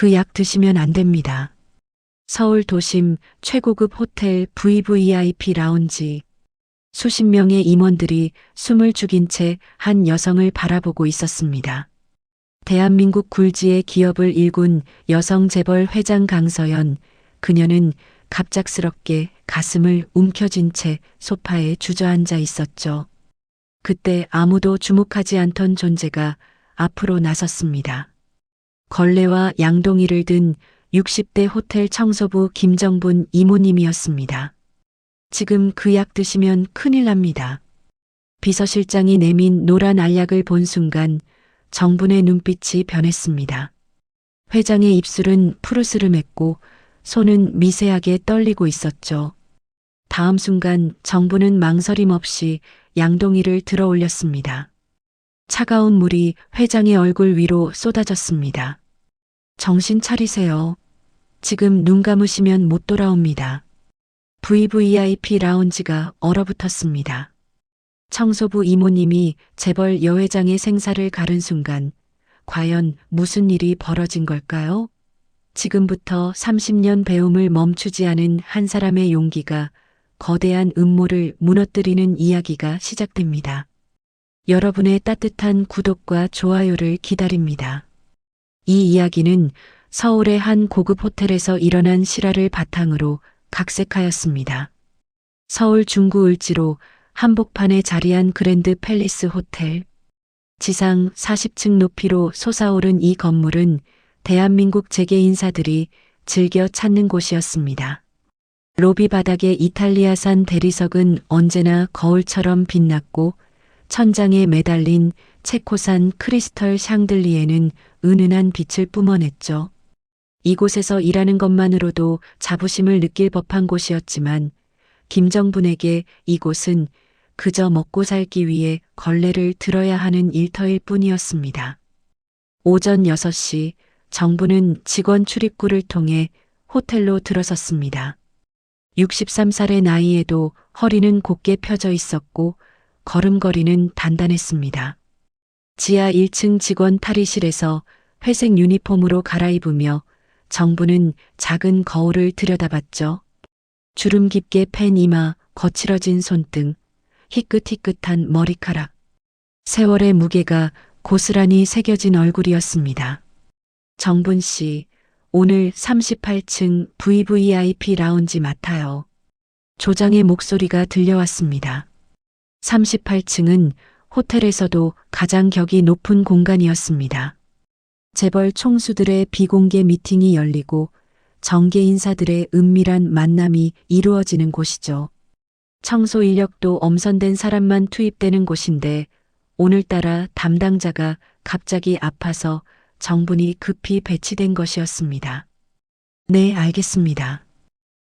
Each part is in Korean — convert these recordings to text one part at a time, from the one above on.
그 약 드시면 안 됩니다. 서울 도심 최고급 호텔 VVIP 라운지. 수십 명의 임원들이 숨을 죽인 채 한 여성을 바라보고 있었습니다. 대한민국 굴지의 기업을 일군 여성 재벌 회장 강서연. 그녀는 갑작스럽게 가슴을 움켜쥔 채 소파에 주저앉아 있었죠. 그때 아무도 주목하지 않던 존재가 앞으로 나섰습니다. 걸레와 양동이를 든 60대 호텔 청소부 김정분 이모님이었습니다. 지금 그 약 드시면 큰일 납니다. 비서실장이 내민 노란 알약을 본 순간 정분의 눈빛이 변했습니다. 회장의 입술은 푸르스름했고 손은 미세하게 떨리고 있었죠. 다음 순간 정부는 망설임 없이 양동이를 들어 올렸습니다. 차가운 물이 회장의 얼굴 위로 쏟아졌습니다. 정신 차리세요. 지금 눈 감으시면 못 돌아옵니다. VVIP 라운지가 얼어붙었습니다. 청소부 이모님이 재벌 여회장의 생사를 가른 순간 과연 무슨 일이 벌어진 걸까요? 지금부터 30년 배움을 멈추지 않은 한 사람의 용기가 거대한 음모를 무너뜨리는 이야기가 시작됩니다. 여러분의 따뜻한 구독과 좋아요를 기다립니다. 이 이야기는 서울의 한 고급 호텔에서 일어난 실화를 바탕으로 각색하였습니다. 서울 중구 을지로 한복판에 자리한 그랜드 팰리스 호텔. 지상 40층 높이로 솟아오른 이 건물은 대한민국 재계 인사들이 즐겨 찾는 곳이었습니다. 로비 바닥의 이탈리아산 대리석은 언제나 거울처럼 빛났고 천장에 매달린 체코산 크리스털 샹들리에는 은은한 빛을 뿜어냈죠. 이곳에서 일하는 것만으로도 자부심을 느낄 법한 곳이었지만 김정분에게 이곳은 그저 먹고 살기 위해 걸레를 들어야 하는 일터일 뿐이었습니다. 오전 6시 정부는 직원 출입구를 통해 호텔로 들어섰습니다. 63살의 나이에도 허리는 곧게 펴져 있었고 걸음걸이는 단단했습니다. 지하 1층 직원 탈의실에서 회색 유니폼으로 갈아입으며 정부는 작은 거울을 들여다봤죠. 주름 깊게 팬 이마, 거칠어진 손등, 희끗희끗한 머리카락. 세월의 무게가 고스란히 새겨진 얼굴이었습니다. 정분 씨, 오늘 38층 VVIP 라운지 맡아요. 조장의 목소리가 들려왔습니다. 38층은 호텔에서도 가장 격이 높은 공간이었습니다. 재벌 총수들의 비공개 미팅이 열리고 정계 인사들의 은밀한 만남이 이루어지는 곳이죠. 청소 인력도 엄선된 사람만 투입되는 곳인데 오늘따라 담당자가 갑자기 아파서 정분이 급히 배치된 것이었습니다. 네, 알겠습니다.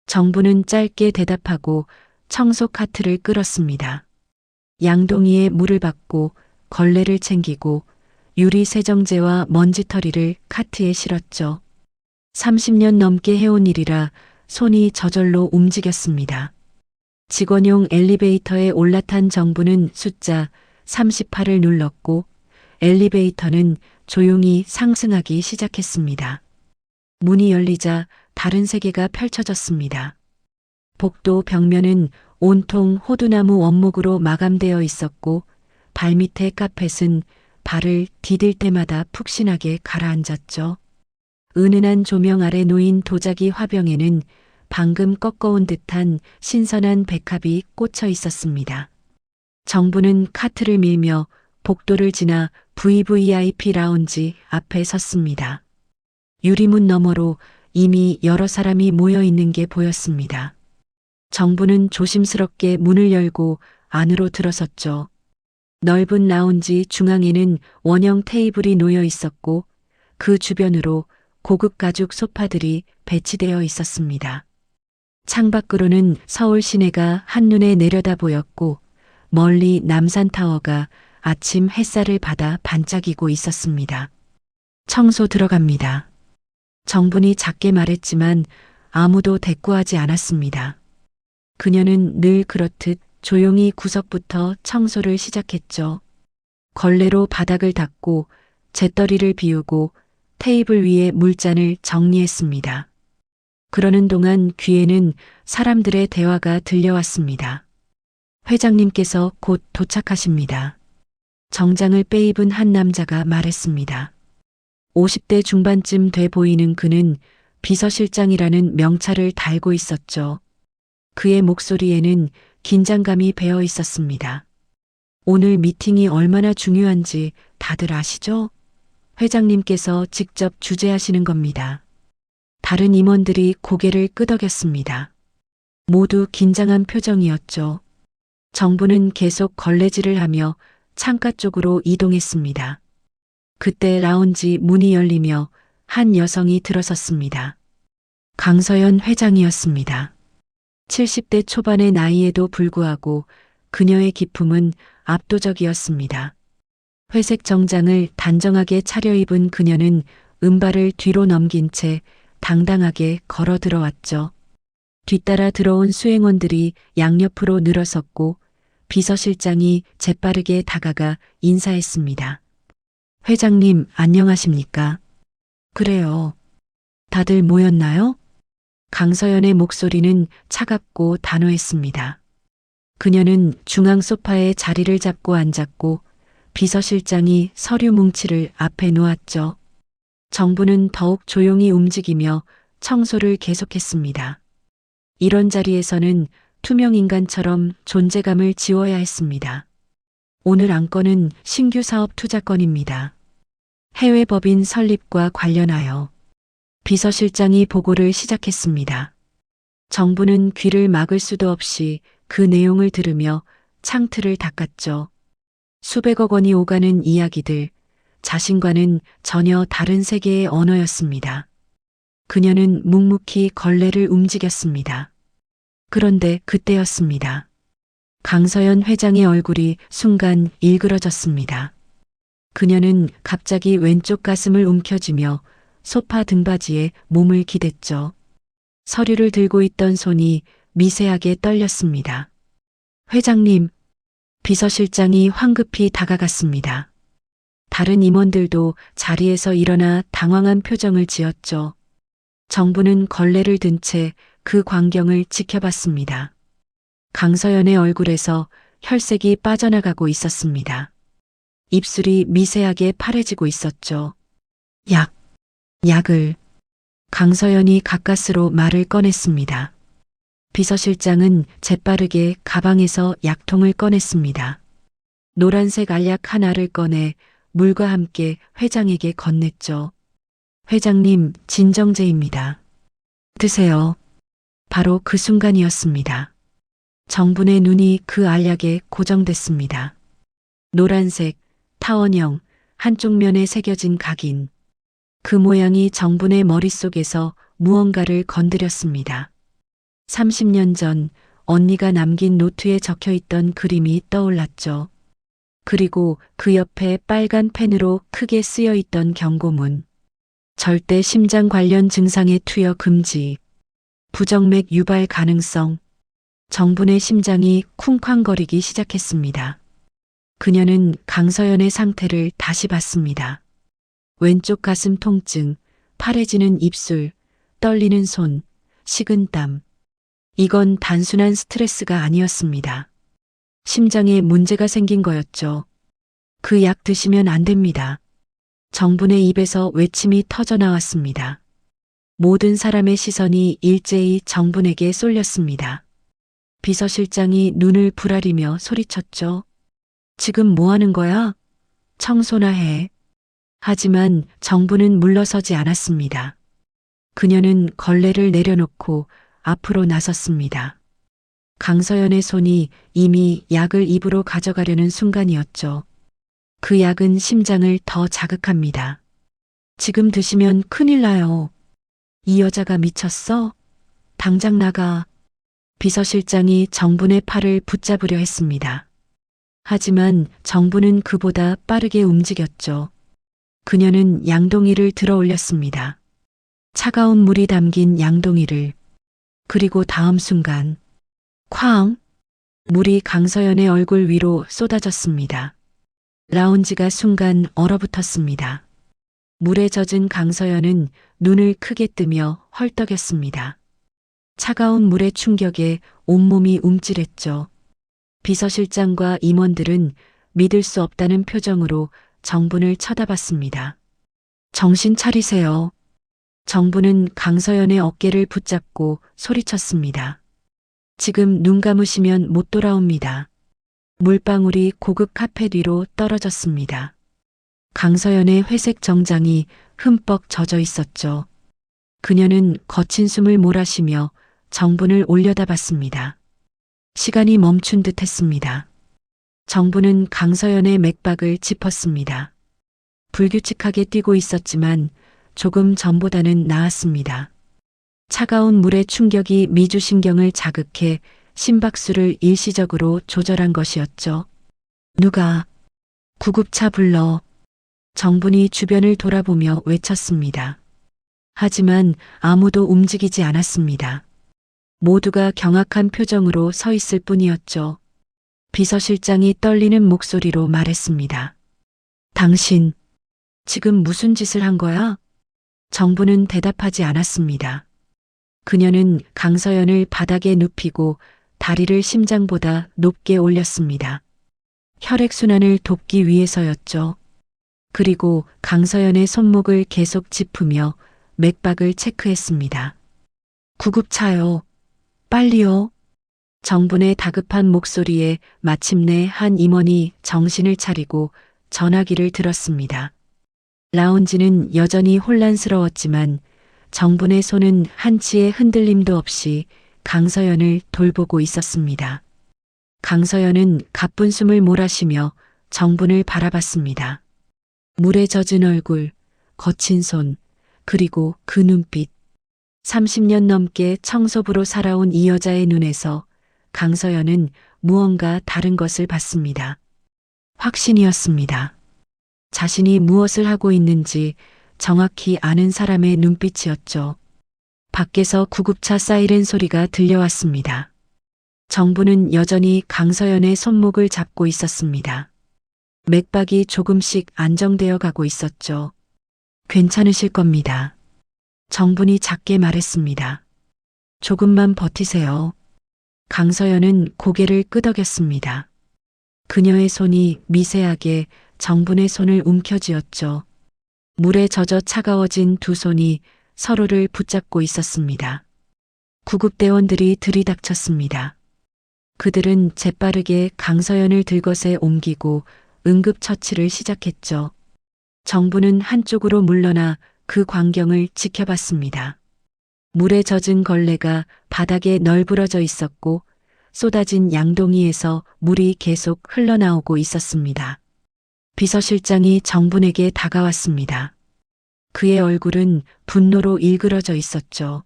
정부는 짧게 대답하고 청소 카트를 끌었습니다. 양동이에 물을 받고 걸레를 챙기고 유리 세정제와 먼지털이를 카트에 실었죠. 30년 넘게 해온 일이라 손이 저절로 움직였습니다. 직원용 엘리베이터에 올라탄 정부는 숫자 38을 눌렀고 엘리베이터는 조용히 상승하기 시작했습니다. 문이 열리자 다른 세계가 펼쳐졌습니다. 복도 벽면은 온통 호두나무 원목으로 마감되어 있었고 발밑의 카펫은 발을 디딜 때마다 푹신하게 가라앉았죠. 은은한 조명 아래 놓인 도자기 화병에는 방금 꺾어온 듯한 신선한 백합이 꽂혀 있었습니다. 정부는 카트를 밀며 복도를 지나 VVIP 라운지 앞에 섰습니다. 유리문 너머로 이미 여러 사람이 모여 있는 게 보였습니다. 정부는 조심스럽게 문을 열고 안으로 들어섰죠. 넓은 라운지 중앙에는 원형 테이블이 놓여 있었고 그 주변으로 고급 가죽 소파들이 배치되어 있었습니다. 창밖으로는 서울 시내가 한눈에 내려다 보였고 멀리 남산타워가 아침 햇살을 받아 반짝이고 있었습니다. 청소 들어갑니다. 정분이 작게 말했지만 아무도 대꾸하지 않았습니다. 그녀는 늘 그렇듯 조용히 구석부터 청소를 시작했죠. 걸레로 바닥을 닦고 재떨이를 비우고 테이블 위에 물잔을 정리했습니다. 그러는 동안 귀에는 사람들의 대화가 들려왔습니다. 회장님께서 곧 도착하십니다. 정장을 빼입은 한 남자가 말했습니다. 50대 중반쯤 돼 보이는 그는 비서실장이라는 명찰을 달고 있었죠. 그의 목소리에는 긴장감이 배어 있었습니다. 오늘 미팅이 얼마나 중요한지 다들 아시죠? 회장님께서 직접 주재하시는 겁니다. 다른 임원들이 고개를 끄덕였습니다. 모두 긴장한 표정이었죠. 정부는 계속 걸레질을 하며 창가 쪽으로 이동했습니다. 그때 라운지 문이 열리며 한 여성이 들어섰습니다. 강서연 회장이었습니다. 70대 초반의 나이에도 불구하고 그녀의 기품은 압도적이었습니다. 회색 정장을 단정하게 차려입은 그녀는 은발을 뒤로 넘긴 채 당당하게 걸어 들어왔죠. 뒤따라 들어온 수행원들이 양옆으로 늘어섰고 비서실장이 재빠르게 다가가 인사했습니다. 회장님, 안녕하십니까? 그래요. 다들 모였나요? 강서연의 목소리는 차갑고 단호했습니다. 그녀는 중앙 소파에 자리를 잡고 앉았고 비서실장이 서류 뭉치를 앞에 놓았죠. 정부는 더욱 조용히 움직이며 청소를 계속했습니다. 이런 자리에서는 투명 인간처럼 존재감을 지워야 했습니다. 오늘 안건은 신규 사업 투자건입니다. 해외 법인 설립과 관련하여 비서실장이 보고를 시작했습니다. 정부는 귀를 막을 수도 없이 그 내용을 들으며 창틀을 닦았죠. 수백억 원이 오가는 이야기들, 자신과는 전혀 다른 세계의 언어였습니다. 그녀는 묵묵히 걸레를 움직였습니다. 그런데 그때였습니다. 강서연 회장의 얼굴이 순간 일그러졌습니다. 그녀는 갑자기 왼쪽 가슴을 움켜쥐며 소파 등받이에 몸을 기댔죠. 서류를 들고 있던 손이 미세하게 떨렸습니다. 회장님, 비서실장이 황급히 다가갔습니다. 다른 임원들도 자리에서 일어나 당황한 표정을 지었죠. 정부는 걸레를 든 채 그 광경을 지켜봤습니다. 강서연의 얼굴에서 혈색이 빠져나가고 있었습니다. 입술이 미세하게 파래지고 있었죠. 약을. 강서연이 가까스로 말을 꺼냈습니다. 비서실장은 재빠르게 가방에서 약통을 꺼냈습니다. 노란색 알약 하나를 꺼내 물과 함께 회장에게 건넸죠. 회장님, 진정제입니다. 드세요. 바로 그 순간이었습니다. 정분의 눈이 그 알약에 고정됐습니다. 노란색, 타원형, 한쪽 면에 새겨진 각인. 그 모양이 정분의 머릿속에서 무언가를 건드렸습니다. 30년 전 언니가 남긴 노트에 적혀있던 그림이 떠올랐죠. 그리고 그 옆에 빨간 펜으로 크게 쓰여있던 경고문. 절대 심장 관련 증상의 투여 금지. 부정맥 유발 가능성. 정분의 심장이 쿵쾅거리기 시작했습니다. 그녀는 강서연의 상태를 다시 봤습니다. 왼쪽 가슴 통증, 파래지는 입술, 떨리는 손, 식은땀. 이건 단순한 스트레스가 아니었습니다. 심장에 문제가 생긴 거였죠. 그 약 드시면 안 됩니다. 정분의 입에서 외침이 터져 나왔습니다. 모든 사람의 시선이 일제히 정분에게 쏠렸습니다. 비서실장이 눈을 부라리며 소리쳤죠. 지금 뭐 하는 거야? 청소나 해. 하지만 정부는 물러서지 않았습니다. 그녀는 걸레를 내려놓고 앞으로 나섰습니다. 강서연의 손이 이미 약을 입으로 가져가려는 순간이었죠. 그 약은 심장을 더 자극합니다. 지금 드시면 큰일 나요. 이 여자가 미쳤어? 당장 나가. 비서실장이 정분의 팔을 붙잡으려 했습니다. 하지만 정부는 그보다 빠르게 움직였죠. 그녀는 양동이를 들어 올렸습니다. 차가운 물이 담긴 양동이를. 그리고 다음 순간 쾅! 물이 강서연의 얼굴 위로 쏟아졌습니다. 라운지가 순간 얼어붙었습니다. 물에 젖은 강서연은 눈을 크게 뜨며 헐떡였습니다. 차가운 물의 충격에 온몸이 움찔했죠. 비서실장과 임원들은 믿을 수 없다는 표정으로 정분을 쳐다봤습니다. 정신 차리세요. 정분은 강서연의 어깨를 붙잡고 소리쳤습니다. 지금 눈 감으시면 못 돌아옵니다. 물방울이 고급 카펫 위로 떨어졌습니다. 강서연의 회색 정장이 흠뻑 젖어 있었죠. 그녀는 거친 숨을 몰아쉬며 정분을 올려다봤습니다. 시간이 멈춘 듯 했습니다. 정분은 강서연의 맥박을 짚었습니다. 불규칙하게 뛰고 있었지만 조금 전보다는 나았습니다. 차가운 물의 충격이 미주신경을 자극해 심박수를 일시적으로 조절한 것이었죠. 누가 구급차 불러. 정분이 주변을 돌아보며 외쳤습니다. 하지만 아무도 움직이지 않았습니다. 모두가 경악한 표정으로 서 있을 뿐이었죠. 비서실장이 떨리는 목소리로 말했습니다. 당신, 지금 무슨 짓을 한 거야? 정부는 대답하지 않았습니다. 그녀는 강서연을 바닥에 눕히고 다리를 심장보다 높게 올렸습니다. 혈액순환을 돕기 위해서였죠. 그리고 강서연의 손목을 계속 짚으며 맥박을 체크했습니다. 구급차요. 빨리요. 정분의 다급한 목소리에 마침내 한 임원이 정신을 차리고 전화기를 들었습니다. 라운지는 여전히 혼란스러웠지만 정분의 손은 한치의 흔들림도 없이 강서연을 돌보고 있었습니다. 강서연은 가쁜 숨을 몰아쉬며 정분을 바라봤습니다. 물에 젖은 얼굴, 거친 손, 그리고 그 눈빛. 30년 넘게 청소부로 살아온 이 여자의 눈에서 강서연은 무언가 다른 것을 봤습니다. 확신이었습니다. 자신이 무엇을 하고 있는지 정확히 아는 사람의 눈빛이었죠. 밖에서 구급차 사이렌 소리가 들려왔습니다. 정부는 여전히 강서연의 손목을 잡고 있었습니다. 맥박이 조금씩 안정되어 가고 있었죠. 괜찮으실 겁니다. 정분이 작게 말했습니다. 조금만 버티세요. 강서연은 고개를 끄덕였습니다. 그녀의 손이 미세하게 정분의 손을 움켜쥐었죠. 물에 젖어 차가워진 두 손이 서로를 붙잡고 있었습니다. 구급대원들이 들이닥쳤습니다. 그들은 재빠르게 강서연을 들것에 옮기고 응급처치를 시작했죠. 정부는 한쪽으로 물러나 그 광경을 지켜봤습니다. 물에 젖은 걸레가 바닥에 널브러져 있었고 쏟아진 양동이에서 물이 계속 흘러나오고 있었습니다. 비서실장이 정분에게 다가왔습니다. 그의 얼굴은 분노로 일그러져 있었죠.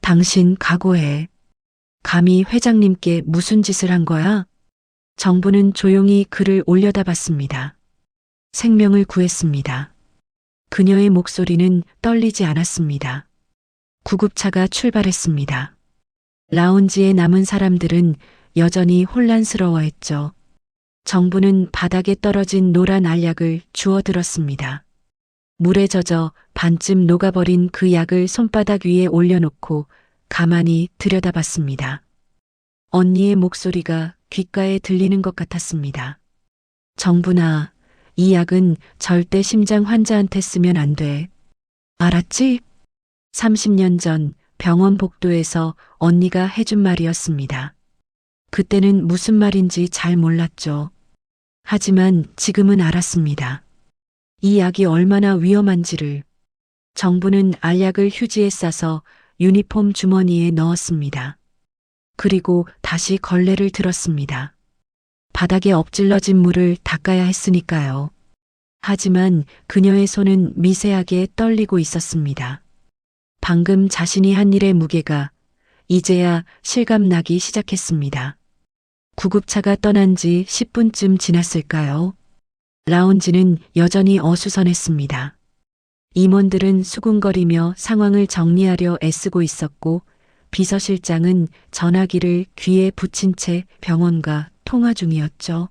당신 각오해. 감히 회장님께 무슨 짓을 한 거야? 정부는 조용히 그를 올려다봤습니다. 생명을 구했습니다. 그녀의 목소리는 떨리지 않았습니다. 구급차가 출발했습니다. 라운지에 남은 사람들은 여전히 혼란스러워했죠. 정부는 바닥에 떨어진 노란 알약을 주워 들었습니다. 물에 젖어 반쯤 녹아버린 그 약을 손바닥 위에 올려놓고 가만히 들여다봤습니다. 언니의 목소리가 귓가에 들리는 것 같았습니다. 정부나, 이 약은 절대 심장 환자한테 쓰면 안 돼. 알았지? 30년 전 병원 복도에서 언니가 해준 말이었습니다. 그때는 무슨 말인지 잘 몰랐죠. 하지만 지금은 알았습니다. 이 약이 얼마나 위험한지를. 정부는 알약을 휴지에 싸서 유니폼 주머니에 넣었습니다. 그리고 다시 걸레를 들었습니다. 바닥에 엎질러진 물을 닦아야 했으니까요. 하지만 그녀의 손은 미세하게 떨리고 있었습니다. 방금 자신이 한 일의 무게가 이제야 실감나기 시작했습니다. 구급차가 떠난 지 10분쯤 지났을까요? 라운지는 여전히 어수선했습니다. 임원들은 수군거리며 상황을 정리하려 애쓰고 있었고 비서실장은 전화기를 귀에 붙인 채 병원과 통화 중이었죠.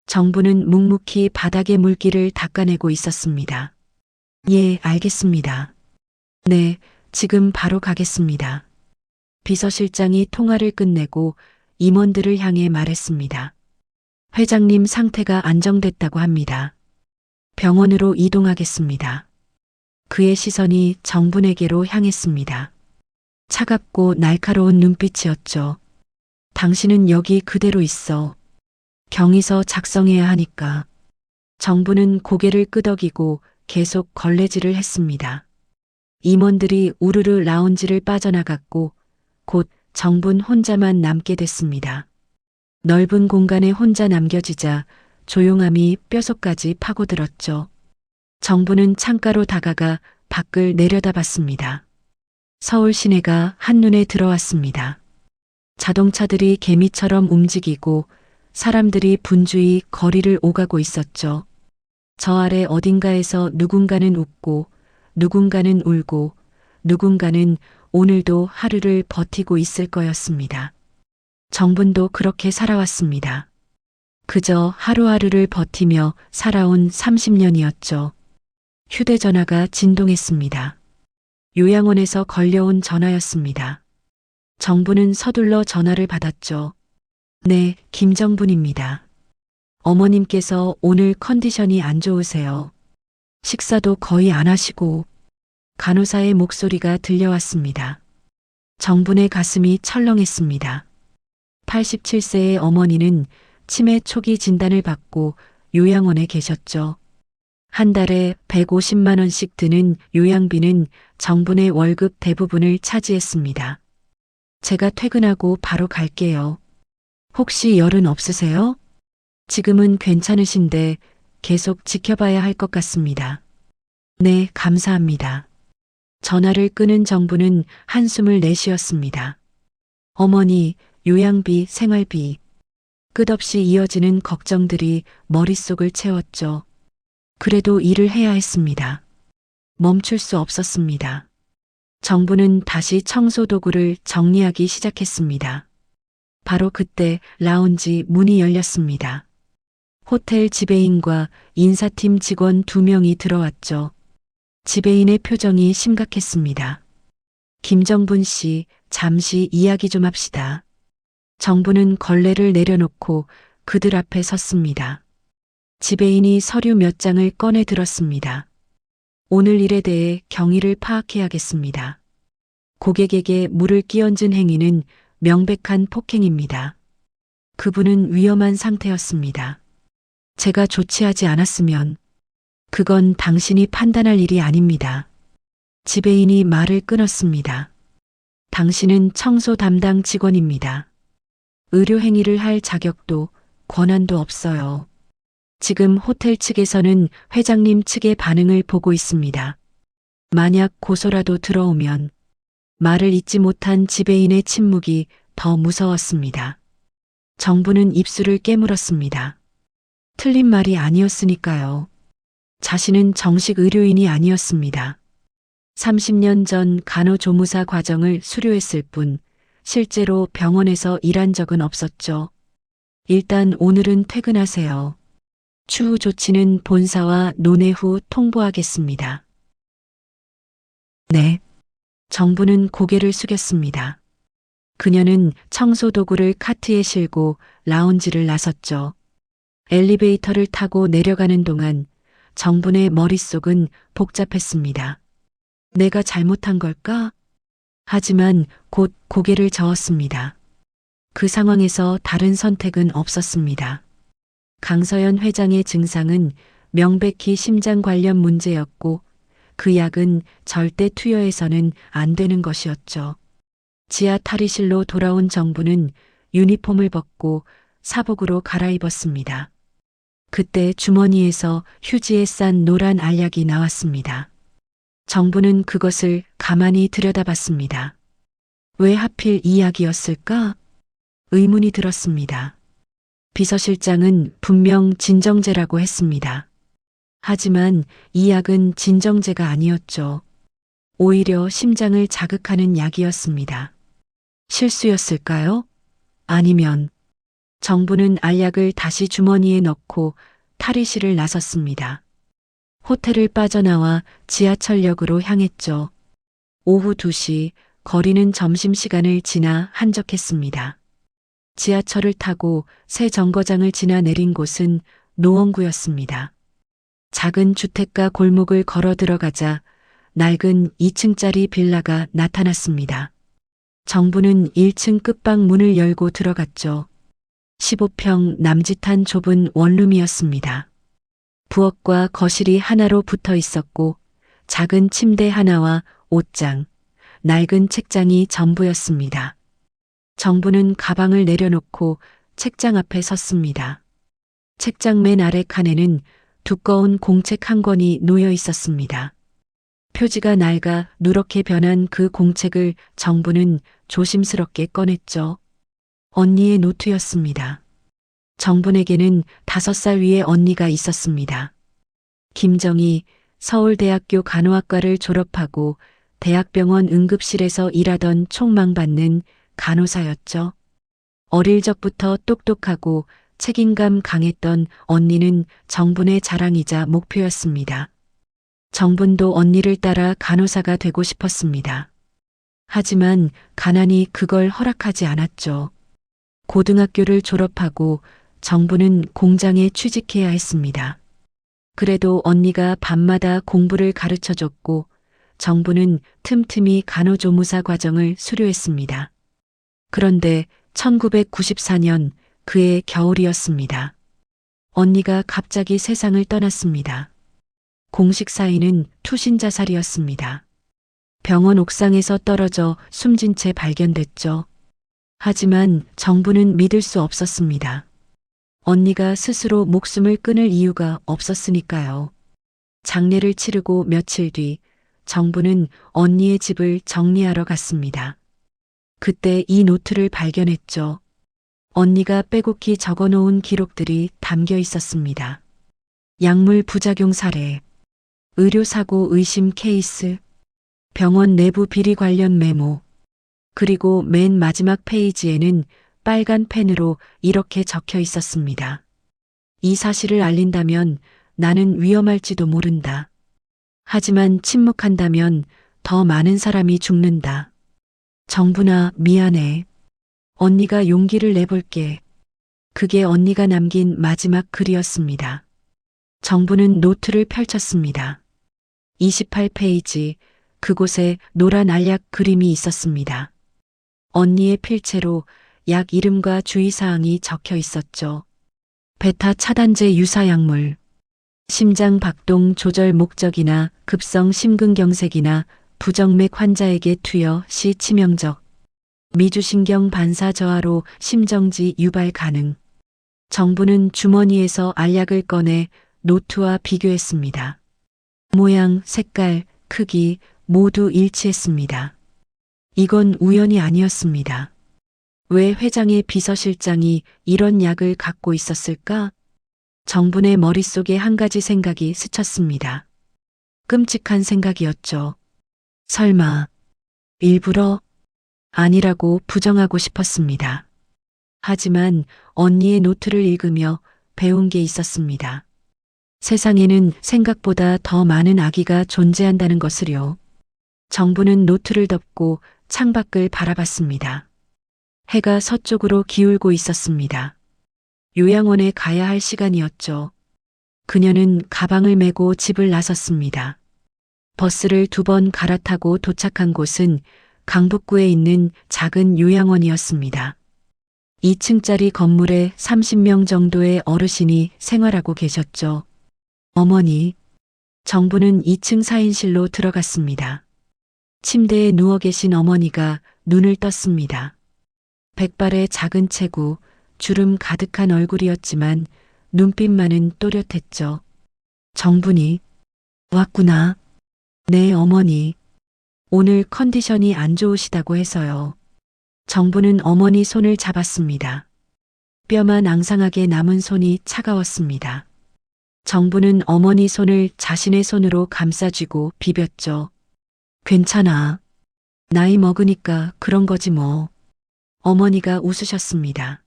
정부는 묵묵히 바닥의 물기를 닦아내고 있었습니다. 예, 알겠습니다. 네, 지금 바로 가겠습니다. 비서실장이 통화를 끝내고 임원들을 향해 말했습니다. 회장님 상태가 안정됐다고 합니다. 병원으로 이동하겠습니다. 그의 시선이 정분에게로 향했습니다. 차갑고 날카로운 눈빛이었죠. 당신은 여기 그대로 있어. 경위서 작성해야 하니까. 정부는 고개를 끄덕이고 계속 걸레질을 했습니다. 임원들이 우르르 라운지를 빠져나갔고 곧 정분 혼자만 남게 됐습니다. 넓은 공간에 혼자 남겨지자 조용함이 뼛속까지 파고들었죠. 정부는 창가로 다가가 밖을 내려다봤습니다. 서울 시내가 한눈에 들어왔습니다. 자동차들이 개미처럼 움직이고 사람들이 분주히 거리를 오가고 있었죠. 저 아래 어딘가에서 누군가는 웃고 누군가는 울고 누군가는 오늘도 하루를 버티고 있을 거였습니다. 정분도 그렇게 살아왔습니다. 그저 하루하루를 버티며 살아온 30년이었죠. 휴대전화가 진동했습니다. 요양원에서 걸려온 전화였습니다. 정부는 서둘러 전화를 받았죠. 네, 김정분입니다. 어머님께서 오늘 컨디션이 안 좋으세요. 식사도 거의 안 하시고 간호사의 목소리가 들려왔습니다. 정분의 가슴이 철렁했습니다. 87세의 어머니는 치매 초기 진단을 받고 요양원에 계셨죠. 한 달에 150만 원씩 드는 요양비는 정분의 월급 대부분을 차지했습니다. 제가 퇴근하고 바로 갈게요. 혹시 열은 없으세요? 지금은 괜찮으신데 계속 지켜봐야 할 것 같습니다. 네, 감사합니다. 전화를 끊은 정부는 한숨을 내쉬었습니다. 어머니, 요양비, 생활비. 끝없이 이어지는 걱정들이 머릿속을 채웠죠. 그래도 일을 해야 했습니다. 멈출 수 없었습니다. 정부는 다시 청소 도구를 정리하기 시작했습니다. 바로 그때 라운지 문이 열렸습니다. 호텔 지배인과 인사팀 직원 2명이 들어왔죠. 지배인의 표정이 심각했습니다. 김정분 씨, 잠시 이야기 좀 합시다. 정부는 걸레를 내려놓고 그들 앞에 섰습니다. 지배인이 서류 몇 장을 꺼내 들었습니다. 오늘 일에 대해 경위를 파악해야겠습니다. 고객에게 물을 끼얹은 행위는 명백한 폭행입니다. 그분은 위험한 상태였습니다. 제가 조치하지 않았으면 그건 당신이 판단할 일이 아닙니다. 지배인이 말을 끊었습니다. 당신은 청소 담당 직원입니다. 의료 행위를 할 자격도 권한도 없어요. 지금 호텔 측에서는 회장님 측의 반응을 보고 있습니다. 만약 고소라도 들어오면 말을 잇지 못한 지배인의 침묵이 더 무서웠습니다. 정부는 입술을 깨물었습니다. 틀린 말이 아니었으니까요. 자신은 정식 의료인이 아니었습니다. 30년 전 간호조무사 과정을 수료했을 뿐 실제로 병원에서 일한 적은 없었죠. 일단 오늘은 퇴근하세요. 추후 조치는 본사와 논의 후 통보하겠습니다. 네. 정부는 고개를 숙였습니다. 그녀는 청소 도구를 카트에 실고 라운지를 나섰죠. 엘리베이터를 타고 내려가는 동안 정분의 머릿속은 복잡했습니다. 내가 잘못한 걸까? 하지만 곧 고개를 저었습니다. 그 상황에서 다른 선택은 없었습니다. 강서연 회장의 증상은 명백히 심장 관련 문제였고 그 약은 절대 투여해서는 안 되는 것이었죠. 지하 탈의실로 돌아온 정부는 유니폼을 벗고 사복으로 갈아입었습니다. 그때 주머니에서 휴지에 싼 노란 알약이 나왔습니다. 정부는 그것을 가만히 들여다봤습니다. 왜 하필 이 약이었을까? 의문이 들었습니다. 비서실장은 분명 진정제라고 했습니다. 하지만 이 약은 진정제가 아니었죠. 오히려 심장을 자극하는 약이었습니다. 실수였을까요? 아니면 정부는 알약을 다시 주머니에 넣고 탈의실을 나섰습니다. 호텔을 빠져나와 지하철역으로 향했죠. 오후 2시, 거리는 점심시간을 지나 한적했습니다. 지하철을 타고 새 정거장을 지나 내린 곳은 노원구였습니다. 작은 주택가 골목을 걸어 들어가자 낡은 2층짜리 빌라가 나타났습니다. 정부는 1층 끝방 문을 열고 들어갔죠. 15평 남짓한 좁은 원룸이었습니다. 부엌과 거실이 하나로 붙어 있었고 작은 침대 하나와 옷장, 낡은 책장이 전부였습니다. 정부는 가방을 내려놓고 책장 앞에 섰습니다. 책장 맨 아래 칸에는 두꺼운 공책 한 권이 놓여 있었습니다. 표지가 낡아 누렇게 변한 그 공책을 정부는 조심스럽게 꺼냈죠. 언니의 노트였습니다. 정분에게는 5살 위의 언니가 있었습니다. 김정희 서울대학교 간호학과를 졸업하고 대학병원 응급실에서 일하던 촉망받는 간호사였죠. 어릴 적부터 똑똑하고 책임감 강했던 언니는 정분의 자랑이자 목표였습니다. 정분도 언니를 따라 간호사가 되고 싶었습니다. 하지만 가난이 그걸 허락하지 않았죠. 고등학교를 졸업하고 정부는 공장에 취직해야 했습니다. 그래도 언니가 밤마다 공부를 가르쳐줬고 정부는 틈틈이 간호조무사 과정을 수료했습니다. 그런데 1994년 그해 겨울이었습니다. 언니가 갑자기 세상을 떠났습니다. 공식 사인은 투신 자살이었습니다. 병원 옥상에서 떨어져 숨진 채 발견됐죠. 하지만 정부는 믿을 수 없었습니다. 언니가 스스로 목숨을 끊을 이유가 없었으니까요. 장례를 치르고 며칠 뒤 정부는 언니의 집을 정리하러 갔습니다. 그때 이 노트를 발견했죠. 언니가 빼곡히 적어놓은 기록들이 담겨 있었습니다. 약물 부작용 사례, 의료사고 의심 케이스, 병원 내부 비리 관련 메모, 그리고 맨 마지막 페이지에는 빨간 펜으로 이렇게 적혀 있었습니다. 이 사실을 알린다면 나는 위험할지도 모른다. 하지만 침묵한다면 더 많은 사람이 죽는다. 정부나 미안해. 언니가 용기를 내볼게. 그게 언니가 남긴 마지막 글이었습니다. 정부는 노트를 펼쳤습니다. 28페이지, 그곳에 노란 알약 그림이 있었습니다. 언니의 필체로 약 이름과 주의사항이 적혀 있었죠. 베타 차단제 유사약물, 심장 박동 조절 목적이나 급성 심근경색이나 부정맥 환자에게 투여 시 치명적, 미주신경 반사 저하로 심정지 유발 가능. 정부는 주머니에서 알약을 꺼내 노트와 비교했습니다. 모양, 색깔, 크기 모두 일치했습니다. 이건 우연이 아니었습니다. 왜 회장의 비서실장이 이런 약을 갖고 있었을까? 정분의 머릿속에 한 가지 생각이 스쳤습니다. 끔찍한 생각이었죠. 설마 일부러? 아니라고 부정하고 싶었습니다. 하지만 언니의 노트를 읽으며 배운 게 있었습니다. 세상에는 생각보다 더 많은 악의가 존재한다는 것을요. 정부는 노트를 덮고 창밖을 바라봤습니다. 해가 서쪽으로 기울고 있었습니다. 요양원에 가야 할 시간이었죠. 그녀는 가방을 메고 집을 나섰습니다. 버스를 2번 갈아타고 도착한 곳은 강북구에 있는 작은 요양원이었습니다. 2층짜리 건물에 30명 정도의 어르신이 생활하고 계셨죠. 어머니, 정부는 2층 4인실로 들어갔습니다. 침대에 누워 계신 어머니가 눈을 떴습니다. 백발의 작은 체구, 주름 가득한 얼굴이었지만 눈빛만은 또렷했죠. 정분이 왔구나. 네, 어머니. 오늘 컨디션이 안 좋으시다고 해서요. 정부는 어머니 손을 잡았습니다. 뼈만 앙상하게 남은 손이 차가웠습니다. 정부는 어머니 손을 자신의 손으로 감싸쥐고 비볐죠. 괜찮아. 나이 먹으니까 그런 거지 뭐. 어머니가 웃으셨습니다.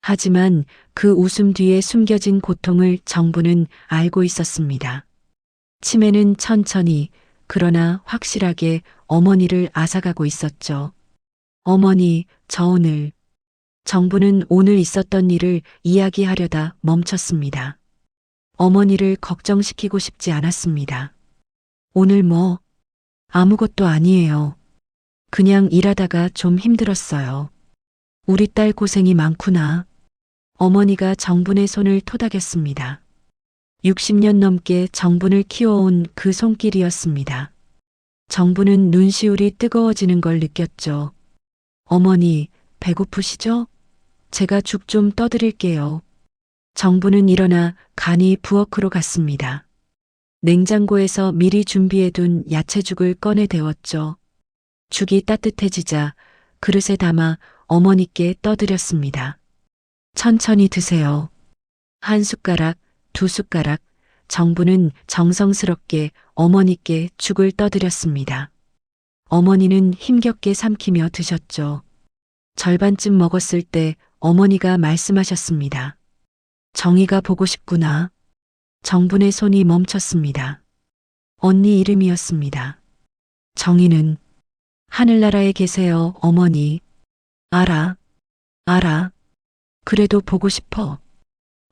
하지만 그 웃음 뒤에 숨겨진 고통을 정부는 알고 있었습니다. 치매는 천천히 그러나 확실하게 어머니를 앗아가고 있었죠. 어머니, 저 오늘. 정부는 오늘 있었던 일을 이야기하려다 멈췄습니다. 어머니를 걱정시키고 싶지 않았습니다. 오늘 뭐? 아무것도 아니에요. 그냥 일하다가 좀 힘들었어요. 우리 딸 고생이 많구나. 어머니가 정분의 손을 토닥였습니다. 60년 넘게 정분을 키워온 그 손길이었습니다. 정분은 눈시울이 뜨거워지는 걸 느꼈죠. 어머니, 배고프시죠? 제가 죽 좀 떠드릴게요. 정부는 일어나 간이 부엌으로 갔습니다. 냉장고에서 미리 준비해둔 야채죽을 꺼내 데웠죠. 죽이 따뜻해지자 그릇에 담아 어머니께 떠드렸습니다. 천천히 드세요. 한 숟가락, 두 숟가락, 정부는 정성스럽게 어머니께 죽을 떠드렸습니다. 어머니는 힘겹게 삼키며 드셨죠. 절반쯤 먹었을 때 어머니가 말씀하셨습니다. 정희가 보고 싶구나. 정분의 손이 멈췄습니다. 언니 이름이었습니다. 정희는 하늘나라에 계세요, 어머니. 알아. 그래도 보고 싶어.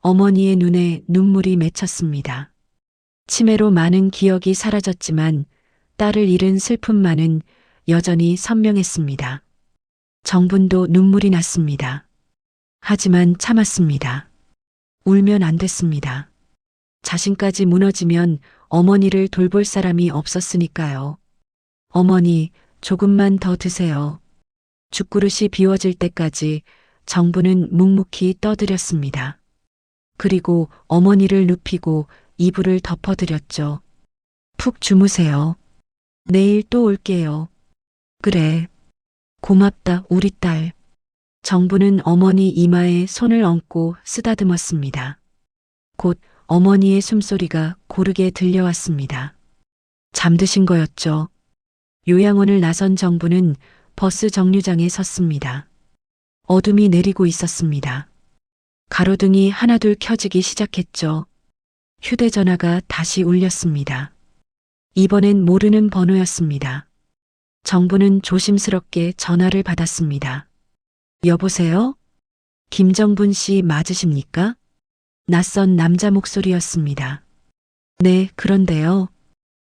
어머니의 눈에 눈물이 맺혔습니다. 치매로 많은 기억이 사라졌지만 딸을 잃은 슬픔만은 여전히 선명했습니다. 정분도 눈물이 났습니다. 하지만 참았습니다. 울면 안 됐습니다. 자신까지 무너지면 어머니를 돌볼 사람이 없었으니까요. 어머니, 조금만 더 드세요. 죽그릇이 비워질 때까지 정부는 묵묵히 떠드렸습니다. 그리고 어머니를 눕히고 이불을 덮어드렸죠. 푹 주무세요. 내일 또 올게요. 그래. 고맙다, 우리 딸. 정부는 어머니 이마에 손을 얹고 쓰다듬었습니다. 곧 어머니의 숨소리가 고르게 들려왔습니다. 잠드신 거였죠. 요양원을 나선 정부는 버스 정류장에 섰습니다. 어둠이 내리고 있었습니다. 가로등이 하나둘 켜지기 시작했죠. 휴대전화가 다시 울렸습니다. 이번엔 모르는 번호였습니다. 정부는 조심스럽게 전화를 받았습니다. 여보세요? 김정분 씨 맞으십니까? 낯선 남자 목소리였습니다. 네, 그런데요.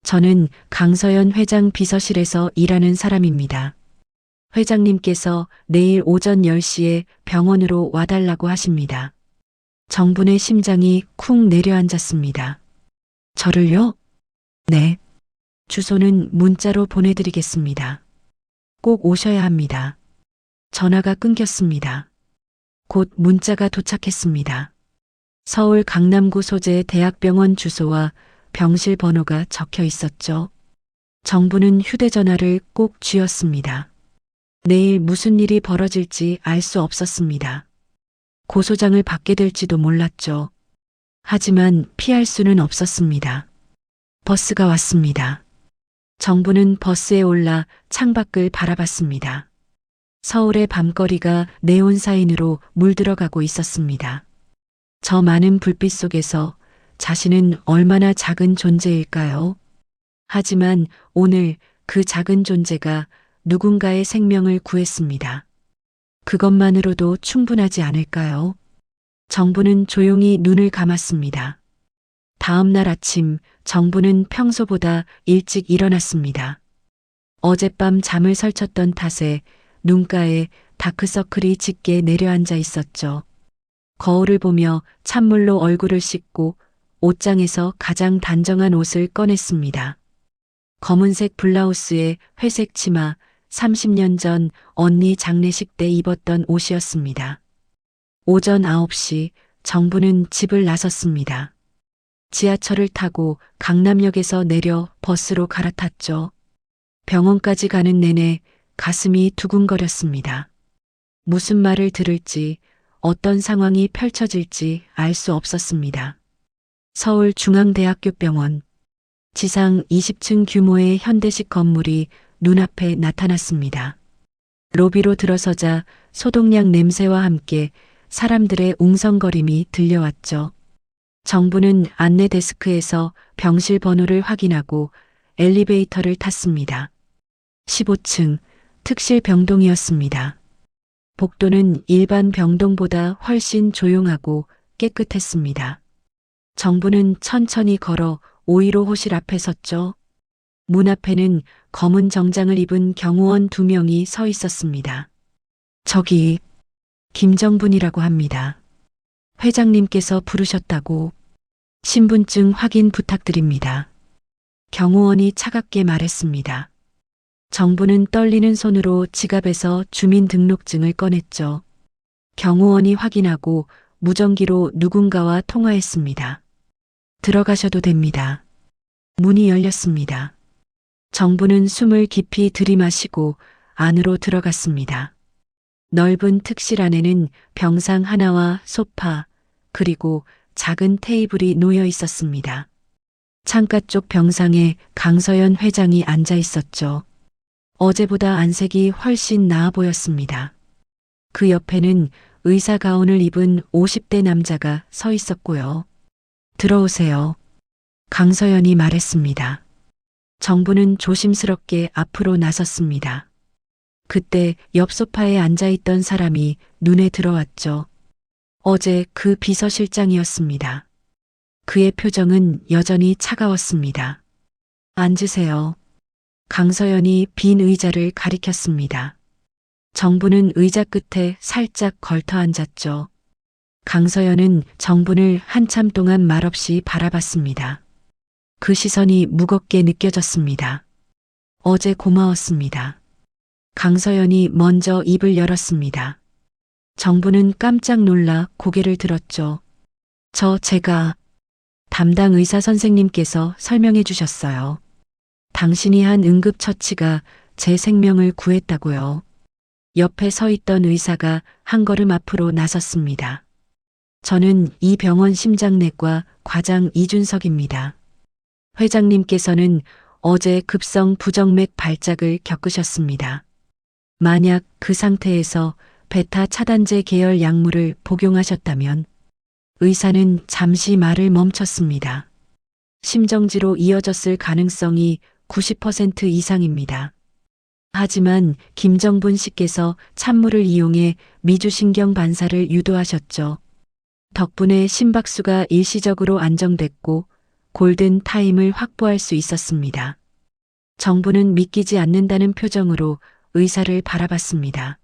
저는 강서연 회장 비서실에서 일하는 사람입니다. 회장님께서 내일 오전 10시에 병원으로 와달라고 하십니다. 정분의 심장이 쿵 내려앉았습니다. 저를요? 네. 주소는 문자로 보내드리겠습니다. 꼭 오셔야 합니다. 전화가 끊겼습니다. 곧 문자가 도착했습니다. 서울 강남구 소재 대학병원 주소와 병실 번호가 적혀 있었죠. 정부는 휴대전화를 꼭 쥐었습니다. 내일 무슨 일이 벌어질지 알 수 없었습니다. 고소장을 받게 될지도 몰랐죠. 하지만 피할 수는 없었습니다. 버스가 왔습니다. 정부는 버스에 올라 창밖을 바라봤습니다. 서울의 밤거리가 네온 사인으로 물들어가고 있었습니다. 저 많은 불빛 속에서 자신은 얼마나 작은 존재일까요? 하지만 오늘 그 작은 존재가 누군가의 생명을 구했습니다. 그것만으로도 충분하지 않을까요? 정부는 조용히 눈을 감았습니다. 다음 날 아침 정부는 평소보다 일찍 일어났습니다. 어젯밤 잠을 설쳤던 탓에 눈가에 다크서클이 짙게 내려앉아 있었죠. 거울을 보며 찬물로 얼굴을 씻고 옷장에서 가장 단정한 옷을 꺼냈습니다. 검은색 블라우스에 회색 치마, 30년 전 언니 장례식 때 입었던 옷이었습니다. 오전 9시 정부는 집을 나섰습니다. 지하철을 타고 강남역에서 내려 버스로 갈아탔죠. 병원까지 가는 내내 가슴이 두근거렸습니다. 무슨 말을 들을지, 어떤 상황이 펼쳐질지 알 수 없었습니다. 서울중앙대학교 병원. 지상 20층 규모의 현대식 건물이 눈앞에 나타났습니다. 로비로 들어서자 소독약 냄새와 함께 사람들의 웅성거림이 들려왔죠. 정부는 안내 데스크에서 병실 번호를 확인하고 엘리베이터를 탔습니다. 15층 특실 병동이었습니다. 복도는 일반 병동보다 훨씬 조용하고 깨끗했습니다. 정부는 천천히 걸어 515 호실 앞에 섰죠. 문 앞에는 검은 정장을 입은 경호원 2명이 서 있었습니다. 저기 김정분이라고 합니다. 회장님께서 부르셨다고. 신분증 확인 부탁드립니다. 경호원이 차갑게 말했습니다. 정부는 떨리는 손으로 지갑에서 주민등록증을 꺼냈죠. 경호원이 확인하고 무전기로 누군가와 통화했습니다. 들어가셔도 됩니다. 문이 열렸습니다. 정부는 숨을 깊이 들이마시고 안으로 들어갔습니다. 넓은 특실 안에는 병상 하나와 소파, 그리고 작은 테이블이 놓여 있었습니다. 창가 쪽 병상에 강서연 회장이 앉아 있었죠. 어제보다 안색이 훨씬 나아 보였습니다. 그 옆에는 의사 가운을 입은 50대 남자가 서 있었고요. 들어오세요. 강서연이 말했습니다. 정부는 조심스럽게 앞으로 나섰습니다. 그때 옆 소파에 앉아있던 사람이 눈에 들어왔죠. 어제 그 비서실장이었습니다. 그의 표정은 여전히 차가웠습니다. 앉으세요. 강서연이 빈 의자를 가리켰습니다. 정부는 의자 끝에 살짝 걸터 앉았죠. 강서연은 정부를 한참 동안 말없이 바라봤습니다. 그 시선이 무겁게 느껴졌습니다. 어제 고마웠습니다. 강서연이 먼저 입을 열었습니다. 정부는 깜짝 놀라 고개를 들었죠. 제가 담당 의사 선생님께서 설명해 주셨어요. 당신이 한 응급처치가 제 생명을 구했다고요. 옆에 서 있던 의사가 한 걸음 앞으로 나섰습니다. 저는 이 병원 심장내과 과장 이준석입니다. 회장님께서는 어제 급성 부정맥 발작을 겪으셨습니다. 만약 그 상태에서 베타 차단제 계열 약물을 복용하셨다면 의사는 잠시 말을 멈췄습니다. 심정지로 이어졌을 가능성이 90% 이상입니다. 하지만 김정분 씨께서 찬물을 이용해 미주신경 반사를 유도하셨죠. 덕분에 심박수가 일시적으로 안정됐고 골든 타임을 확보할 수 있었습니다. 정부는 믿기지 않는다는 표정으로 의사를 바라봤습니다.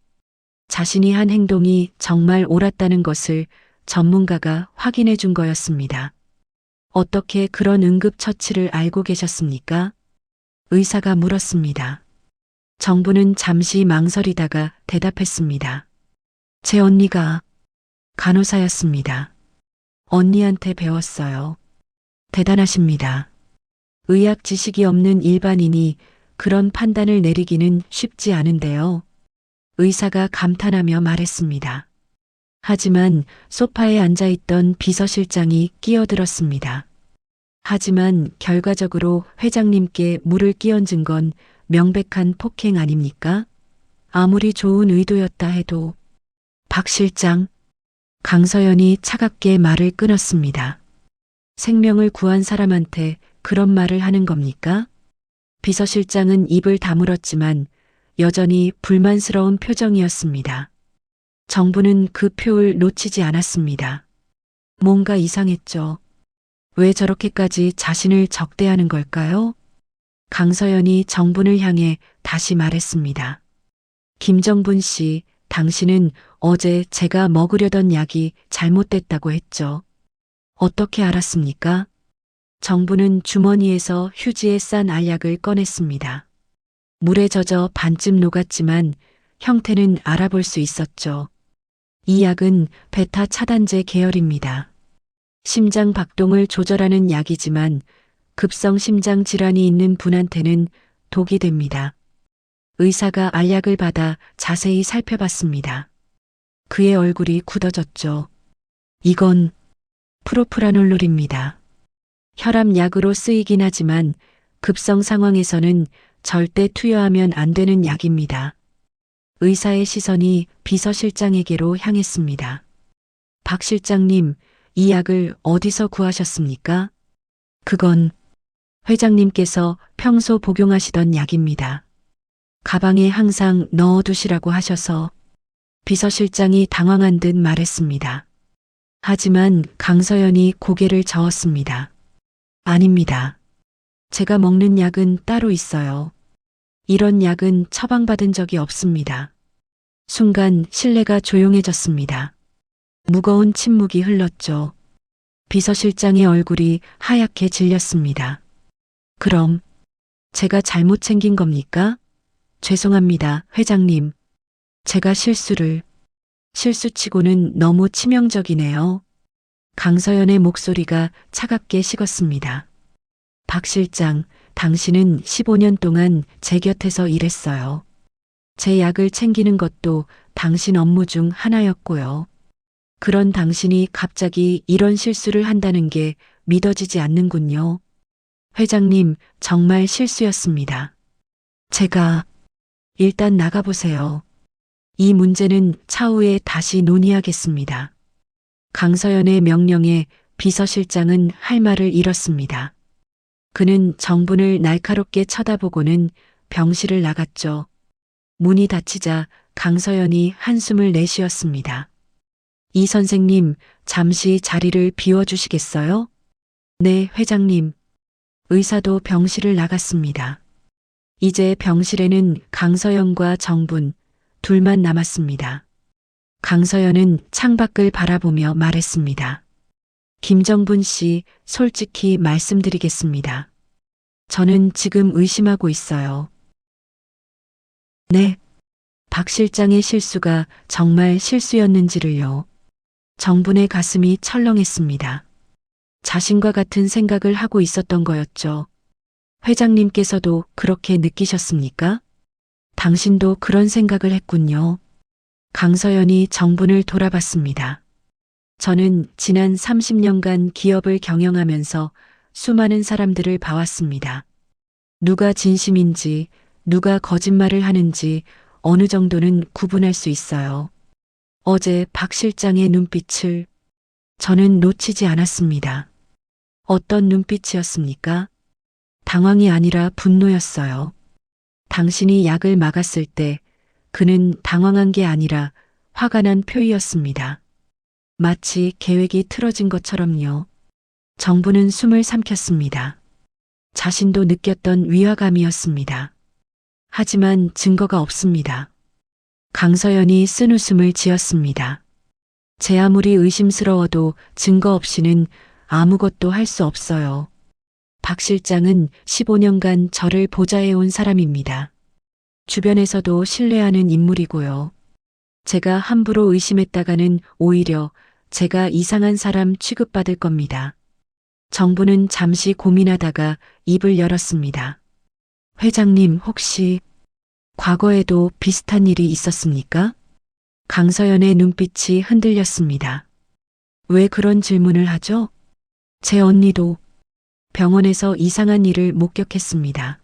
자신이 한 행동이 정말 옳았다는 것을 전문가가 확인해 준 거였습니다. 어떻게 그런 응급처치를 알고 계셨습니까? 의사가 물었습니다. 정부는 잠시 망설이다가 대답했습니다. 제 언니가 간호사였습니다. 언니한테 배웠어요. 대단하십니다. 의학 지식이 없는 일반인이 그런 판단을 내리기는 쉽지 않은데요. 의사가 감탄하며 말했습니다. 하지만 소파에 앉아있던 비서실장이 끼어들었습니다. 하지만 결과적으로 회장님께 물을 끼얹은 건 명백한 폭행 아닙니까? 아무리 좋은 의도였다 해도. 박 실장, 강서연이 차갑게 말을 끊었습니다. 생명을 구한 사람한테 그런 말을 하는 겁니까? 비서실장은 입을 다물었지만 여전히 불만스러운 표정이었습니다. 정부는 그 표를 놓치지 않았습니다. 뭔가 이상했죠. 왜 저렇게까지 자신을 적대하는 걸까요? 강서연이 정부를 향해 다시 말했습니다. 김정분 씨, 당신은 어제 제가 먹으려던 약이 잘못됐다고 했죠. 어떻게 알았습니까? 정부는 주머니에서 휴지에 싼 알약을 꺼냈습니다. 물에 젖어 반쯤 녹았지만 형태는 알아볼 수 있었죠. 이 약은 베타 차단제 계열입니다. 심장 박동을 조절하는 약이지만 급성 심장 질환이 있는 분한테는 독이 됩니다. 의사가 알약을 받아 자세히 살펴봤습니다. 그의 얼굴이 굳어졌죠. 이건 프로프라놀롤입니다. 혈압약으로 쓰이긴 하지만 급성 상황에서는 절대 투여하면 안 되는 약입니다. 의사의 시선이 비서실장에게로 향했습니다. 박 실장님, 이 약을 어디서 구하셨습니까? 그건 회장님께서 평소 복용하시던 약입니다. 가방에 항상 넣어두시라고 하셔서 비서실장이 당황한 듯 말했습니다. 하지만 강서연이 고개를 저었습니다. 아닙니다. 제가 먹는 약은 따로 있어요. 이런 약은 처방받은 적이 없습니다. 순간 실내가 조용해졌습니다. 무거운 침묵이 흘렀죠. 비서실장의 얼굴이 하얗게 질렸습니다. 그럼 제가 잘못 챙긴 겁니까? 죄송합니다, 회장님. 제가 실수치고는 너무 치명적이네요. 강서연의 목소리가 차갑게 식었습니다. 박 실장, 당신은 15년 동안 제 곁에서 일했어요. 제 약을 챙기는 것도 당신 업무 중 하나였고요. 그런 당신이 갑자기 이런 실수를 한다는 게 믿어지지 않는군요. 회장님, 정말 실수였습니다. 제가 일단 나가보세요. 이 문제는 차후에 다시 논의하겠습니다. 강서연의 명령에 비서실장은 할 말을 잃었습니다. 그는 정분을 날카롭게 쳐다보고는 병실을 나갔죠. 문이 닫히자 강서연이 한숨을 내쉬었습니다. 이 선생님, 잠시 자리를 비워주시겠어요? 네, 회장님. 의사도 병실을 나갔습니다. 이제 병실에는 강서연과 정분, 둘만 남았습니다. 강서연은 창밖을 바라보며 말했습니다. 김정분 씨, 솔직히 말씀드리겠습니다. 저는 지금 의심하고 있어요. 네. 박 실장의 실수가 정말 실수였는지를요. 정분의 가슴이 철렁했습니다. 자신과 같은 생각을 하고 있었던 거였죠. 회장님께서도 그렇게 느끼셨습니까? 당신도 그런 생각을 했군요. 강서연이 정분을 돌아봤습니다. 저는 지난 30년간 기업을 경영하면서 수많은 사람들을 봐왔습니다. 누가 진심인지, 누가 거짓말을 하는지 어느 정도는 구분할 수 있어요. 어제 박 실장의 눈빛을 저는 놓치지 않았습니다. 어떤 눈빛이었습니까? 당황이 아니라 분노였어요. 당신이 약을 막았을 때 그는 당황한 게 아니라 화가 난 표이였습니다. 마치 계획이 틀어진 것처럼요. 정부는 숨을 삼켰습니다. 자신도 느꼈던 위화감이었습니다. 하지만 증거가 없습니다. 강서연이 쓴웃음을 지었습니다. 제 아무리 의심스러워도 증거 없이는 아무것도 할 수 없어요. 박 실장은 15년간 저를 보좌해온 사람입니다. 주변에서도 신뢰하는 인물이고요. 제가 함부로 의심했다가는 오히려 제가 이상한 사람 취급받을 겁니다. 정부는 잠시 고민하다가 입을 열었습니다. 회장님, 혹시 과거에도 비슷한 일이 있었습니까? 강서연의 눈빛이 흔들렸습니다. 왜 그런 질문을 하죠? 제 언니도 병원에서 이상한 일을 목격했습니다.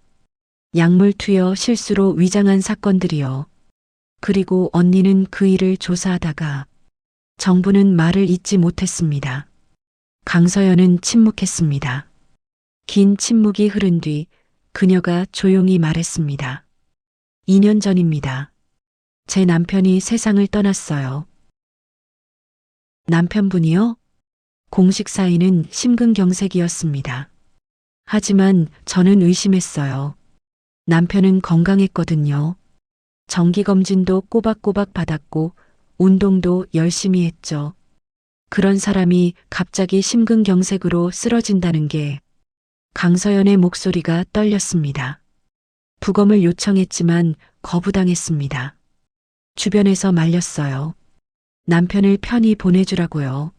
약물 투여 실수로 위장한 사건들이요. 그리고 언니는 그 일을 조사하다가 정부는 말을 잇지 못했습니다. 강서연은 침묵했습니다. 긴 침묵이 흐른 뒤 그녀가 조용히 말했습니다. 2년 전입니다. 제 남편이 세상을 떠났어요. 남편분이요? 공식 사인은 심근경색이었습니다. 하지만 저는 의심했어요. 남편은 건강했거든요. 정기검진도 꼬박꼬박 받았고 운동도 열심히 했죠. 그런 사람이 갑자기 심근경색으로 쓰러진다는 게 강서연의 목소리가 떨렸습니다. 부검을 요청했지만 거부당했습니다. 주변에서 말렸어요. 남편을 편히 보내주라고요.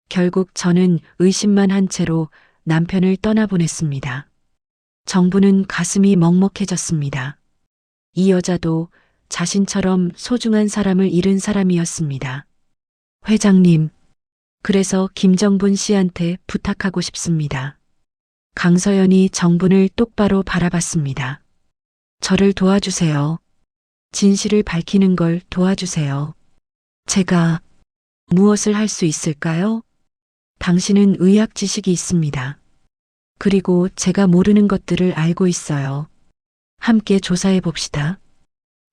결국 저는 의심만 한 채로 남편을 떠나보냈습니다. 정부는 가슴이 먹먹해졌습니다. 이 여자도 자신처럼 소중한 사람을 잃은 사람이었습니다. 회장님, 그래서 김정분 씨한테 부탁하고 싶습니다. 강서연이 정분을 똑바로 바라봤습니다. 저를 도와주세요. 진실을 밝히는 걸 도와주세요. 제가 무엇을 할 수 있을까요? 당신은 의학 지식이 있습니다. 그리고 제가 모르는 것들을 알고 있어요. 함께 조사해 봅시다.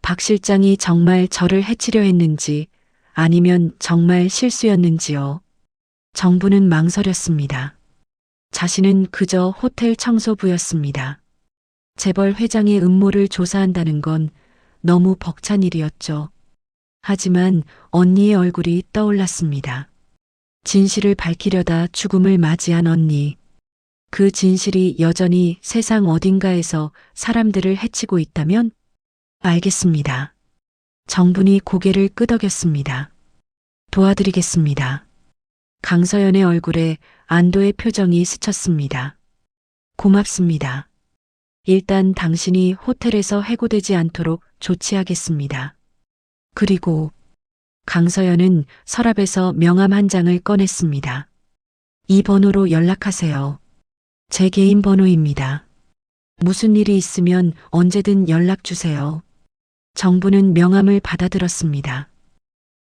박 실장이 정말 저를 해치려 했는지 아니면 정말 실수였는지요. 정부는 망설였습니다. 자신은 그저 호텔 청소부였습니다. 재벌 회장의 음모를 조사한다는 건 너무 벅찬 일이었죠. 하지만 언니의 얼굴이 떠올랐습니다. 진실을 밝히려다 죽음을 맞이한 언니. 그 진실이 여전히 세상 어딘가에서 사람들을 해치고 있다면? 알겠습니다. 정분이 고개를 끄덕였습니다. 도와드리겠습니다. 강서연의 얼굴에 안도의 표정이 스쳤습니다. 고맙습니다. 일단 당신이 호텔에서 해고되지 않도록 조치하겠습니다. 그리고 강서연은 서랍에서 명함 한 장을 꺼냈습니다. 이 번호로 연락하세요. 제 개인 번호입니다. 무슨 일이 있으면 언제든 연락 주세요. 정부는 명함을 받아들었습니다.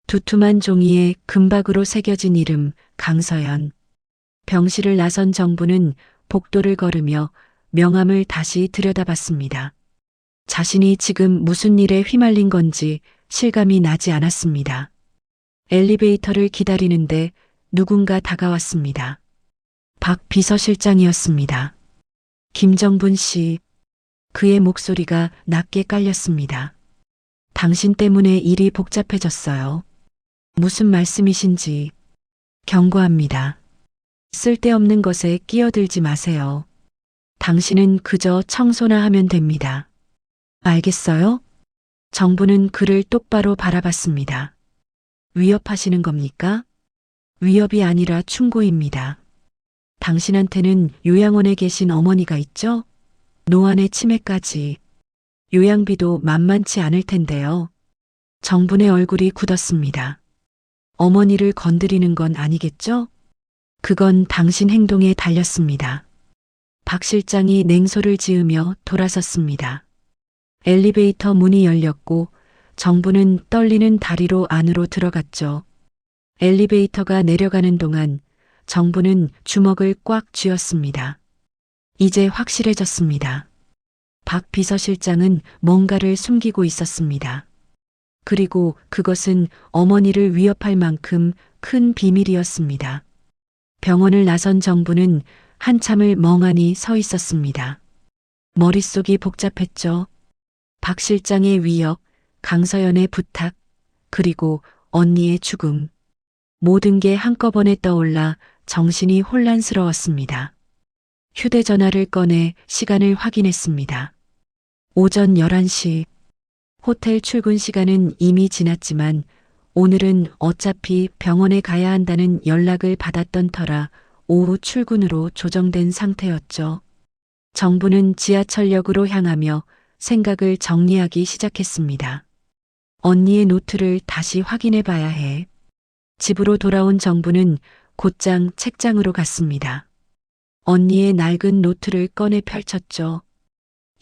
두툼한 종이에 금박으로 새겨진 이름 강서연. 병실을 나선 정부는 복도를 걸으며 명함을 다시 들여다봤습니다. 자신이 지금 무슨 일에 휘말린 건지 실감이 나지 않았습니다. 엘리베이터를 기다리는데 누군가 다가왔습니다. 박 비서실장이었습니다. 김정분 씨. 그의 목소리가 낮게 깔렸습니다. 당신 때문에 일이 복잡해졌어요. 무슨 말씀이신지 경고합니다. 쓸데없는 것에 끼어들지 마세요. 당신은 그저 청소나 하면 됩니다. 알겠어요? 정부는 그를 똑바로 바라봤습니다. 위협하시는 겁니까? 위협이 아니라 충고입니다. 당신한테는 요양원에 계신 어머니가 있죠? 노안의 치매까지. 요양비도 만만치 않을 텐데요. 정분의 얼굴이 굳었습니다. 어머니를 건드리는 건 아니겠죠? 그건 당신 행동에 달렸습니다. 박 실장이 냉소를 지으며 돌아섰습니다. 엘리베이터 문이 열렸고 정부는 떨리는 다리로 안으로 들어갔죠. 엘리베이터가 내려가는 동안 정부는 주먹을 꽉 쥐었습니다. 이제 확실해졌습니다. 박 비서실장은 뭔가를 숨기고 있었습니다. 그리고 그것은 어머니를 위협할 만큼 큰 비밀이었습니다. 병원을 나선 정부는 한참을 멍하니 서 있었습니다. 머릿속이 복잡했죠. 박 실장의 위협, 강서연의 부탁, 그리고 언니의 죽음. 모든 게 한꺼번에 떠올라 정신이 혼란스러웠습니다. 휴대전화를 꺼내 시간을 확인했습니다. 오전 11시. 호텔 출근 시간은 이미 지났지만 오늘은 어차피 병원에 가야 한다는 연락을 받았던 터라 오후 출근으로 조정된 상태였죠. 정부는 지하철역으로 향하며 생각을 정리하기 시작했습니다. 언니의 노트를 다시 확인해 봐야 해. 집으로 돌아온 정부는 곧장 책장으로 갔습니다. 언니의 낡은 노트를 꺼내 펼쳤죠.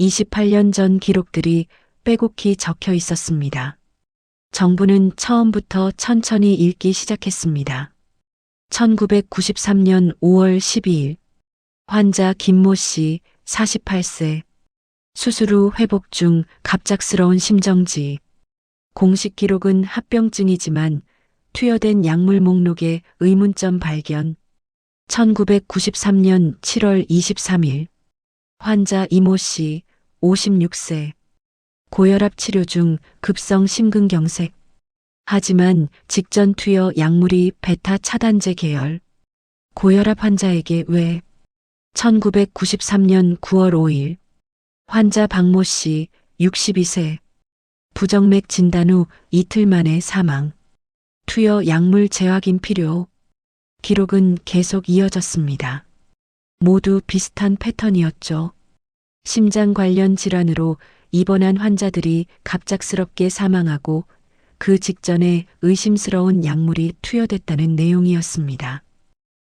28년 전 기록들이 빼곡히 적혀 있었습니다. 정부는 처음부터 천천히 읽기 시작했습니다. 1993년 5월 12일. 환자 김모 씨 48세. 수술 후 회복 중 갑작스러운 심정지. 공식 기록은 합병증이지만 투여된 약물 목록에 의문점 발견. 1993년 7월 23일. 환자 이모 씨 56세. 고혈압 치료 중 급성 심근경색. 하지만 직전 투여 약물이 베타 차단제 계열. 고혈압 환자에게 왜? 1993년 9월 5일. 환자 박모 씨 62세. 부정맥 진단 후 이틀 만에 사망. 투여 약물 재확인 필요. 기록은 계속 이어졌습니다. 모두 비슷한 패턴이었죠. 심장 관련 질환으로 입원한 환자들이 갑작스럽게 사망하고 그 직전에 의심스러운 약물이 투여됐다는 내용이었습니다.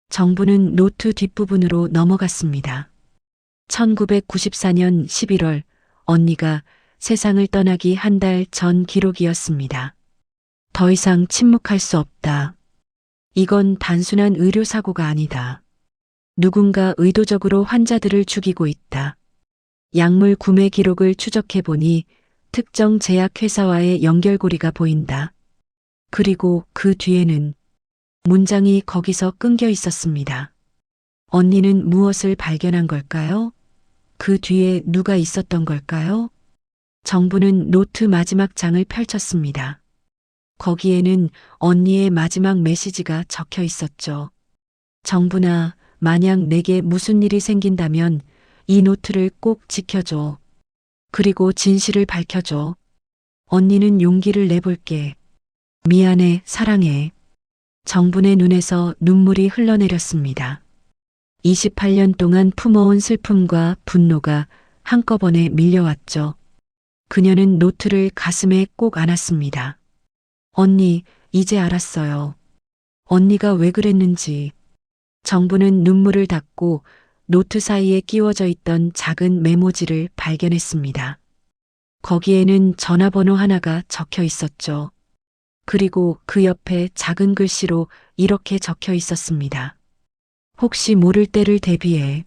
정부는 노트 뒷부분으로 넘어갔습니다. 1994년 11월 언니가 세상을 떠나기 한 달 전 기록이었습니다. 더 이상 침묵할 수 없다. 이건 단순한 의료사고가 아니다. 누군가 의도적으로 환자들을 죽이고 있다. 약물 구매 기록을 추적해보니 특정 제약회사와의 연결고리가 보인다. 그리고 그 뒤에는 문장이 거기서 끊겨 있었습니다. 언니는 무엇을 발견한 걸까요? 그 뒤에 누가 있었던 걸까요? 정부는 노트 마지막 장을 펼쳤습니다. 거기에는 언니의 마지막 메시지가 적혀 있었죠. 정부나, 만약 내게 무슨 일이 생긴다면 이 노트를 꼭 지켜줘. 그리고 진실을 밝혀줘. 언니는 용기를 내볼게. 미안해, 사랑해. 정분의 눈에서 눈물이 흘러내렸습니다. 28년 동안 품어온 슬픔과 분노가 한꺼번에 밀려왔죠. 그녀는 노트를 가슴에 꼭 안았습니다. 언니, 이제 알았어요. 언니가 왜 그랬는지. 정부는 눈물을 닦고 노트 사이에 끼워져 있던 작은 메모지를 발견했습니다. 거기에는 전화번호 하나가 적혀 있었죠. 그리고 그 옆에 작은 글씨로 이렇게 적혀 있었습니다. 혹시 모를 때를 대비해.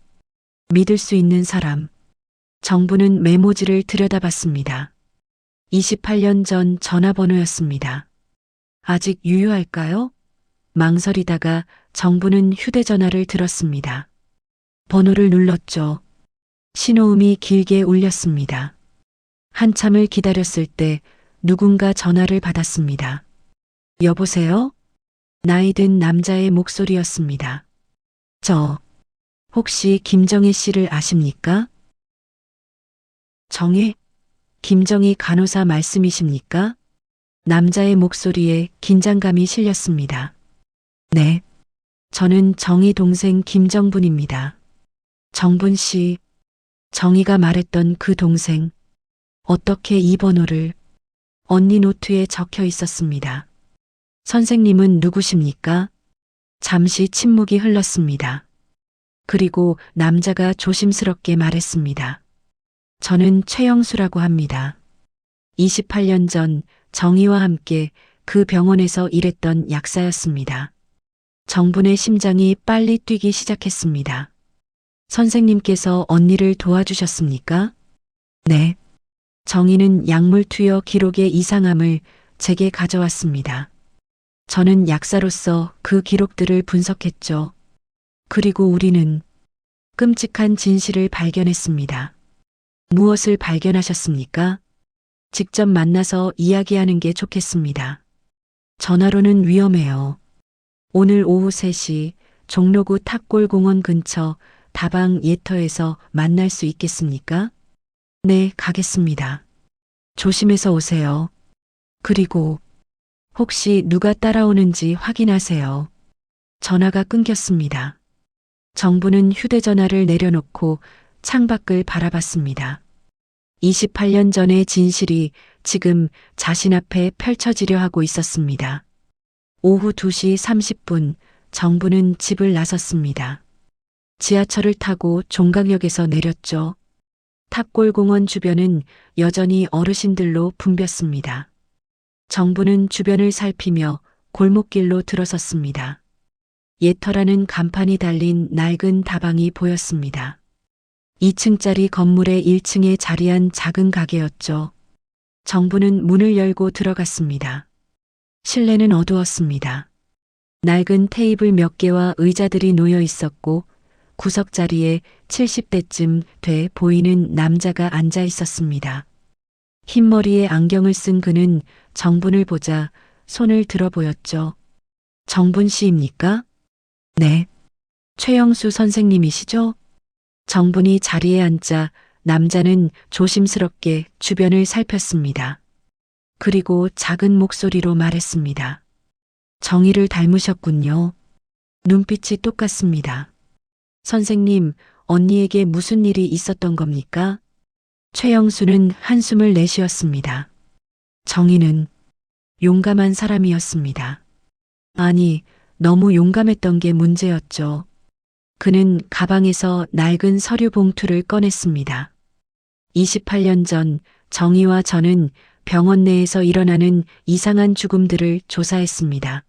믿을 수 있는 사람. 정부는 메모지를 들여다봤습니다. 28년 전 전화번호였습니다. 아직 유효할까요? 망설이다가 정부는 휴대전화를 들었습니다. 번호를 눌렀죠. 신호음이 길게 울렸습니다. 한참을 기다렸을 때 누군가 전화를 받았습니다. 여보세요? 나이 든 남자의 목소리였습니다. 저, 혹시 김정혜 씨를 아십니까? 정혜? 김정희 간호사 말씀이십니까? 남자의 목소리에 긴장감이 실렸습니다. 네. 저는 정희 동생 김정분입니다. 정분 씨, 정희가 말했던 그 동생, 어떻게 이 번호를, 언니 노트에 적혀 있었습니다. 선생님은 누구십니까? 잠시 침묵이 흘렀습니다. 그리고 남자가 조심스럽게 말했습니다. 저는 최영수라고 합니다. 28년 전 정희와 함께 그 병원에서 일했던 약사였습니다. 정분의 심장이 빨리 뛰기 시작했습니다. 선생님께서 언니를 도와주셨습니까? 네. 정희는 약물 투여 기록의 이상함을 제게 가져왔습니다. 저는 약사로서 그 기록들을 분석했죠. 그리고 우리는 끔찍한 진실을 발견했습니다. 무엇을 발견하셨습니까? 직접 만나서 이야기하는 게 좋겠습니다. 전화로는 위험해요. 오늘 오후 3시 종로구 탑골공원 근처 다방 예터에서 만날 수 있겠습니까? 네, 가겠습니다. 조심해서 오세요. 그리고 혹시 누가 따라오는지 확인하세요. 전화가 끊겼습니다. 정부는 휴대전화를 내려놓고 창밖을 바라봤습니다. 28년 전의 진실이 지금 자신 앞에 펼쳐지려 하고 있었습니다. 오후 2시 30분 정부는 집을 나섰습니다. 지하철을 타고 종각역에서 내렸죠. 탑골공원 주변은 여전히 어르신들로 붐볐습니다. 정부는 주변을 살피며 골목길로 들어섰습니다. 예터라는 간판이 달린 낡은 다방이 보였습니다. 2층짜리 건물의 1층에 자리한 작은 가게였죠. 정부는 문을 열고 들어갔습니다. 실내는 어두웠습니다. 낡은 테이블 몇 개와 의자들이 놓여 있었고 구석 자리에 70대쯤 돼 보이는 남자가 앉아 있었습니다. 흰머리에 안경을 쓴 그는 정분을 보자 손을 들어 보였죠. 정분 씨입니까? 네. 최영수 선생님이시죠? 정분이 자리에 앉자 남자는 조심스럽게 주변을 살폈습니다. 그리고 작은 목소리로 말했습니다. 정희를 닮으셨군요. 눈빛이 똑같습니다. 선생님, 언니에게 무슨 일이 있었던 겁니까? 최영수는 한숨을 내쉬었습니다. 정희는 용감한 사람이었습니다. 아니, 너무 용감했던 게 문제였죠. 그는 가방에서 낡은 서류 봉투를 꺼냈습니다. 28년 전 정희와 저는 병원 내에서 일어나는 이상한 죽음들을 조사했습니다.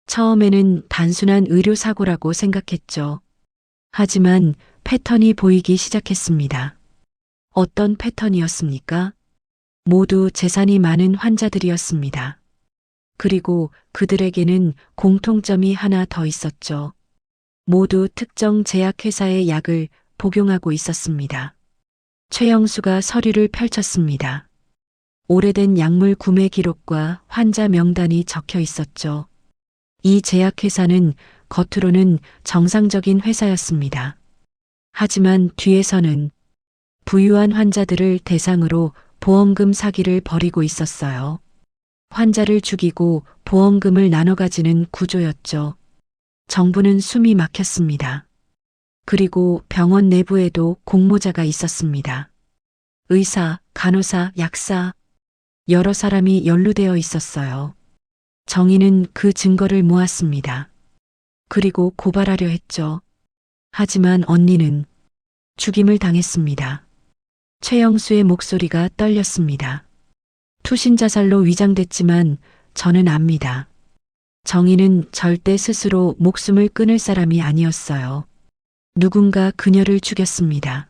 처음에는 단순한 의료사고라고 생각했죠. 하지만 패턴이 보이기 시작했습니다. 어떤 패턴이었습니까? 모두 재산이 많은 환자들이었습니다. 그리고 그들에게는 공통점이 하나 더 있었죠. 모두 특정 제약회사의 약을 복용하고 있었습니다. 최영수가 서류를 펼쳤습니다. 오래된 약물 구매 기록과 환자 명단이 적혀 있었죠. 이 제약회사는 겉으로는 정상적인 회사였습니다. 하지만 뒤에서는 부유한 환자들을 대상으로 보험금 사기를 벌이고 있었어요. 환자를 죽이고 보험금을 나눠 가지는 구조였죠. 정부는 숨이 막혔습니다. 그리고 병원 내부에도 공모자가 있었습니다. 의사, 간호사, 약사, 여러 사람이 연루되어 있었어요. 정의는 그 증거를 모았습니다. 그리고 고발하려 했죠. 하지만 언니는 죽임을 당했습니다. 최영수의 목소리가 떨렸습니다. 투신 자살로 위장됐지만 저는 압니다. 정의는 절대 스스로 목숨을 끊을 사람이 아니었어요. 누군가 그녀를 죽였습니다.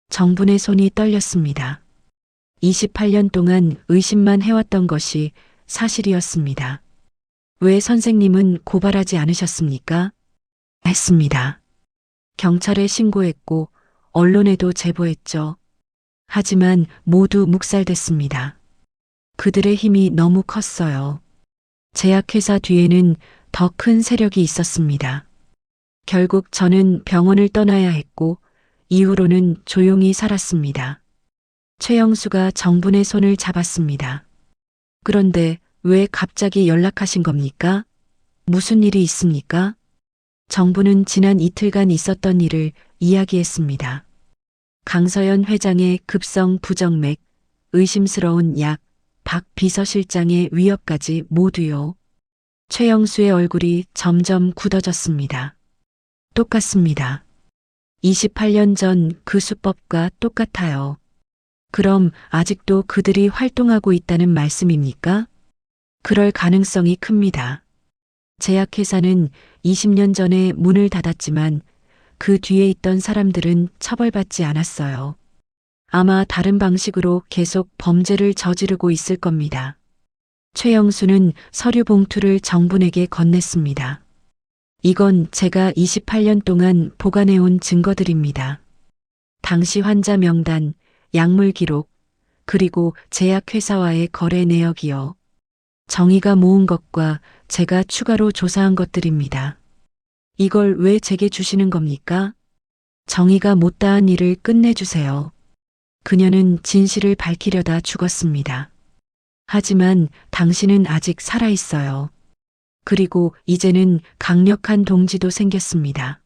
정분의 손이 떨렸습니다. 28년 동안 의심만 해왔던 것이 사실이었습니다. 왜 선생님은 고발하지 않으셨습니까? 했습니다. 경찰에 신고했고 언론에도 제보했죠. 하지만 모두 묵살됐습니다. 그들의 힘이 너무 컸어요. 제약회사 뒤에는 더 큰 세력이 있었습니다. 결국 저는 병원을 떠나야 했고 이후로는 조용히 살았습니다. 최영수가 정분의 손을 잡았습니다. 그런데 왜 갑자기 연락하신 겁니까? 무슨 일이 있습니까? 정부는 지난 이틀간 있었던 일을 이야기했습니다. 강서연 회장의 급성 부정맥, 의심스러운 약, 박 비서실장의 위협까지 모두요. 최영수의 얼굴이 점점 굳어졌습니다. 똑같습니다. 28년 전 그 수법과 똑같아요. 그럼 아직도 그들이 활동하고 있다는 말씀입니까? 그럴 가능성이 큽니다. 제약회사는 20년 전에 문을 닫았지만 그 뒤에 있던 사람들은 처벌받지 않았어요. 아마 다른 방식으로 계속 범죄를 저지르고 있을 겁니다. 최영수는 서류 봉투를 정분에게 건넸습니다. 이건 제가 28년 동안 보관해온 증거들입니다. 당시 환자 명단, 약물 기록, 그리고 제약회사와의 거래 내역이요. 정의가 모은 것과 제가 추가로 조사한 것들입니다. 이걸 왜 제게 주시는 겁니까? 정의가 못다한 일을 끝내주세요. 그녀는 진실을 밝히려다 죽었습니다. 하지만 당신은 아직 살아있어요. 그리고 이제는 강력한 동지도 생겼습니다.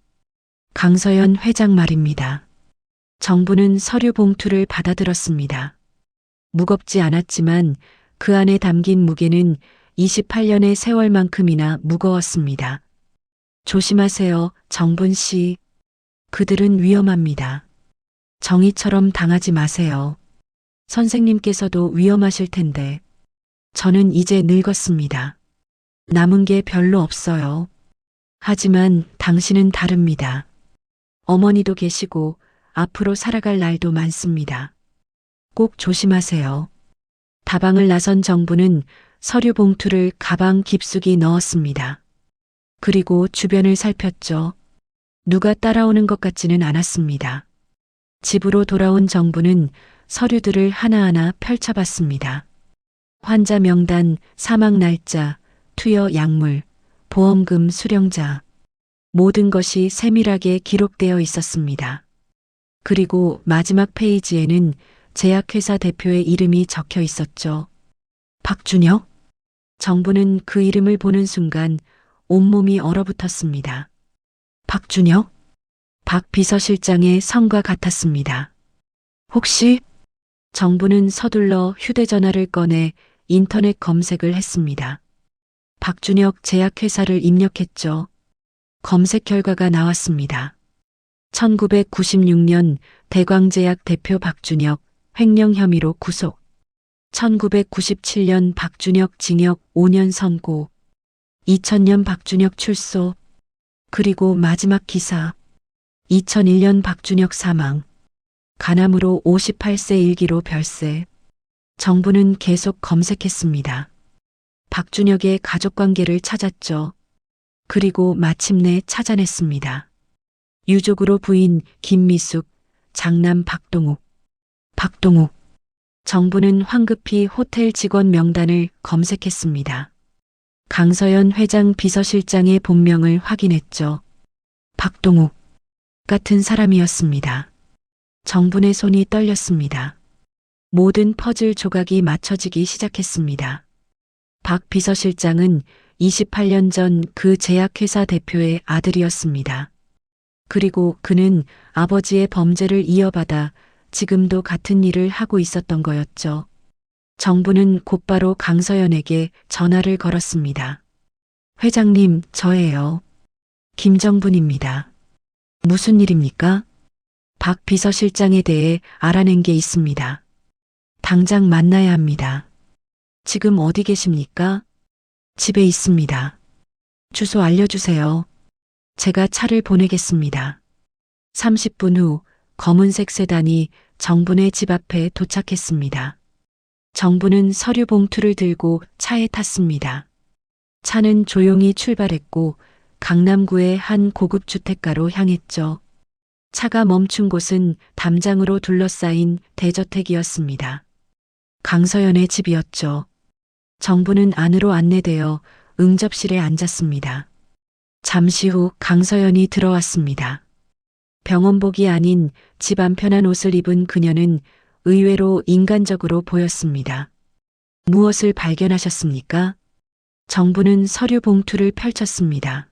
강서연 회장 말입니다. 정부는 서류 봉투를 받아들었습니다. 무겁지 않았지만 그 안에 담긴 무게는 28년의 세월만큼이나 무거웠습니다. 조심하세요, 정분 씨. 그들은 위험합니다. 정의처럼 당하지 마세요. 선생님께서도 위험하실 텐데. 저는 이제 늙었습니다. 남은 게 별로 없어요. 하지만 당신은 다릅니다. 어머니도 계시고 앞으로 살아갈 날도 많습니다. 꼭 조심하세요. 다방을 나선 정부는 서류 봉투를 가방 깊숙이 넣었습니다. 그리고 주변을 살폈죠. 누가 따라오는 것 같지는 않았습니다. 집으로 돌아온 정부는 서류들을 하나하나 펼쳐봤습니다. 환자 명단, 사망 날짜, 투여 약물, 보험금 수령자, 모든 것이 세밀하게 기록되어 있었습니다. 그리고 마지막 페이지에는 제약회사 대표의 이름이 적혀 있었죠. 박준혁? 정부는 그 이름을 보는 순간 온몸이 얼어붙었습니다. 박준혁? 박 비서실장의 성과 같았습니다. 혹시? 정부는 서둘러 휴대전화를 꺼내 인터넷 검색을 했습니다. 박준혁 제약회사를 입력했죠. 검색 결과가 나왔습니다. 1996년 대광제약 대표 박준혁 횡령 혐의로 구속. 1997년 박준혁 징역 5년 선고. 2000년 박준혁 출소. 그리고 마지막 기사. 2001년 박준혁 사망. 간암으로 58세 일기로 별세. 정부는 계속 검색했습니다. 박준혁의 가족관계를 찾았죠. 그리고 마침내 찾아냈습니다. 유족으로 부인 김미숙, 장남 박동욱. 정부는 황급히 호텔 직원 명단을 검색했습니다. 강서연 회장 비서실장의 본명을 확인했죠. 박동욱 같은 사람이었습니다. 정부의 손이 떨렸습니다. 모든 퍼즐 조각이 맞춰지기 시작했습니다. 박 비서실장은 28년 전 그 제약회사 대표의 아들이었습니다. 그리고 그는 아버지의 범죄를 이어받아 지금도 같은 일을 하고 있었던 거였죠. 정부는 곧바로 강서연에게 전화를 걸었습니다. 회장님, 저예요. 김정분입니다. 무슨 일입니까? 박 비서실장에 대해 알아낸 게 있습니다. 당장 만나야 합니다. 지금 어디 계십니까? 집에 있습니다. 주소 알려주세요. 제가 차를 보내겠습니다. 30분 후 검은색 세단이 정분의 집 앞에 도착했습니다. 정부는 서류 봉투를 들고 차에 탔습니다. 차는 조용히 출발했고 강남구의 한 고급 주택가로 향했죠. 차가 멈춘 곳은 담장으로 둘러싸인 대저택이었습니다. 강서연의 집이었죠. 정부는 안으로 안내되어 응접실에 앉았습니다. 잠시 후 강서연이 들어왔습니다. 병원복이 아닌 집 안 편한 옷을 입은 그녀는 의외로 인간적으로 보였습니다. 무엇을 발견하셨습니까? 정부는 서류 봉투를 펼쳤습니다.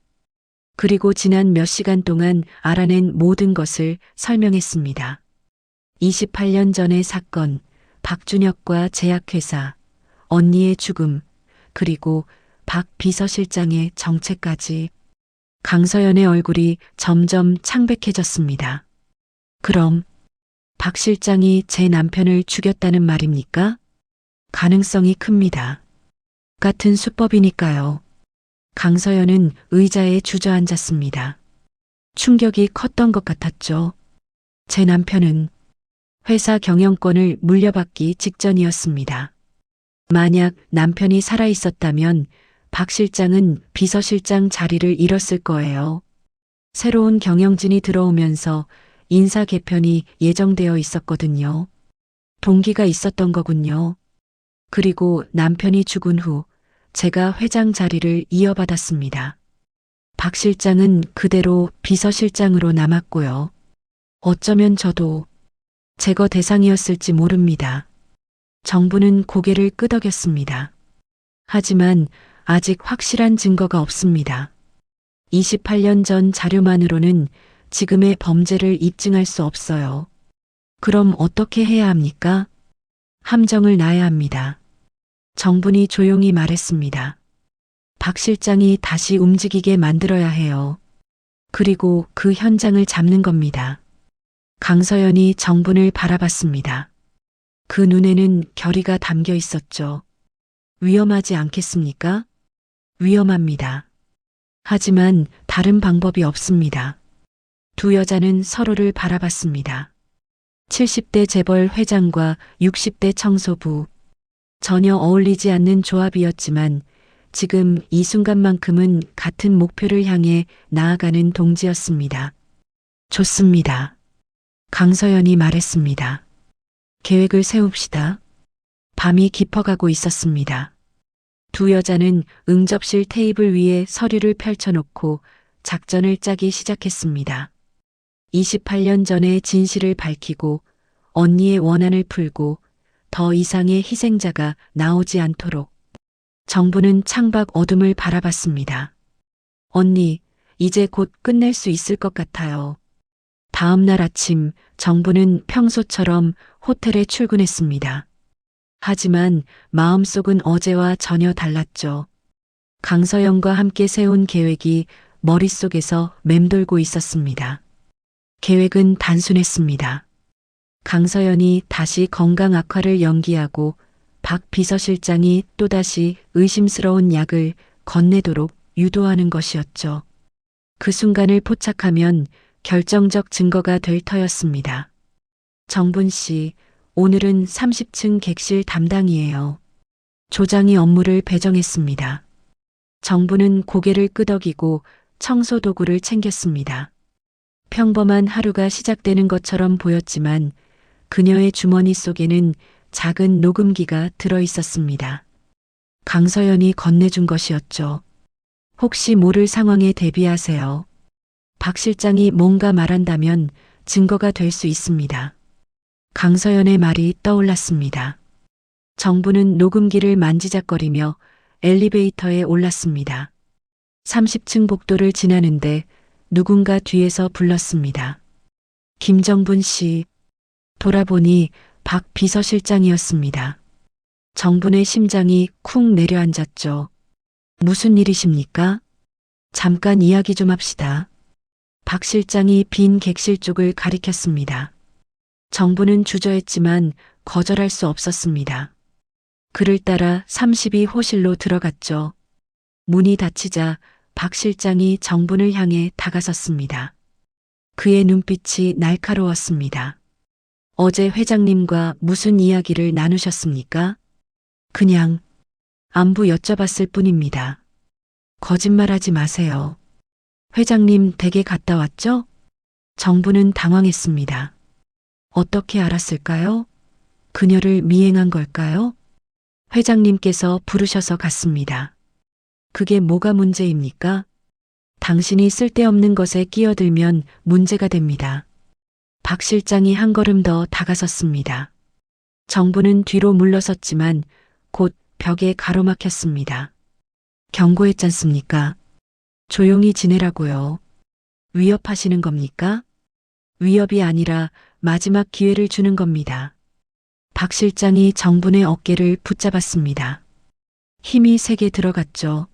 그리고 지난 몇 시간 동안 알아낸 모든 것을 설명했습니다. 28년 전의 사건, 박준혁과 제약회사, 언니의 죽음, 그리고 박 비서실장의 정체까지. 강서연의 얼굴이 점점 창백해졌습니다. 그럼 박 실장이 제 남편을 죽였다는 말입니까? 가능성이 큽니다. 같은 수법이니까요. 강서연은 의자에 주저앉았습니다. 충격이 컸던 것 같았죠. 제 남편은 회사 경영권을 물려받기 직전이었습니다. 만약 남편이 살아있었다면 박 실장은 비서실장 자리를 잃었을 거예요. 새로운 경영진이 들어오면서 인사 개편이 예정되어 있었거든요. 동기가 있었던 거군요. 그리고 남편이 죽은 후 제가 회장 자리를 이어받았습니다. 박 실장은 그대로 비서실장으로 남았고요. 어쩌면 저도 제거 대상이었을지 모릅니다. 정부는 고개를 끄덕였습니다. 하지만 아직 확실한 증거가 없습니다. 28년 전 자료만으로는 지금의 범죄를 입증할 수 없어요. 그럼 어떻게 해야 합니까? 함정을 놔야 합니다. 정분이 조용히 말했습니다. 박 실장이 다시 움직이게 만들어야 해요. 그리고 그 현장을 잡는 겁니다. 강서연이 정분을 바라봤습니다. 그 눈에는 결의가 담겨 있었죠. 위험하지 않겠습니까? 위험합니다. 하지만 다른 방법이 없습니다. 두 여자는 서로를 바라봤습니다. 70대 재벌 회장과 60대 청소부. 전혀 어울리지 않는 조합이었지만 지금 이 순간만큼은 같은 목표를 향해 나아가는 동지였습니다. 좋습니다. 강서연이 말했습니다. 계획을 세웁시다. 밤이 깊어가고 있었습니다. 두 여자는 응접실 테이블 위에 서류를 펼쳐놓고 작전을 짜기 시작했습니다. 28년 전의 진실을 밝히고 언니의 원한을 풀고 더 이상의 희생자가 나오지 않도록. 정부는 창밖 어둠을 바라봤습니다. 언니, 이제 곧 끝낼 수 있을 것 같아요. 다음 날 아침 정부는 평소처럼 호텔에 출근했습니다. 하지만 마음속은 어제와 전혀 달랐죠. 강서영과 함께 세운 계획이 머릿속에서 맴돌고 있었습니다. 계획은 단순했습니다. 강서연이 다시 건강 악화를 연기하고 박 비서실장이 또다시 의심스러운 약을 건네도록 유도하는 것이었죠. 그 순간을 포착하면 결정적 증거가 될 터였습니다. 정분 씨, 오늘은 30층 객실 담당이에요. 조장이 업무를 배정했습니다. 정부는 고개를 끄덕이고 청소 도구를 챙겼습니다. 평범한 하루가 시작되는 것처럼 보였지만 그녀의 주머니 속에는 작은 녹음기가 들어 있었습니다. 강서연이 건네준 것이었죠. 혹시 모를 상황에 대비하세요. 박 실장이 뭔가 말한다면 증거가 될 수 있습니다. 강서연의 말이 떠올랐습니다. 정부는 녹음기를 만지작거리며 엘리베이터에 올랐습니다. 30층 복도를 지나는데 누군가 뒤에서 불렀습니다. 김정분 씨. 돌아보니 박 비서실장이었습니다. 정분의 심장이 쿵 내려앉았죠. 무슨 일이십니까? 잠깐 이야기 좀 합시다. 박 실장이 빈 객실 쪽을 가리켰습니다. 정부는 주저했지만 거절할 수 없었습니다. 그를 따라 32호실로 들어갔죠. 문이 닫히자 박 실장이 정분을 향해 다가섰습니다. 그의 눈빛이 날카로웠습니다. 어제 회장님과 무슨 이야기를 나누셨습니까? 그냥 안부 여쭤봤을 뿐입니다. 거짓말하지 마세요. 회장님 댁에 갔다 왔죠? 정부는 당황했습니다. 어떻게 알았을까요? 그녀를 미행한 걸까요? 회장님께서 부르셔서 갔습니다. 그게 뭐가 문제입니까? 당신이 쓸데없는 것에 끼어들면 문제가 됩니다. 박 실장이 한 걸음 더 다가섰습니다. 정부는 뒤로 물러섰지만 곧 벽에 가로막혔습니다. 경고했잖습니까? 조용히 지내라고요. 위협하시는 겁니까? 위협이 아니라 마지막 기회를 주는 겁니다. 박 실장이 정분의 어깨를 붙잡았습니다. 힘이 세게 들어갔죠.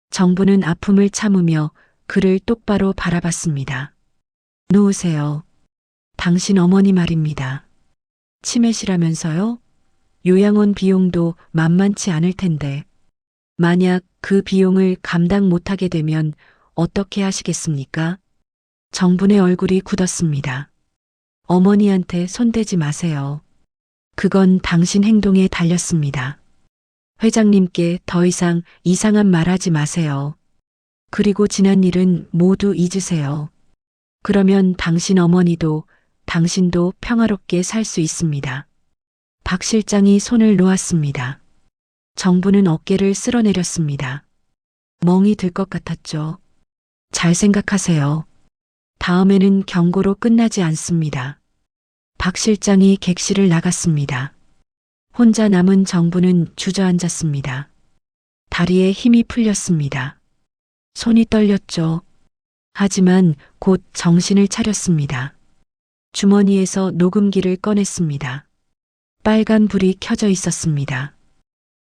정부는 아픔을 참으며 그를 똑바로 바라봤습니다. 놓으세요. 당신 어머니 말입니다. 치매시라면서요? 요양원 비용도 만만치 않을 텐데. 만약 그 비용을 감당 못하게 되면 어떻게 하시겠습니까? 정분의 얼굴이 굳었습니다. 어머니한테 손대지 마세요. 그건 당신 행동에 달렸습니다. 회장님께 더 이상 이상한 말 하지 마세요. 그리고 지난 일은 모두 잊으세요. 그러면 당신 어머니도 당신도 평화롭게 살 수 있습니다. 박 실장이 손을 놓았습니다. 정부는 어깨를 쓸어내렸습니다. 멍이 들 것 같았죠. 잘 생각하세요. 다음에는 경고로 끝나지 않습니다. 박 실장이 객실을 나갔습니다. 혼자 남은 정부는 주저앉았습니다. 다리에 힘이 풀렸습니다. 손이 떨렸죠. 하지만 곧 정신을 차렸습니다. 주머니에서 녹음기를 꺼냈습니다. 빨간 불이 켜져 있었습니다.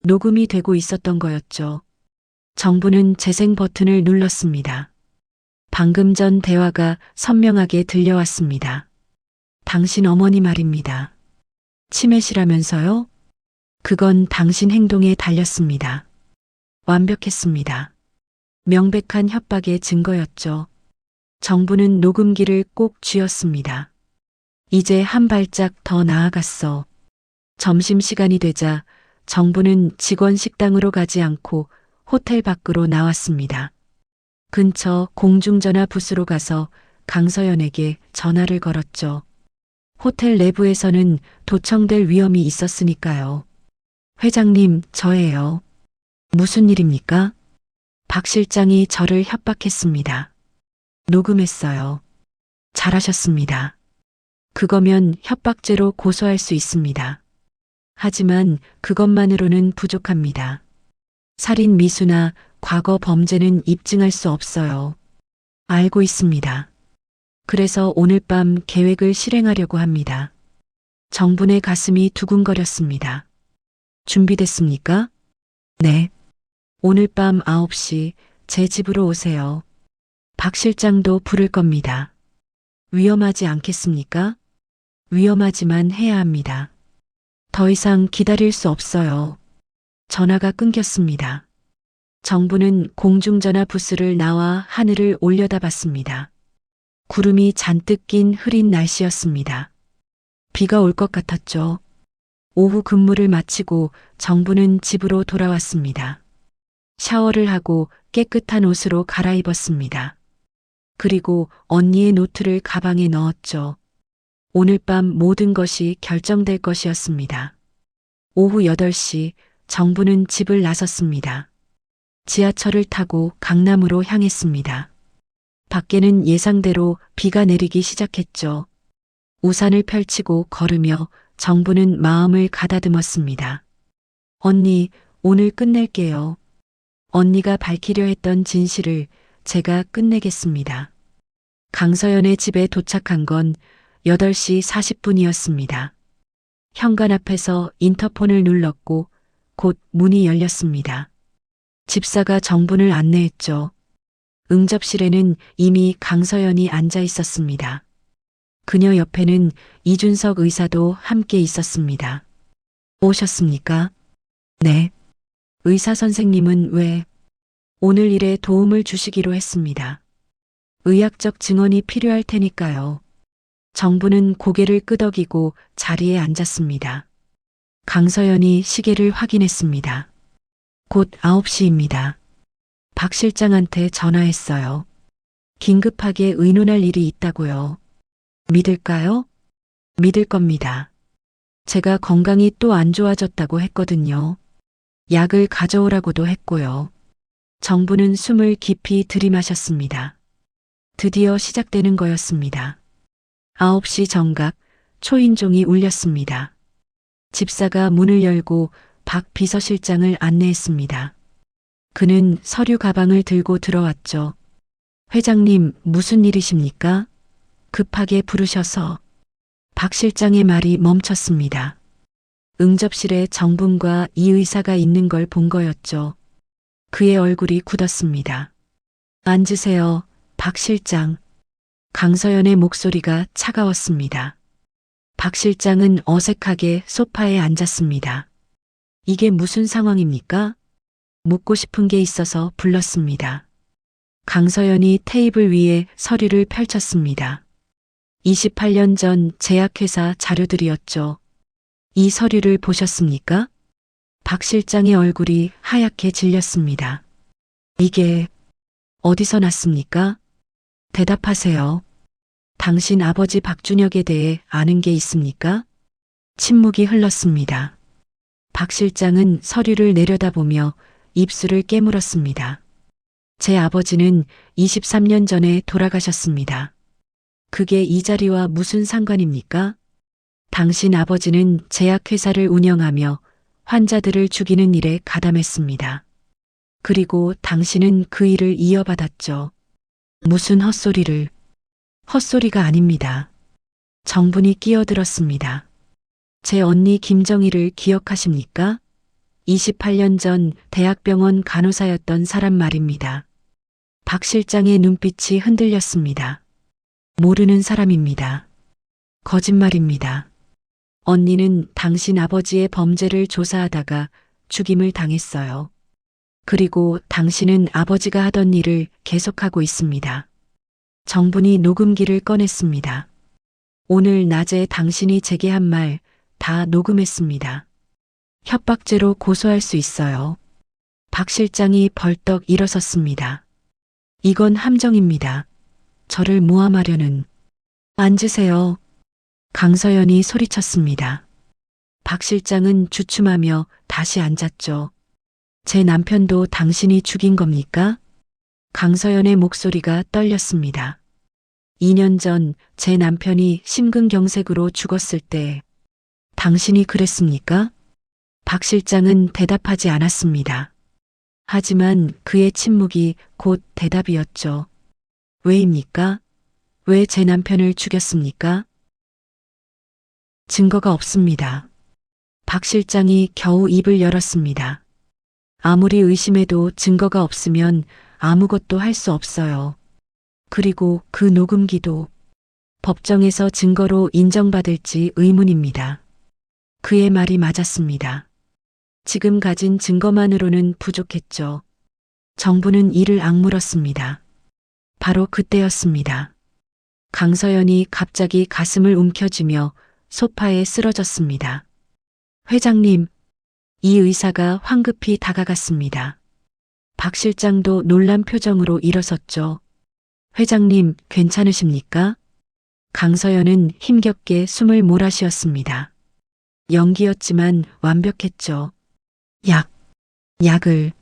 녹음이 되고 있었던 거였죠. 정부는 재생 버튼을 눌렀습니다. 방금 전 대화가 선명하게 들려왔습니다. 당신 어머니 말입니다. 치매시라면서요? 그건 당신 행동에 달렸습니다. 완벽했습니다. 명백한 협박의 증거였죠. 정부는 녹음기를 꼭 쥐었습니다. 이제 한 발짝 더 나아갔어. 점심시간이 되자 정부는 직원 식당으로 가지 않고 호텔 밖으로 나왔습니다. 근처 공중전화 부스로 가서 강서연에게 전화를 걸었죠. 호텔 내부에서는 도청될 위험이 있었으니까요. 회장님, 저예요. 무슨 일입니까? 박 실장이 저를 협박했습니다. 녹음했어요. 잘하셨습니다. 그거면 협박죄로 고소할 수 있습니다. 하지만 그것만으로는 부족합니다. 살인 미수나 과거 범죄는 입증할 수 없어요. 알고 있습니다. 그래서 오늘 밤 계획을 실행하려고 합니다. 정분의 가슴이 두근거렸습니다. 준비됐습니까? 네. 오늘 밤 9시 제 집으로 오세요. 박 실장도 부를 겁니다. 위험하지 않겠습니까? 위험하지만 해야 합니다. 더 이상 기다릴 수 없어요. 전화가 끊겼습니다. 정부는 공중전화 부스를 나와 하늘을 올려다봤습니다. 구름이 잔뜩 낀 흐린 날씨였습니다. 비가 올 것 같았죠. 오후 근무를 마치고 정부는 집으로 돌아왔습니다. 샤워를 하고 깨끗한 옷으로 갈아입었습니다. 그리고 언니의 노트를 가방에 넣었죠. 오늘 밤 모든 것이 결정될 것이었습니다. 오후 8시 정부는 집을 나섰습니다. 지하철을 타고 강남으로 향했습니다. 밖에는 예상대로 비가 내리기 시작했죠. 우산을 펼치고 걸으며 정부는 마음을 가다듬었습니다. 언니, 오늘 끝낼게요. 언니가 밝히려 했던 진실을 제가 끝내겠습니다. 강서연의 집에 도착한 건 8시 40분이었습니다. 현관 앞에서 인터폰을 눌렀고 곧 문이 열렸습니다. 집사가 정분을 안내했죠. 응접실에는 이미 강서연이 앉아 있었습니다. 그녀 옆에는 이준석 의사도 함께 있었습니다. 오셨습니까? 네. 의사 선생님은 왜? 오늘 일에 도움을 주시기로 했습니다. 의학적 증언이 필요할 테니까요. 정부는 고개를 끄덕이고 자리에 앉았습니다. 강서연이 시계를 확인했습니다. 곧 9시입니다. 박 실장한테 전화했어요. 긴급하게 의논할 일이 있다고요. 믿을까요? 믿을 겁니다. 제가 건강이 또 안 좋아졌다고 했거든요. 약을 가져오라고도 했고요. 정부는 숨을 깊이 들이마셨습니다. 드디어 시작되는 거였습니다. 9시 정각 초인종이 울렸습니다. 집사가 문을 열고 박 비서실장을 안내했습니다. 그는 서류 가방을 들고 들어왔죠. 회장님, 무슨 일이십니까? 급하게 부르셔서. 박 실장의 말이 멈췄습니다. 응접실에 정분과 이 의사가 있는 걸 본 거였죠. 그의 얼굴이 굳었습니다. 앉으세요, 박 실장. 강서연의 목소리가 차가웠습니다. 박 실장은 어색하게 소파에 앉았습니다. 이게 무슨 상황입니까? 묻고 싶은 게 있어서 불렀습니다. 강서연이 테이블 위에 서류를 펼쳤습니다. 28년 전 제약회사 자료들이었죠. 이 서류를 보셨습니까? 박 실장의 얼굴이 하얗게 질렸습니다. 이게 어디서 났습니까? 대답하세요. 당신 아버지 박준혁에 대해 아는 게 있습니까? 침묵이 흘렀습니다. 박 실장은 서류를 내려다보며 입술을 깨물었습니다. 제 아버지는 23년 전에 돌아가셨습니다. 그게 이 자리와 무슨 상관입니까? 당신 아버지는 제약회사를 운영하며 환자들을 죽이는 일에 가담했습니다. 그리고 당신은 그 일을 이어받았죠. 무슨 헛소리를. 헛소리가 아닙니다. 정분이 끼어들었습니다. 제 언니 김정희를 기억하십니까? 28년 전 대학병원 간호사였던 사람 말입니다. 박 실장의 눈빛이 흔들렸습니다. 모르는 사람입니다. 거짓말입니다. 언니는 당신 아버지의 범죄를 조사하다가 죽임을 당했어요. 그리고 당신은 아버지가 하던 일을 계속하고 있습니다. 정분이 녹음기를 꺼냈습니다. 오늘 낮에 당신이 제게 한 말 다 녹음했습니다. 협박죄로 고소할 수 있어요. 박 실장이 벌떡 일어섰습니다. 이건 함정입니다. 저를 모함하려는. 앉으세요. 강서연이 소리쳤습니다. 박 실장은 주춤하며 다시 앉았죠. 제 남편도 당신이 죽인 겁니까? 강서연의 목소리가 떨렸습니다. 2년 전 제 남편이 심근경색으로 죽었을 때 당신이 그랬습니까? 박 실장은 대답하지 않았습니다. 하지만 그의 침묵이 곧 대답이었죠. 왜입니까? 왜 제 남편을 죽였습니까? 증거가 없습니다. 박 실장이 겨우 입을 열었습니다. 아무리 의심해도 증거가 없으면 아무것도 할 수 없어요. 그리고 그 녹음기도 법정에서 증거로 인정받을지 의문입니다. 그의 말이 맞았습니다. 지금 가진 증거만으로는 부족했죠. 정부는 이를 악물었습니다. 바로 그때였습니다. 강서연이 갑자기 가슴을 움켜쥐며 소파에 쓰러졌습니다. 회장님, 이 의사가 황급히 다가갔습니다. 박 실장도 놀란 표정으로 일어섰죠. 회장님, 괜찮으십니까? 강서연은 힘겹게 숨을 몰아쉬었습니다. 연기였지만 완벽했죠. 약을.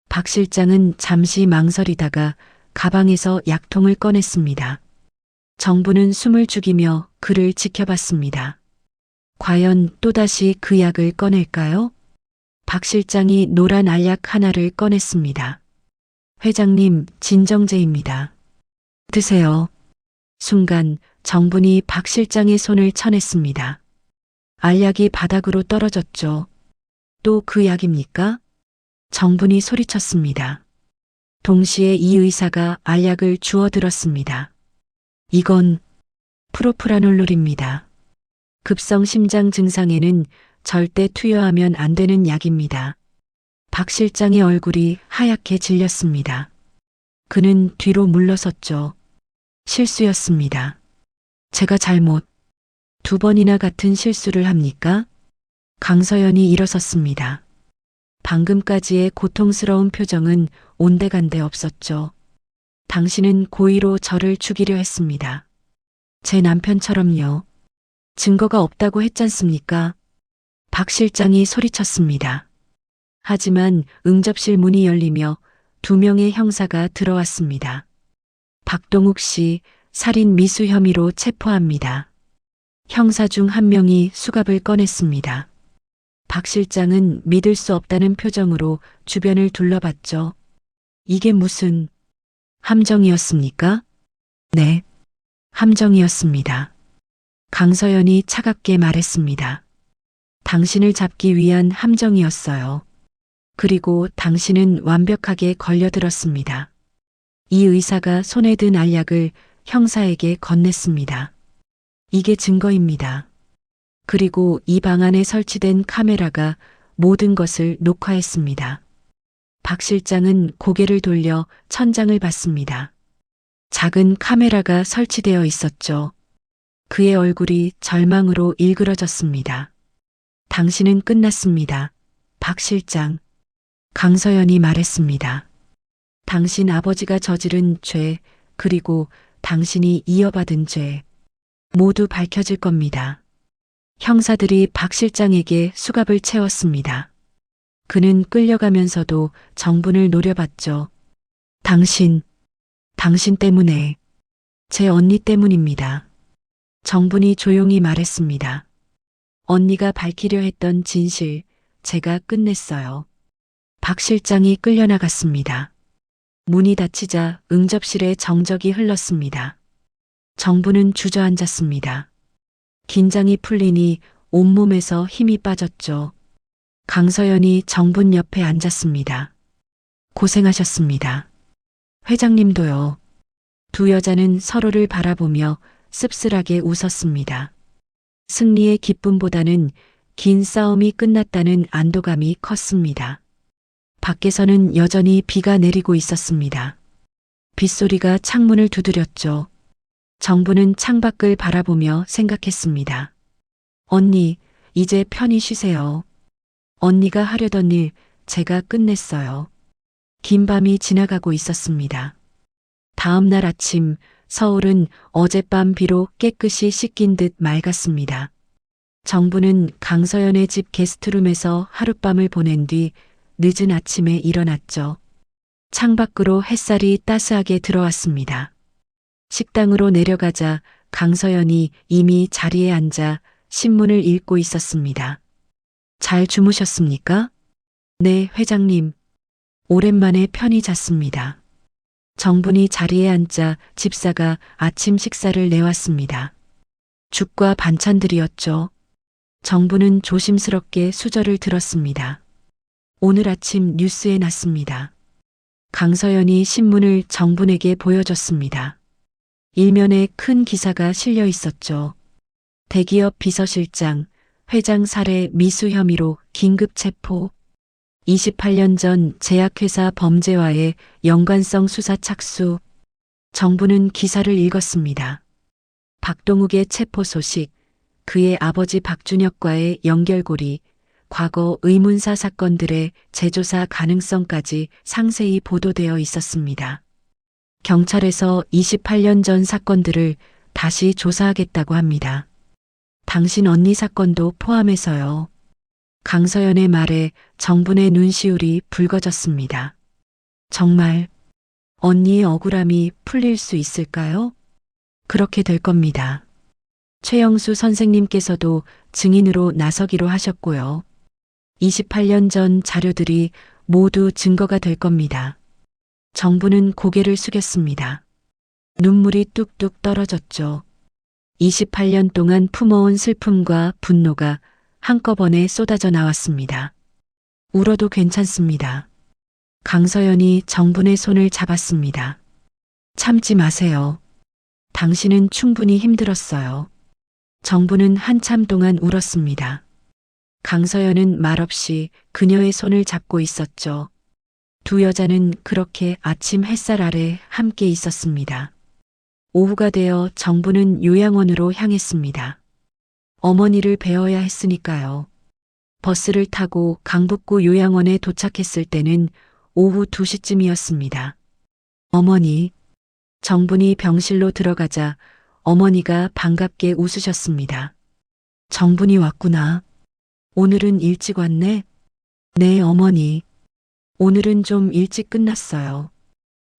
박 실장은 잠시 망설이다가 가방에서 약통을 꺼냈습니다. 정부는 숨을 죽이며 그를 지켜봤습니다. 과연 또다시 그 약을 꺼낼까요? 박 실장이 노란 알약 하나를 꺼냈습니다. 회장님, 진정제입니다. 드세요. 순간 정분이 박 실장의 손을 쳐냈습니다. 알약이 바닥으로 떨어졌죠. 또 그 약입니까? 정분이 소리쳤습니다. 동시에 이 의사가 알약을 주워들었습니다. 이건 프로프라놀롤입니다. 급성 심장 증상에는 절대 투여하면 안 되는 약입니다. 박 실장의 얼굴이 하얗게 질렸습니다. 그는 뒤로 물러섰죠. 실수였습니다. 제가 잘못. 2번이나 같은 실수를 합니까? 강서연이 일어섰습니다. 방금까지의 고통스러운 표정은 온데간데 없었죠. 당신은 고의로 저를 죽이려 했습니다. 제 남편처럼요. 증거가 없다고 했잖습니까? 박 실장이 소리쳤습니다. 하지만 응접실 문이 열리며 2명의 형사가 들어왔습니다. 박동욱 씨 살인 미수 혐의로 체포합니다. 형사 중 한 명이 수갑을 꺼냈습니다. 박 실장은 믿을 수 없다는 표정으로 주변을 둘러봤죠. 이게 무슨 함정이었습니까? 네, 함정이었습니다. 강서연이 차갑게 말했습니다. 당신을 잡기 위한 함정이었어요. 그리고 당신은 완벽하게 걸려들었습니다. 이 의사가 손에 든 알약을 형사에게 건넸습니다. 이게 증거입니다. 그리고 이 방 안에 설치된 카메라가 모든 것을 녹화했습니다. 박 실장은 고개를 돌려 천장을 봤습니다. 작은 카메라가 설치되어 있었죠. 그의 얼굴이 절망으로 일그러졌습니다. 당신은 끝났습니다. 박 실장. 강서연이 말했습니다. 당신 아버지가 저지른 죄, 그리고 당신이 이어받은 죄, 모두 밝혀질 겁니다. 형사들이 박 실장에게 수갑을 채웠습니다. 그는 끌려가면서도 정분을 노려봤죠. 당신 때문에, 제 언니 때문입니다. 정분이 조용히 말했습니다. 언니가 밝히려 했던 진실, 제가 끝냈어요. 박 실장이 끌려나갔습니다. 문이 닫히자 응접실에 정적이 흘렀습니다. 정부는 주저앉았습니다. 긴장이 풀리니 온몸에서 힘이 빠졌죠. 강서연이 정분 옆에 앉았습니다. 고생하셨습니다. 회장님도요. 2 여자는 서로를 바라보며 씁쓸하게 웃었습니다. 승리의 기쁨보다는 긴 싸움이 끝났다는 안도감이 컸습니다. 밖에서는 여전히 비가 내리고 있었습니다. 빗소리가 창문을 두드렸죠. 정부는 창밖을 바라보며 생각했습니다. 언니, 이제 편히 쉬세요. 언니가 하려던 일 제가 끝냈어요. 긴 밤이 지나가고 있었습니다. 다음 날 아침 서울은 어젯밤 비로 깨끗이 씻긴 듯 맑았습니다. 정부는 강서연의 집 게스트룸에서 하룻밤을 보낸 뒤 늦은 아침에 일어났죠. 창밖으로 햇살이 따스하게 들어왔습니다. 식당으로 내려가자 강서연이 이미 자리에 앉아 신문을 읽고 있었습니다. 잘 주무셨습니까? 네, 회장님. 오랜만에 편히 잤습니다. 정분이 자리에 앉자 집사가 아침 식사를 내왔습니다. 죽과 반찬들이었죠. 정부는 조심스럽게 수저를 들었습니다. 오늘 아침 뉴스에 났습니다. 강서연이 신문을 정분에게 보여줬습니다. 일면에 큰 기사가 실려 있었죠. 대기업 비서실장, 회장 살해 미수 혐의로 긴급 체포. 28년 전 제약회사 범죄와의 연관성 수사 착수. 정부는 기사를 읽었습니다. 박동욱의 체포 소식, 그의 아버지 박준혁과의 연결고리, 과거 의문사 사건들의 재조사 가능성까지 상세히 보도되어 있었습니다. 경찰에서 28년 전 사건들을 다시 조사하겠다고 합니다. 당신 언니 사건도 포함해서요. 강서연의 말에 정분의 눈시울이 붉어졌습니다. 정말 언니의 억울함이 풀릴 수 있을까요? 그렇게 될 겁니다. 최영수 선생님께서도 증인으로 나서기로 하셨고요. 28년 전 자료들이 모두 증거가 될 겁니다. 정부는 고개를 숙였습니다. 눈물이 뚝뚝 떨어졌죠. 28년 동안 품어온 슬픔과 분노가 한꺼번에 쏟아져 나왔습니다. 울어도 괜찮습니다. 강서연이 정분의 손을 잡았습니다. 참지 마세요. 당신은 충분히 힘들었어요. 정부는 한참 동안 울었습니다. 강서연은 말없이 그녀의 손을 잡고 있었죠. 두 여자는 그렇게 아침 햇살 아래 함께 있었습니다. 오후가 되어 정부는 요양원으로 향했습니다. 어머니를 뵈어야 했으니까요. 버스를 타고 강북구 요양원에 도착했을 때는 오후 2시쯤이었습니다. 어머니, 정분이 병실로 들어가자 어머니가 반갑게 웃으셨습니다. 정분이 왔구나. 오늘은 일찍 왔네? 네, 어머니. 오늘은 좀 일찍 끝났어요.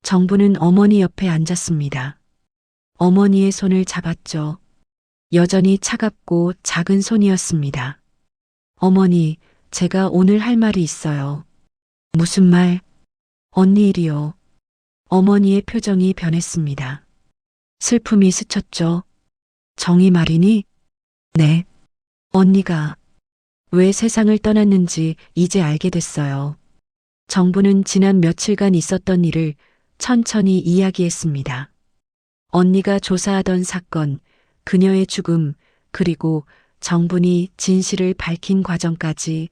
정부는 어머니 옆에 앉았습니다. 어머니의 손을 잡았죠. 여전히 차갑고 작은 손이었습니다. 어머니, 제가 오늘 할 말이 있어요. 무슨 말? 언니 일이요. 어머니의 표정이 변했습니다. 슬픔이 스쳤죠. 정이 말이니? 네. 언니가 왜 세상을 떠났는지 이제 알게 됐어요. 정부는 지난 며칠간 있었던 일을 천천히 이야기했습니다. 언니가 조사하던 사건, 그녀의 죽음, 그리고 정분이 진실을 밝힌 과정까지.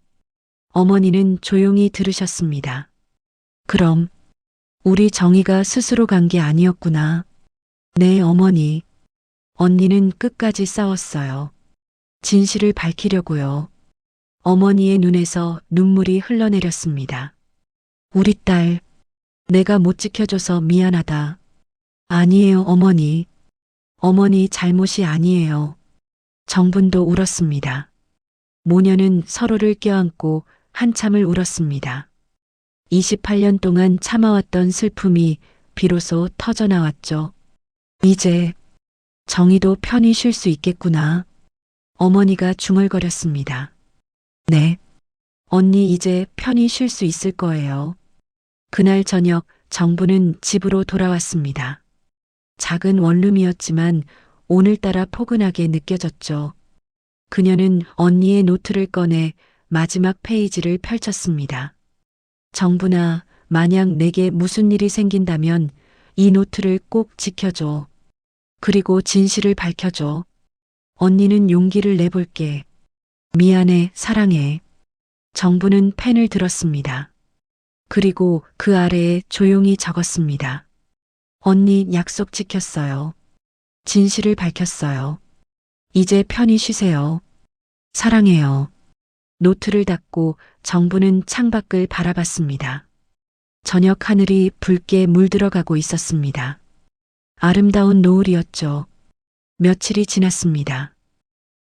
어머니는 조용히 들으셨습니다. 그럼 우리 정희가 스스로 간 게 아니었구나. 네, 어머니. 언니는 끝까지 싸웠어요. 진실을 밝히려고요. 어머니의 눈에서 눈물이 흘러내렸습니다. 우리 딸, 내가 못 지켜줘서 미안하다. 아니에요, 어머니. 어머니 잘못이 아니에요. 정분도 울었습니다. 모녀는 서로를 껴안고 한참을 울었습니다. 28년 동안 참아왔던 슬픔이 비로소 터져나왔죠. 이제 정희도 편히 쉴 수 있겠구나. 어머니가 중얼거렸습니다. 네. 언니 이제 편히 쉴 수 있을 거예요. 그날 저녁 정부는 집으로 돌아왔습니다. 작은 원룸이었지만 오늘따라 포근하게 느껴졌죠. 그녀는 언니의 노트를 꺼내 마지막 페이지를 펼쳤습니다. 정부나 만약 내게 무슨 일이 생긴다면 이 노트를 꼭 지켜줘. 그리고 진실을 밝혀줘. 언니는 용기를 내볼게. 미안해, 사랑해. 정부는 펜을 들었습니다. 그리고 그 아래에 조용히 적었습니다. 언니 약속 지켰어요. 진실을 밝혔어요. 이제 편히 쉬세요. 사랑해요. 노트를 닫고 정부는 창밖을 바라봤습니다. 저녁 하늘이 붉게 물들어가고 있었습니다. 아름다운 노을이었죠. 며칠이 지났습니다.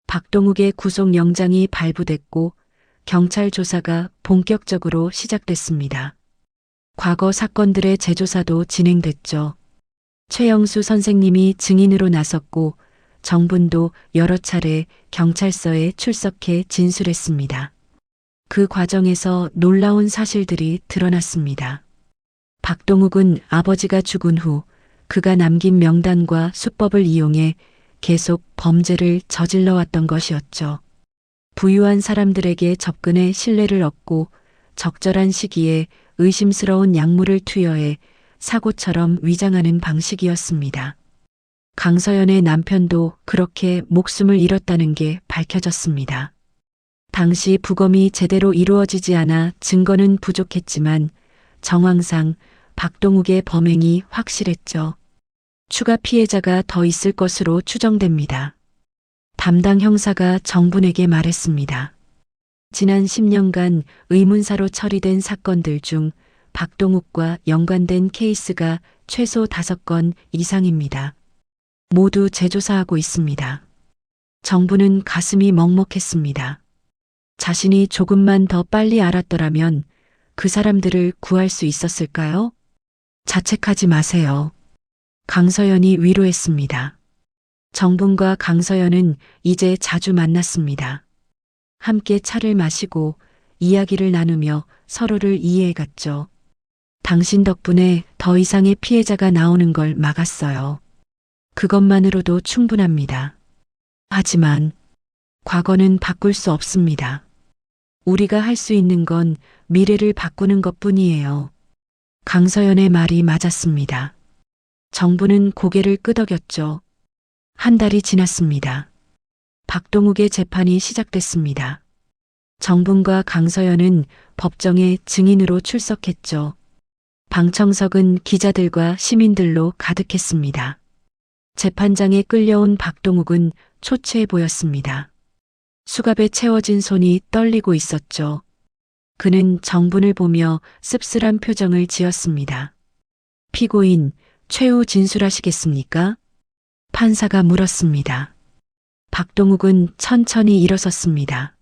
박동욱의 구속영장이 발부됐고 경찰 조사가 본격적으로 시작됐습니다. 과거 사건들의 재조사도 진행됐죠. 최영수 선생님이 증인으로 나섰고 정분도 여러 차례 경찰서에 출석해 진술했습니다. 그 과정에서 놀라운 사실들이 드러났습니다. 박동욱은 아버지가 죽은 후 그가 남긴 명단과 수법을 이용해 계속 범죄를 저질러 왔던 것이었죠. 부유한 사람들에게 접근해 신뢰를 얻고 적절한 시기에 의심스러운 약물을 투여해 사고처럼 위장하는 방식이었습니다. 강서연의 남편도 그렇게 목숨을 잃었다는 게 밝혀졌습니다. 당시 부검이 제대로 이루어지지 않아 증거는 부족했지만 정황상 박동욱의 범행이 확실했죠. 추가 피해자가 더 있을 것으로 추정됩니다. 담당 형사가 정분에게 말했습니다. 지난 10년간 의문사로 처리된 사건들 중 박동욱과 연관된 케이스가 최소 5건 이상입니다. 모두 재조사하고 있습니다. 정부는 가슴이 먹먹했습니다. 자신이 조금만 더 빨리 알았더라면 그 사람들을 구할 수 있었을까요? 자책하지 마세요. 강서연이 위로했습니다. 정분과 강서연은 이제 자주 만났습니다. 함께 차를 마시고 이야기를 나누며 서로를 이해해갔죠. 당신 덕분에 더 이상의 피해자가 나오는 걸 막았어요. 그것만으로도 충분합니다. 하지만 과거는 바꿀 수 없습니다. 우리가 할 수 있는 건 미래를 바꾸는 것뿐이에요. 강서연의 말이 맞았습니다. 정부는 고개를 끄덕였죠. 한 달이 지났습니다. 박동욱의 재판이 시작됐습니다. 정분과 강서연은 법정에 증인으로 출석했죠. 방청석은 기자들과 시민들로 가득했습니다. 재판장에 끌려온 박동욱은 초췌해 보였습니다. 수갑에 채워진 손이 떨리고 있었죠. 그는 정분을 보며 씁쓸한 표정을 지었습니다. 피고인, 최후 진술하시겠습니까? 판사가 물었습니다. 박동욱은 천천히 일어섰습니다.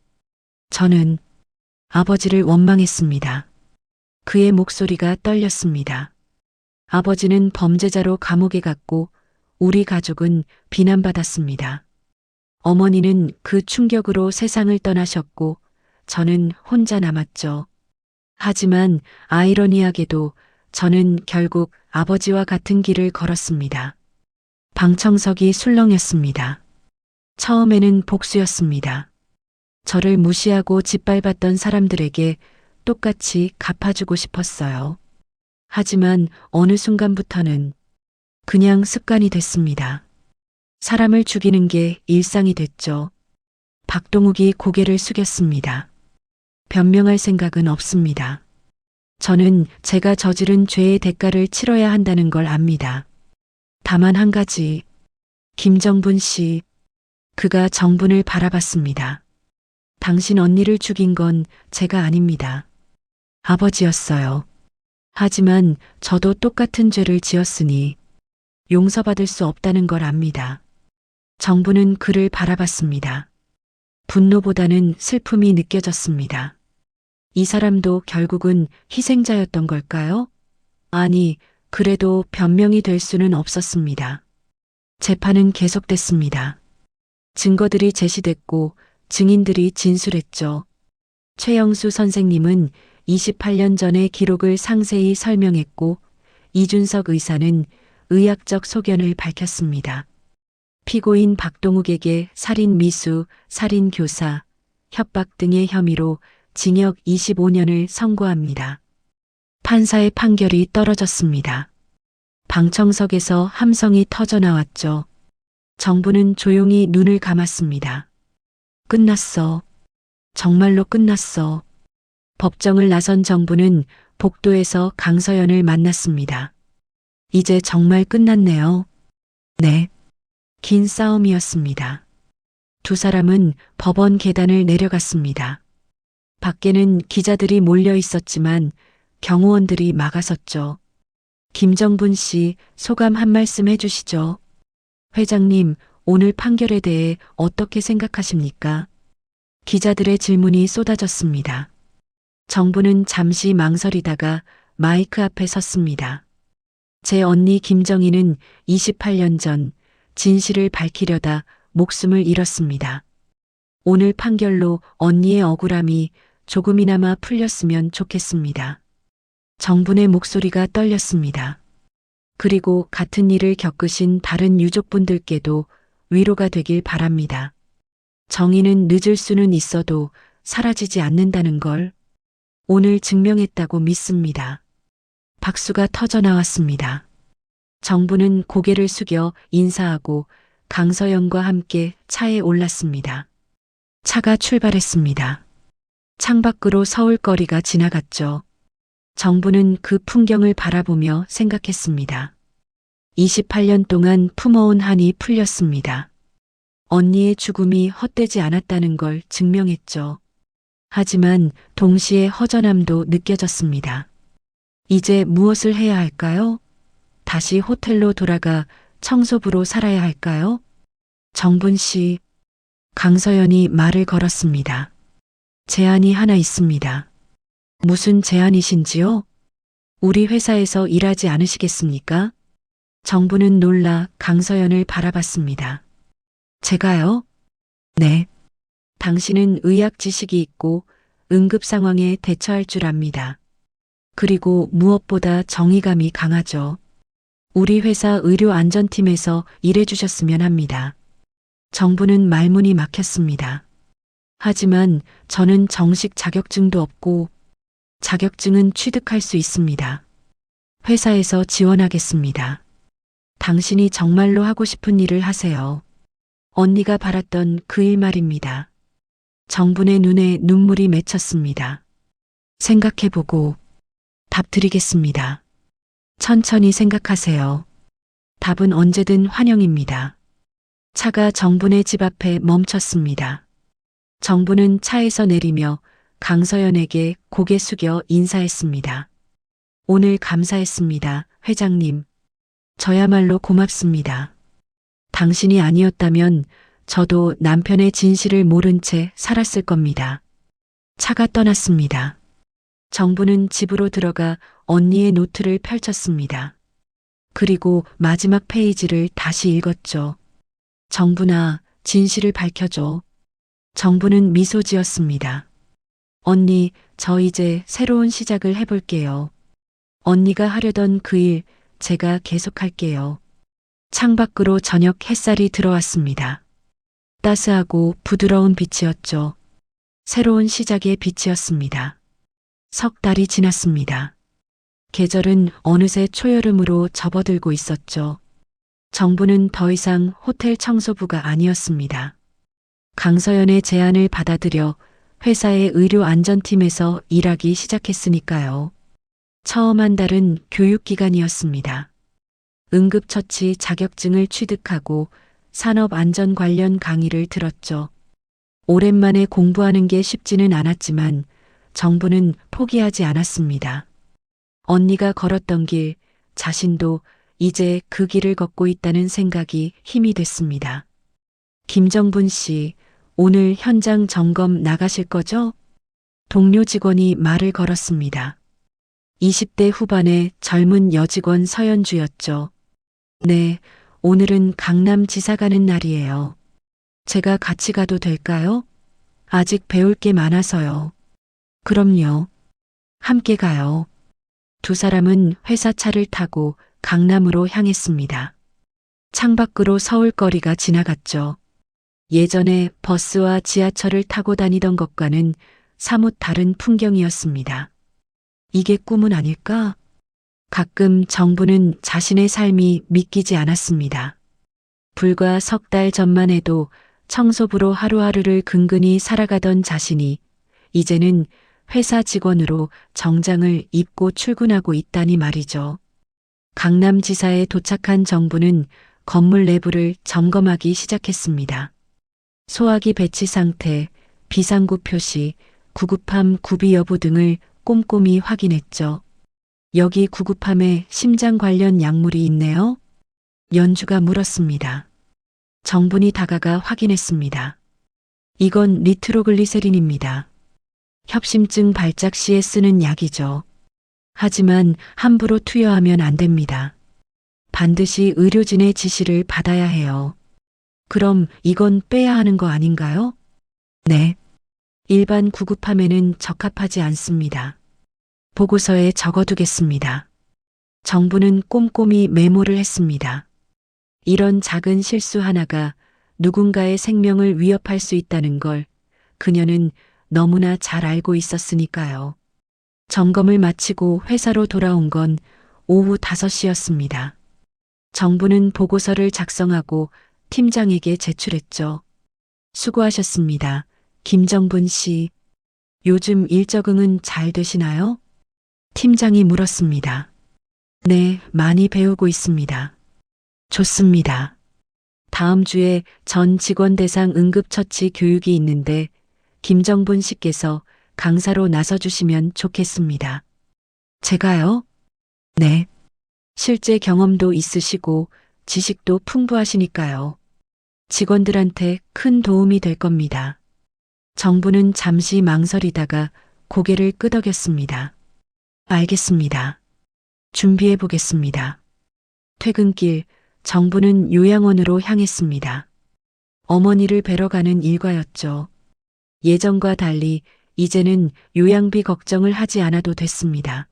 저는 아버지를 원망했습니다. 그의 목소리가 떨렸습니다. 아버지는 범죄자로 감옥에 갔고 우리 가족은 비난받았습니다. 어머니는 그 충격으로 세상을 떠나셨고 저는 혼자 남았죠. 하지만 아이러니하게도 저는 결국 아버지와 같은 길을 걸었습니다. 방청석이 술렁였습니다. 처음에는 복수였습니다. 저를 무시하고 짓밟았던 사람들에게 똑같이 갚아주고 싶었어요. 하지만 어느 순간부터는 그냥 습관이 됐습니다. 사람을 죽이는 게 일상이 됐죠. 박동욱이 고개를 숙였습니다. 변명할 생각은 없습니다. 저는 제가 저지른 죄의 대가를 치러야 한다는 걸 압니다. 다만 한 가지, 김정분 씨, 그가 정분을 바라봤습니다. 당신 언니를 죽인 건 제가 아닙니다. 아버지였어요. 하지만 저도 똑같은 죄를 지었으니 용서받을 수 없다는 걸 압니다. 정부는 그를 바라봤습니다. 분노보다는 슬픔이 느껴졌습니다. 이 사람도 결국은 희생자였던 걸까요? 아니, 그래도 변명이 될 수는 없었습니다. 재판은 계속됐습니다. 증거들이 제시됐고 증인들이 진술했죠. 최영수 선생님은 28년 전의 기록을 상세히 설명했고 이준석 의사는 의학적 소견을 밝혔습니다. 피고인 박동욱에게 살인 미수, 살인 교사, 협박 등의 혐의로 징역 25년을 선고합니다. 판사의 판결이 떨어졌습니다. 방청석에서 함성이 터져나왔죠. 정부는 조용히 눈을 감았습니다. 끝났어. 정말로 끝났어. 법정을 나선 정부는 복도에서 강서연을 만났습니다. 이제 정말 끝났네요. 네. 긴 싸움이었습니다. 두 사람은 법원 계단을 내려갔습니다. 밖에는 기자들이 몰려 있었지만 경호원들이 막아섰죠. 김정분 씨, 소감 한 말씀 해주시죠. 회장님, 오늘 판결에 대해 어떻게 생각하십니까? 기자들의 질문이 쏟아졌습니다. 정부는 잠시 망설이다가 마이크 앞에 섰습니다. 제 언니 김정희는 28년 전 진실을 밝히려다 목숨을 잃었습니다. 오늘 판결로 언니의 억울함이 조금이나마 풀렸으면 좋겠습니다. 정분의 목소리가 떨렸습니다. 그리고 같은 일을 겪으신 다른 유족분들께도 위로가 되길 바랍니다. 정의는 늦을 수는 있어도 사라지지 않는다는 걸 오늘 증명했다고 믿습니다. 박수가 터져나왔습니다. 정부는 고개를 숙여 인사하고 강서연과 함께 차에 올랐습니다. 차가 출발했습니다. 창밖으로 서울거리가 지나갔죠. 정부는 그 풍경을 바라보며 생각했습니다. 28년 동안 품어온 한이 풀렸습니다. 언니의 죽음이 헛되지 않았다는 걸 증명했죠. 하지만 동시에 허전함도 느껴졌습니다. 이제 무엇을 해야 할까요? 다시 호텔로 돌아가 청소부로 살아야 할까요? 정분 씨, 강서연이 말을 걸었습니다. 제안이 하나 있습니다. 무슨 제안이신지요? 우리 회사에서 일하지 않으시겠습니까? 정부는 놀라 강서연을 바라봤습니다. 제가요? 네. 당신은 의학 지식이 있고 응급 상황에 대처할 줄 압니다. 그리고 무엇보다 정의감이 강하죠. 우리 회사 의료안전팀에서 일해주셨으면 합니다. 정부는 말문이 막혔습니다. 하지만 저는 정식 자격증도 없고 자격증은 취득할 수 있습니다. 회사에서 지원하겠습니다. 당신이 정말로 하고 싶은 일을 하세요. 언니가 바랐던 그 일 말입니다. 정분의 눈에 눈물이 맺혔습니다. 생각해보고 답 드리겠습니다. 천천히 생각하세요. 답은 언제든 환영입니다. 차가 정분의 집 앞에 멈췄습니다. 정분은 차에서 내리며 강서연에게 고개 숙여 인사했습니다. 오늘 감사했습니다, 회장님. 저야말로 고맙습니다. 당신이 아니었다면 저도 남편의 진실을 모른 채 살았을 겁니다. 차가 떠났습니다. 정부는 집으로 들어가 언니의 노트를 펼쳤습니다. 그리고 마지막 페이지를 다시 읽었죠. 정부나 진실을 밝혀줘. 정부는 미소 지었습니다. 언니, 저 이제 새로운 시작을 해볼게요. 언니가 하려던 그 일 제가 계속할게요. 창밖으로 저녁 햇살이 들어왔습니다. 따스하고 부드러운 빛이었죠. 새로운 시작의 빛이었습니다. 석 달이 지났습니다. 계절은 어느새 초여름으로 접어들고 있었죠. 정부는 더 이상 호텔 청소부가 아니었습니다. 강서연의 제안을 받아들여 회사의 의료안전팀에서 일하기 시작했으니까요. 처음 한 달은 교육기간이었습니다. 응급처치 자격증을 취득하고 산업안전 관련 강의를 들었죠. 오랜만에 공부하는 게 쉽지는 않았지만 정부는 포기하지 않았습니다. 언니가 걸었던 길, 자신도 이제 그 길을 걷고 있다는 생각이 힘이 됐습니다. 김정분 씨, 오늘 현장 점검 나가실 거죠? 동료 직원이 말을 걸었습니다. 20대 후반의 젊은 여직원 서연주였죠. 네, 오늘은 강남지사 가는 날이에요. 제가 같이 가도 될까요? 아직 배울 게 많아서요. 그럼요. 함께 가요. 두 사람은 회사 차를 타고 강남으로 향했습니다. 창밖으로 서울거리가 지나갔죠. 예전에 버스와 지하철을 타고 다니던 것과는 사뭇 다른 풍경이었습니다. 이게 꿈은 아닐까? 가끔 정부는 자신의 삶이 믿기지 않았습니다. 불과 석 달 전만 해도 청소부로 하루하루를 근근히 살아가던 자신이 이제는 회사 직원으로 정장을 입고 출근하고 있다니 말이죠. 강남지사에 도착한 정부는 건물 내부를 점검하기 시작했습니다. 소화기 배치 상태, 비상구 표시, 구급함 구비 여부 등을 꼼꼼히 확인했죠. 여기 구급함에 심장 관련 약물이 있네요. 연주가 물었습니다. 정분이 다가가 확인했습니다. 이건 니트로글리세린입니다. 협심증 발작 시에 쓰는 약이죠. 하지만 함부로 투여하면 안 됩니다. 반드시 의료진의 지시를 받아야 해요. 그럼 이건 빼야 하는 거 아닌가요? 네. 일반 구급함에는 적합하지 않습니다. 보고서에 적어두겠습니다. 정부는 꼼꼼히 메모를 했습니다. 이런 작은 실수 하나가 누군가의 생명을 위협할 수 있다는 걸 그녀는 너무나 잘 알고 있었으니까요. 점검을 마치고 회사로 돌아온 건 오후 5시였습니다. 정부는 보고서를 작성하고 팀장에게 제출했죠. 수고하셨습니다. 김정분 씨, 요즘 일 적응은 잘 되시나요? 팀장이 물었습니다. 네, 많이 배우고 있습니다. 좋습니다. 다음 주에 전 직원 대상 응급처치 교육이 있는데 김정분 씨께서 강사로 나서주시면 좋겠습니다. 제가요? 네. 실제 경험도 있으시고 지식도 풍부하시니까요. 직원들한테 큰 도움이 될 겁니다. 정부는 잠시 망설이다가 고개를 끄덕였습니다. 알겠습니다. 준비해 보겠습니다. 퇴근길 정부는 요양원으로 향했습니다. 어머니를 뵈러 가는 일과였죠. 예전과 달리 이제는 요양비 걱정을 하지 않아도 됐습니다.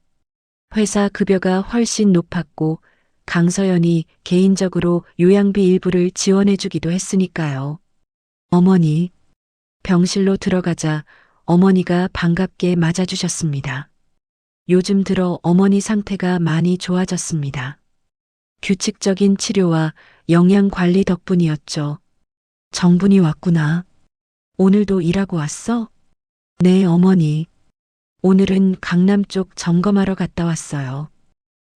회사 급여가 훨씬 높았고 강서연이 개인적으로 요양비 일부를 지원해 주기도 했으니까요. 어머니, 병실로 들어가자 어머니가 반갑게 맞아주셨습니다. 요즘 들어 어머니 상태가 많이 좋아졌습니다. 규칙적인 치료와 영양 관리 덕분이었죠. 정분이 왔구나. 오늘도 일하고 왔어? 네, 어머니. 오늘은 강남 쪽 점검하러 갔다 왔어요.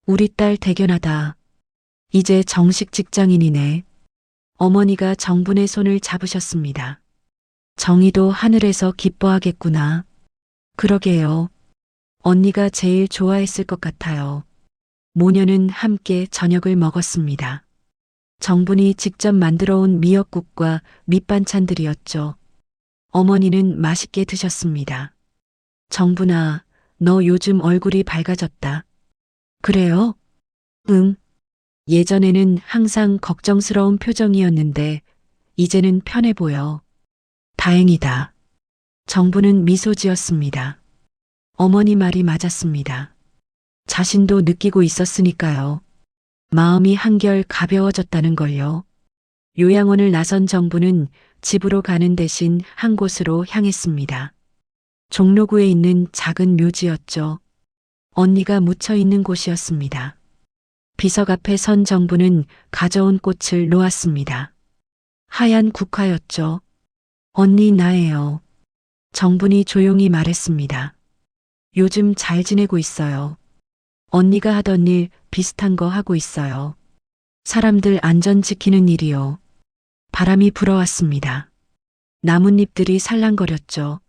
우리 딸 대견하다. 이제 정식 직장인이네. 어머니가 정분의 손을 잡으셨습니다. 정희도 하늘에서 기뻐하겠구나. 그러게요. 언니가 제일 좋아했을 것 같아요. 모녀는 함께 저녁을 먹었습니다. 정분이 직접 만들어 온 미역국과 밑반찬들이었죠. 어머니는 맛있게 드셨습니다. 정분아, 너 요즘 얼굴이 밝아졌다. 그래요? 응. 예전에는 항상 걱정스러운 표정이었는데 이제는 편해 보여. 다행이다. 정부는 미소 지었습니다. 어머니 말이 맞았습니다. 자신도 느끼고 있었으니까요. 마음이 한결 가벼워졌다는 걸요. 요양원을 나선 정부는 집으로 가는 대신 한 곳으로 향했습니다. 종로구에 있는 작은 묘지였죠. 언니가 묻혀 있는 곳이었습니다. 비석 앞에 선 정부는 가져온 꽃을 놓았습니다. 하얀 국화였죠. 언니 나예요. 정분이 조용히 말했습니다. 요즘 잘 지내고 있어요. 언니가 하던 일 비슷한 거 하고 있어요. 사람들 안전 지키는 일이요. 바람이 불어왔습니다. 나뭇잎들이 살랑거렸죠.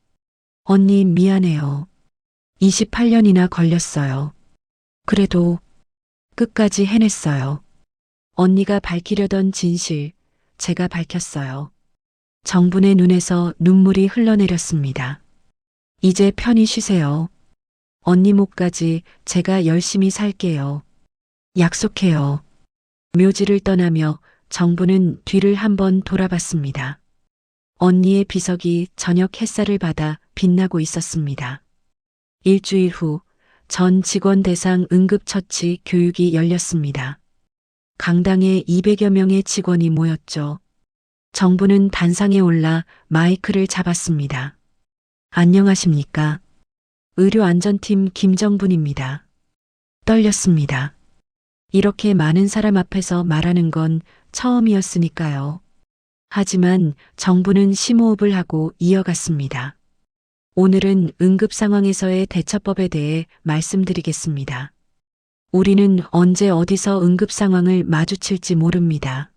언니 미안해요. 28년이나 걸렸어요. 그래도 끝까지 해냈어요. 언니가 밝히려던 진실, 제가 밝혔어요. 정분의 눈에서 눈물이 흘러내렸습니다. 이제 편히 쉬세요. 언니 목까지 제가 열심히 살게요. 약속해요. 묘지를 떠나며 정부는 뒤를 한번 돌아봤습니다. 언니의 비석이 저녁 햇살을 받아 빛나고 있었습니다. 일주일 후 전 직원 대상 응급처치 교육이 열렸습니다. 강당에 200여 명의 직원이 모였죠. 정부는 단상에 올라 마이크를 잡았습니다. 안녕하십니까? 의료안전팀 김정분입니다. 떨렸습니다. 이렇게 많은 사람 앞에서 말하는 건 처음이었으니까요. 하지만 정부는 심호흡을 하고 이어갔습니다. 오늘은 응급 상황에서의 대처법에 대해 말씀드리겠습니다. 우리는 언제 어디서 응급 상황을 마주칠지 모릅니다.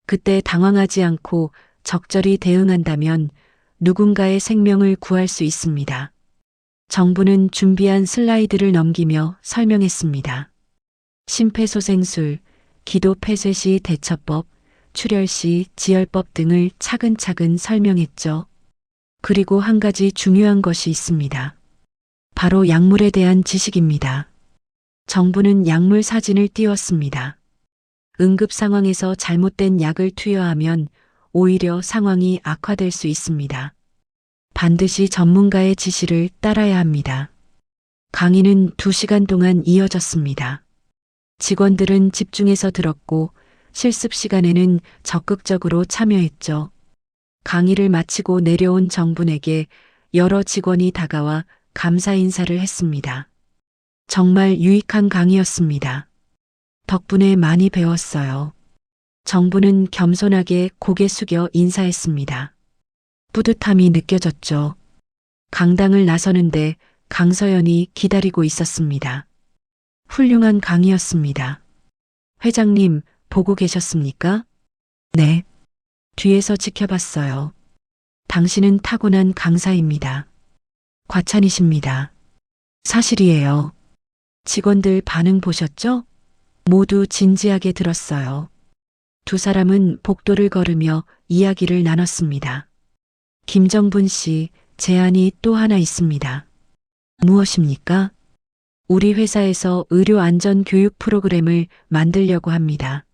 그때 당황하지 않고 적절히 대응한다면 누군가의 생명을 구할 수 있습니다. 정부는 준비한 슬라이드를 넘기며 설명했습니다. 심폐소생술, 기도 폐쇄 시 대처법, 출혈 시 지혈법 등을 차근차근 설명했죠. 그리고 한 가지 중요한 것이 있습니다. 바로 약물에 대한 지식입니다. 정부는 약물 사진을 띄웠습니다. 응급 상황에서 잘못된 약을 투여하면 오히려 상황이 악화될 수 있습니다. 반드시 전문가의 지시를 따라야 합니다. 강의는 2시간 동안 이어졌습니다. 직원들은 집중해서 들었고 실습 시간에는 적극적으로 참여했죠. 강의를 마치고 내려온 정분에게 여러 직원이 다가와 감사 인사를 했습니다. 정말 유익한 강의였습니다. 덕분에 많이 배웠어요. 정부는 겸손하게 고개 숙여 인사했습니다. 뿌듯함이 느껴졌죠. 강당을 나서는데 강서연이 기다리고 있었습니다. 훌륭한 강의였습니다. 회장님, 보고 계셨습니까? 네. 뒤에서 지켜봤어요. 당신은 타고난 강사입니다. 과찬이십니다. 사실이에요. 직원들 반응 보셨죠? 모두 진지하게 들었어요. 두 사람은 복도를 걸으며 이야기를 나눴습니다. 김정분 씨, 제안이 또 하나 있습니다. 무엇입니까? 우리 회사에서 의료 안전 교육 프로그램을 만들려고 합니다.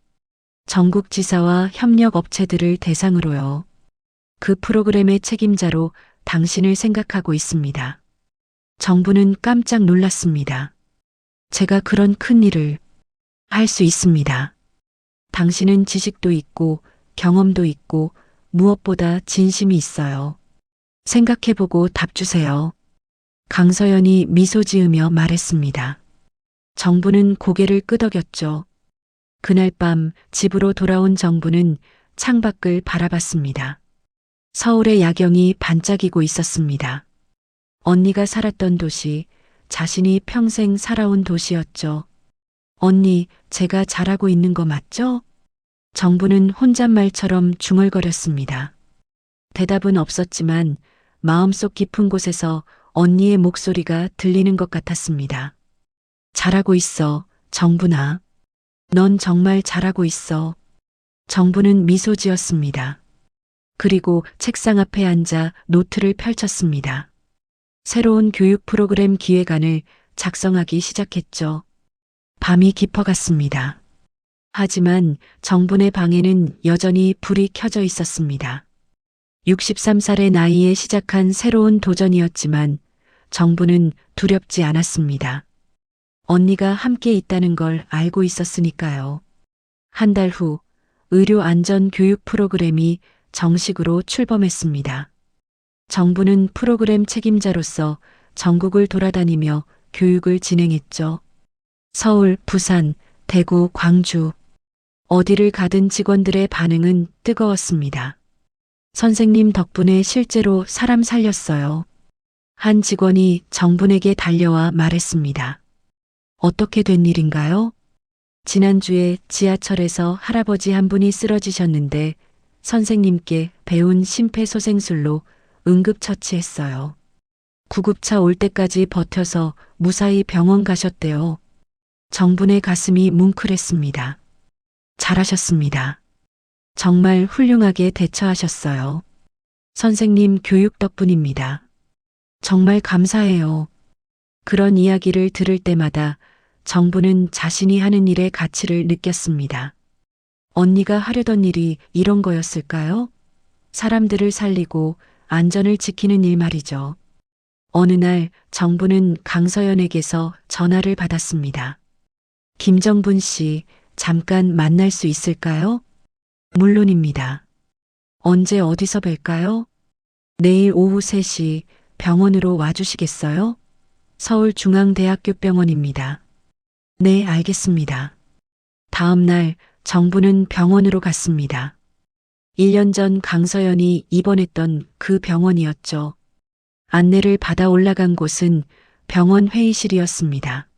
전국 지사와 협력 업체들을 대상으로요. 그 프로그램의 책임자로 당신을 생각하고 있습니다. 정부는 깜짝 놀랐습니다. 제가 그런 큰 일을 할 수 있습니다. 당신은 지식도 있고 경험도 있고 무엇보다 진심이 있어요. 생각해보고 답 주세요. 강서연이 미소 지으며 말했습니다. 정부는 고개를 끄덕였죠. 그날 밤 집으로 돌아온 정부는 창밖을 바라봤습니다. 서울의 야경이 반짝이고 있었습니다. 언니가 살았던 도시, 자신이 평생 살아온 도시였죠. 언니, 제가 잘하고 있는 거 맞죠? 정부는 혼잣말처럼 중얼거렸습니다. 대답은 없었지만 마음속 깊은 곳에서 언니의 목소리가 들리는 것 같았습니다. 잘하고 있어, 정부나. 넌 정말 잘하고 있어. 정부는 미소 지었습니다. 그리고 책상 앞에 앉아 노트를 펼쳤습니다. 새로운 교육 프로그램 기획안을 작성하기 시작했죠. 밤이 깊어갔습니다. 하지만 정분의 방에는 여전히 불이 켜져 있었습니다. 63살의 나이에 시작한 새로운 도전이었지만 정부는 두렵지 않았습니다. 언니가 함께 있다는 걸 알고 있었으니까요. 한 달 후 의료 안전 교육 프로그램이 정식으로 출범했습니다. 정부는 프로그램 책임자로서 전국을 돌아다니며 교육을 진행했죠. 서울, 부산, 대구, 광주. 어디를 가든 직원들의 반응은 뜨거웠습니다. 선생님 덕분에 실제로 사람 살렸어요. 한 직원이 정분에게 달려와 말했습니다. 어떻게 된 일인가요? 지난주에 지하철에서 할아버지 한 분이 쓰러지셨는데 선생님께 배운 심폐소생술로 응급처치했어요. 구급차 올 때까지 버텨서 무사히 병원 가셨대요. 정분의 가슴이 뭉클했습니다. 잘하셨습니다. 정말 훌륭하게 대처하셨어요. 선생님 교육 덕분입니다. 정말 감사해요. 그런 이야기를 들을 때마다 정부는 자신이 하는 일의 가치를 느꼈습니다. 언니가 하려던 일이 이런 거였을까요? 사람들을 살리고 안전을 지키는 일 말이죠. 어느 날 정부는 강서연에게서 전화를 받았습니다. 김정분 씨, 잠깐 만날 수 있을까요? 물론입니다. 언제 어디서 뵐까요? 내일 오후 3시 병원으로 와주시겠어요? 서울중앙대학교 병원입니다. 네, 알겠습니다. 다음 날 정부는 병원으로 갔습니다. 1년 전 강서연이 입원했던 그 병원이었죠. 안내를 받아 올라간 곳은 병원 회의실이었습니다.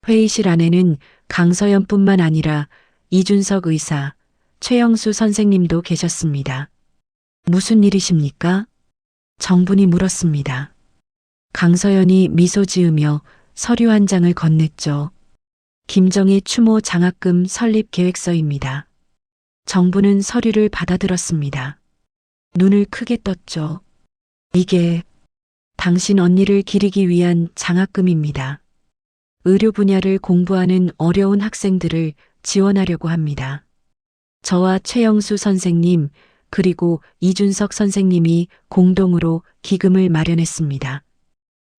회의실 안에는 강서연뿐만 아니라 이준석 의사, 최영수 선생님도 계셨습니다. 무슨 일이십니까? 정분이 물었습니다. 강서연이 미소 지으며 서류 한 장을 건넸죠. 김정희 추모 장학금 설립 계획서입니다. 정부는 서류를 받아들었습니다. 눈을 크게 떴죠. 이게 당신 언니를 기리기 위한 장학금입니다. 의료 분야를 공부하는 어려운 학생들을 지원하려고 합니다. 저와 최영수 선생님 그리고 이준석 선생님이 공동으로 기금을 마련했습니다.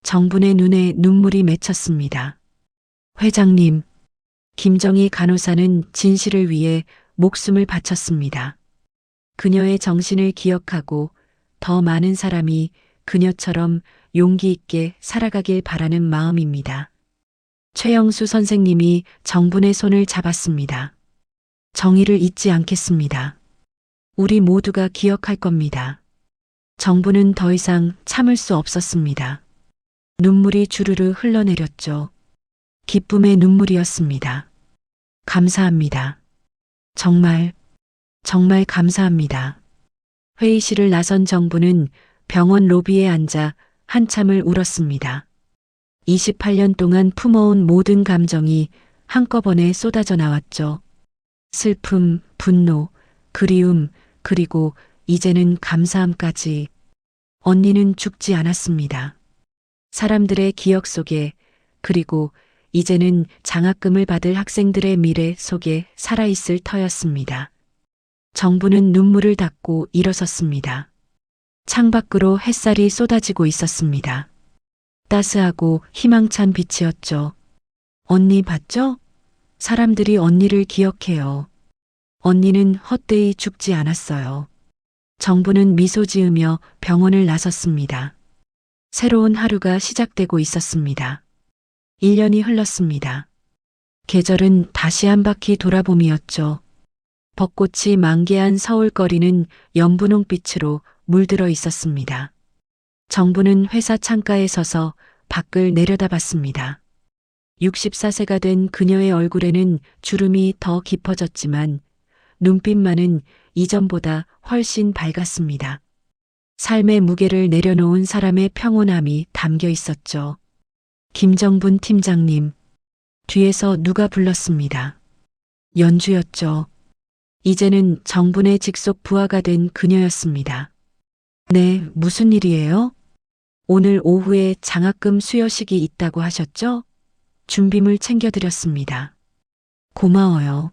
정분의 눈에 눈물이 맺혔습니다. 회장님, 김정희 간호사는 진실을 위해 목숨을 바쳤습니다. 그녀의 정신을 기억하고 더 많은 사람이 그녀처럼 용기 있게 살아가길 바라는 마음입니다. 최영수 선생님이 정분의 손을 잡았습니다. 정의를 잊지 않겠습니다. 우리 모두가 기억할 겁니다. 정부는 더 이상 참을 수 없었습니다. 눈물이 주르르 흘러내렸죠. 기쁨의 눈물이었습니다. 감사합니다. 정말, 정말 감사합니다. 회의실을 나선 정부는 병원 로비에 앉아 한참을 울었습니다. 28년 동안 품어온 모든 감정이 한꺼번에 쏟아져 나왔죠. 슬픔, 분노, 그리움, 그리고 이제는 감사함까지. 언니는 죽지 않았습니다. 사람들의 기억 속에, 그리고 이제는 장학금을 받을 학생들의 미래 속에 살아있을 터였습니다. 정부는 눈물을 닦고 일어섰습니다. 창밖으로 햇살이 쏟아지고 있었습니다. 따스하고 희망찬 빛이었죠. 언니 봤죠? 사람들이 언니를 기억해요. 언니는 헛되이 죽지 않았어요. 정부는 미소 지으며 병원을 나섰습니다. 새로운 하루가 시작되고 있었습니다. 1년이 흘렀습니다. 계절은 다시 한 바퀴 돌아봄이었죠. 벚꽃이 만개한 서울거리는 연분홍빛으로 물들어 있었습니다. 정부는 회사 창가에 서서 밖을 내려다봤습니다. 64세가 된 그녀의 얼굴에는 주름이 더 깊어졌지만 눈빛만은 이전보다 훨씬 밝았습니다. 삶의 무게를 내려놓은 사람의 평온함이 담겨 있었죠. 김정분 팀장님. 뒤에서 누가 불렀습니다. 연주였죠. 이제는 정분의 직속 부하가 된 그녀였습니다. 네, 무슨 일이에요? 오늘 오후에 장학금 수여식이 있다고 하셨죠? 준비물 챙겨드렸습니다. 고마워요.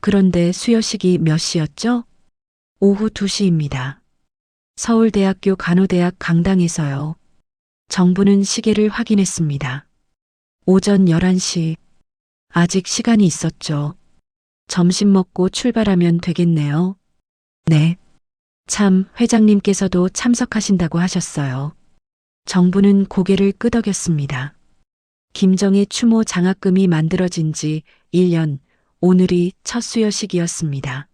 그런데 수여식이 몇 시였죠? 오후 2시입니다. 서울대학교 간호대학 강당에서요. 정부는 시계를 확인했습니다. 오전 11시. 아직 시간이 있었죠. 점심 먹고 출발하면 되겠네요. 네. 참, 회장님께서도 참석하신다고 하셨어요. 정부는 고개를 끄덕였습니다. 김정의 추모 장학금이 만들어진 지 1년, 오늘이 첫 수여식이었습니다.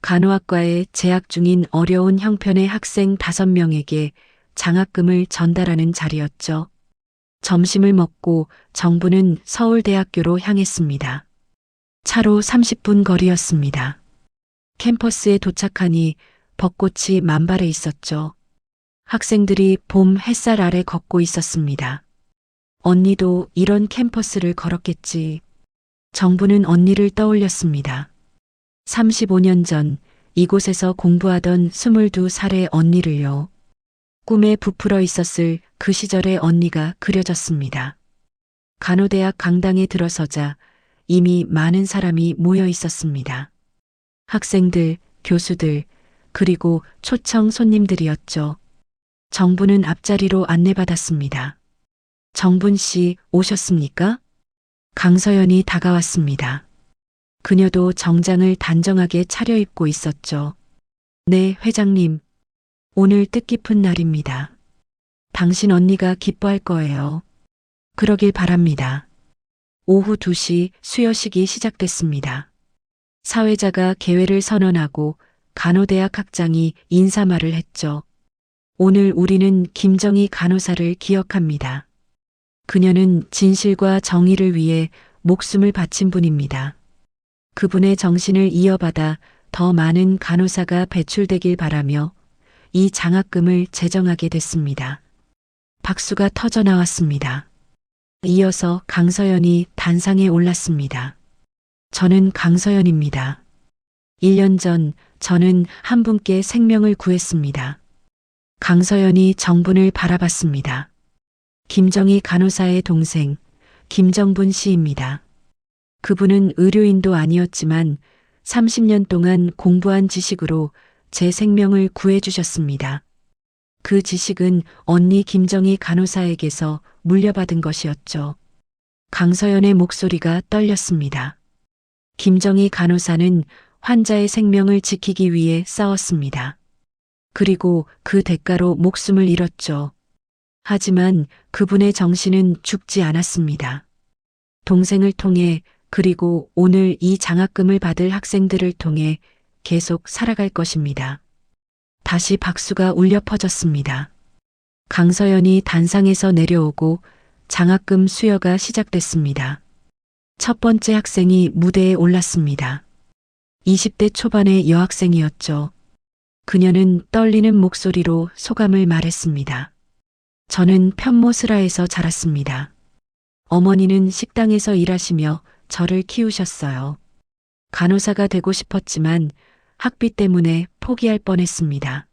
간호학과에 재학 중인 어려운 형편의 학생 5명에게 장학금을 전달하는 자리였죠. 점심을 먹고 정부는 서울대학교로 향했습니다. 차로 30분 거리였습니다. 캠퍼스에 도착하니 벚꽃이 만발해 있었죠. 학생들이 봄 햇살 아래 걷고 있었습니다. 언니도 이런 캠퍼스를 걸었겠지. 정부는 언니를 떠올렸습니다. 35년 전 이곳에서 공부하던 22살의 언니를요. 꿈에 부풀어 있었을 그 시절의 언니가 그려졌습니다. 간호대학 강당에 들어서자 이미 많은 사람이 모여 있었습니다. 학생들, 교수들, 그리고 초청 손님들이었죠. 정부는 앞자리로 안내받았습니다. 정분 씨 오셨습니까? 강서연이 다가왔습니다. 그녀도 정장을 단정하게 차려입고 있었죠. 네, 회장님. 오늘 뜻깊은 날입니다. 당신 언니가 기뻐할 거예요. 그러길 바랍니다. 오후 2시 수여식이 시작됐습니다. 사회자가 개회를 선언하고 간호대학 학장이 인사말을 했죠. 오늘 우리는 김정희 간호사를 기억합니다. 그녀는 진실과 정의를 위해 목숨을 바친 분입니다. 그분의 정신을 이어받아 더 많은 간호사가 배출되길 바라며 이 장학금을 제정하게 됐습니다. 박수가 터져 나왔습니다. 이어서 강서연이 단상에 올랐습니다. 저는 강서연입니다. 1년 전 저는 한 분께 생명을 구했습니다. 강서연이 정분을 바라봤습니다. 김정희 간호사의 동생 김정분 씨입니다. 그분은 의료인도 아니었지만 30년 동안 공부한 지식으로 제 생명을 구해주셨습니다. 그 지식은 언니 김정희 간호사에게서 물려받은 것이었죠. 강서연의 목소리가 떨렸습니다. 김정희 간호사는 환자의 생명을 지키기 위해 싸웠습니다. 그리고 그 대가로 목숨을 잃었죠. 하지만 그분의 정신은 죽지 않았습니다. 동생을 통해 그리고 오늘 이 장학금을 받을 학생들을 통해 계속 살아갈 것입니다. 다시 박수가 울려 퍼졌습니다. 강서연이 단상에서 내려오고 장학금 수여가 시작됐습니다. 첫 번째 학생이 무대에 올랐습니다. 20대 초반의 여학생이었죠. 그녀는 떨리는 목소리로 소감을 말했습니다. 저는 편모스라에서 자랐습니다. 어머니는 식당에서 일하시며 저를 키우셨어요. 간호사가 되고 싶었지만 학비 때문에 포기할 뻔했습니다.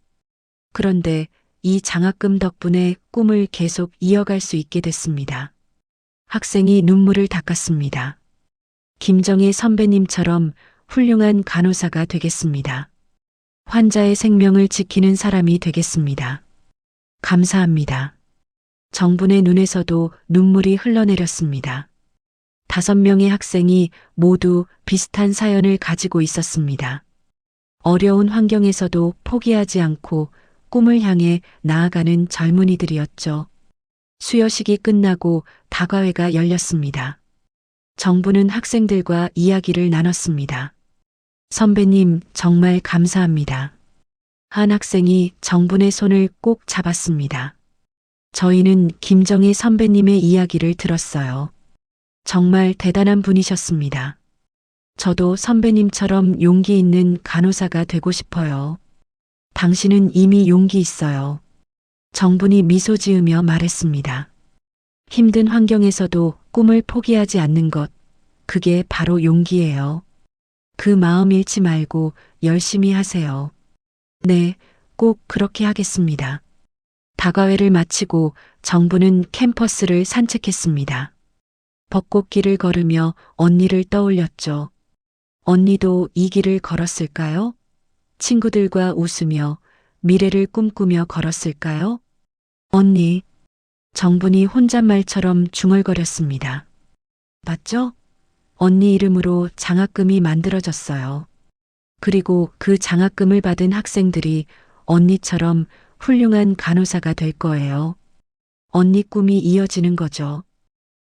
그런데 이 장학금 덕분에 꿈을 계속 이어갈 수 있게 됐습니다. 학생이 눈물을 닦았습니다. 김정희 선배님처럼 훌륭한 간호사가 되겠습니다. 환자의 생명을 지키는 사람이 되겠습니다. 감사합니다. 정분의 눈에서도 눈물이 흘러내렸습니다. 5명의 학생이 모두 비슷한 사연을 가지고 있었습니다. 어려운 환경에서도 포기하지 않고 꿈을 향해 나아가는 젊은이들이었죠. 수여식이 끝나고 다과회가 열렸습니다. 정부는 학생들과 이야기를 나눴습니다. 선배님, 정말 감사합니다. 한 학생이 정분의 손을 꼭 잡았습니다. 저희는 김정희 선배님의 이야기를 들었어요. 정말 대단한 분이셨습니다. 저도 선배님처럼 용기 있는 간호사가 되고 싶어요. 당신은 이미 용기 있어요. 정분이 미소 지으며 말했습니다. 힘든 환경에서도 꿈을 포기하지 않는 것, 그게 바로 용기예요. 그 마음 잃지 말고 열심히 하세요. 네, 꼭 그렇게 하겠습니다. 다과회를 마치고 정부는 캠퍼스를 산책했습니다. 벚꽃길을 걸으며 언니를 떠올렸죠. 언니도 이 길을 걸었을까요? 친구들과 웃으며 미래를 꿈꾸며 걸었을까요? 언니, 정분이 혼잣말처럼 중얼거렸습니다. 맞죠? 언니 이름으로 장학금이 만들어졌어요. 그리고 그 장학금을 받은 학생들이 언니처럼 훌륭한 간호사가 될 거예요. 언니 꿈이 이어지는 거죠.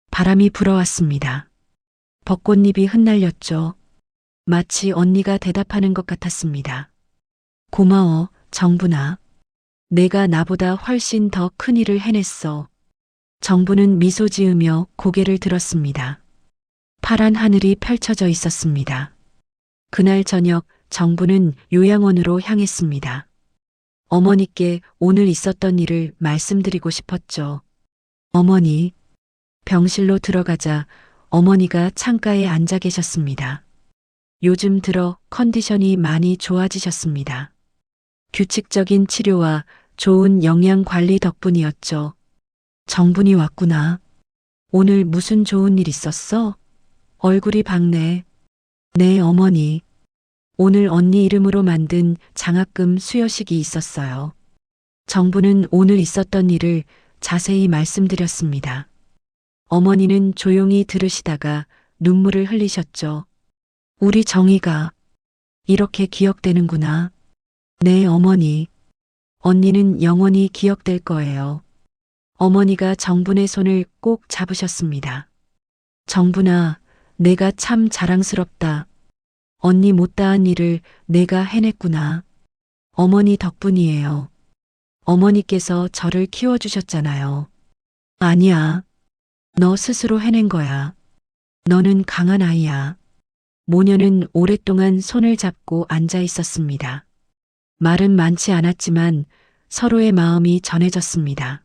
바람이 불어왔습니다. 벚꽃잎이 흩날렸죠. 마치 언니가 대답하는 것 같았습니다. 고마워, 정분아. 내가 나보다 훨씬 더 큰 일을 해냈어. 정부는 미소 지으며 고개를 들었습니다. 파란 하늘이 펼쳐져 있었습니다. 그날 저녁 정부는 요양원으로 향했습니다. 어머니께 오늘 있었던 일을 말씀드리고 싶었죠. 어머니, 병실로 들어가자 어머니가 창가에 앉아 계셨습니다. 요즘 들어 컨디션이 많이 좋아지셨습니다. 규칙적인 치료와 좋은 영양 관리 덕분이었죠. 정분이 왔구나. 오늘 무슨 좋은 일 있었어? 얼굴이 밝네. 네, 어머니. 오늘 언니 이름으로 만든 장학금 수여식이 있었어요. 정부는 오늘 있었던 일을 자세히 말씀드렸습니다. 어머니는 조용히 들으시다가 눈물을 흘리셨죠. 우리 정희가 이렇게 기억되는구나. 네, 어머니. 언니는 영원히 기억될 거예요. 어머니가 정분의 손을 꼭 잡으셨습니다. 정분아, 내가 참 자랑스럽다. 언니 못다한 일을 내가 해냈구나. 어머니 덕분이에요. 어머니께서 저를 키워주셨잖아요. 아니야. 너 스스로 해낸 거야. 너는 강한 아이야. 모녀는 오랫동안 손을 잡고 앉아 있었습니다. 말은 많지 않았지만 서로의 마음이 전해졌습니다.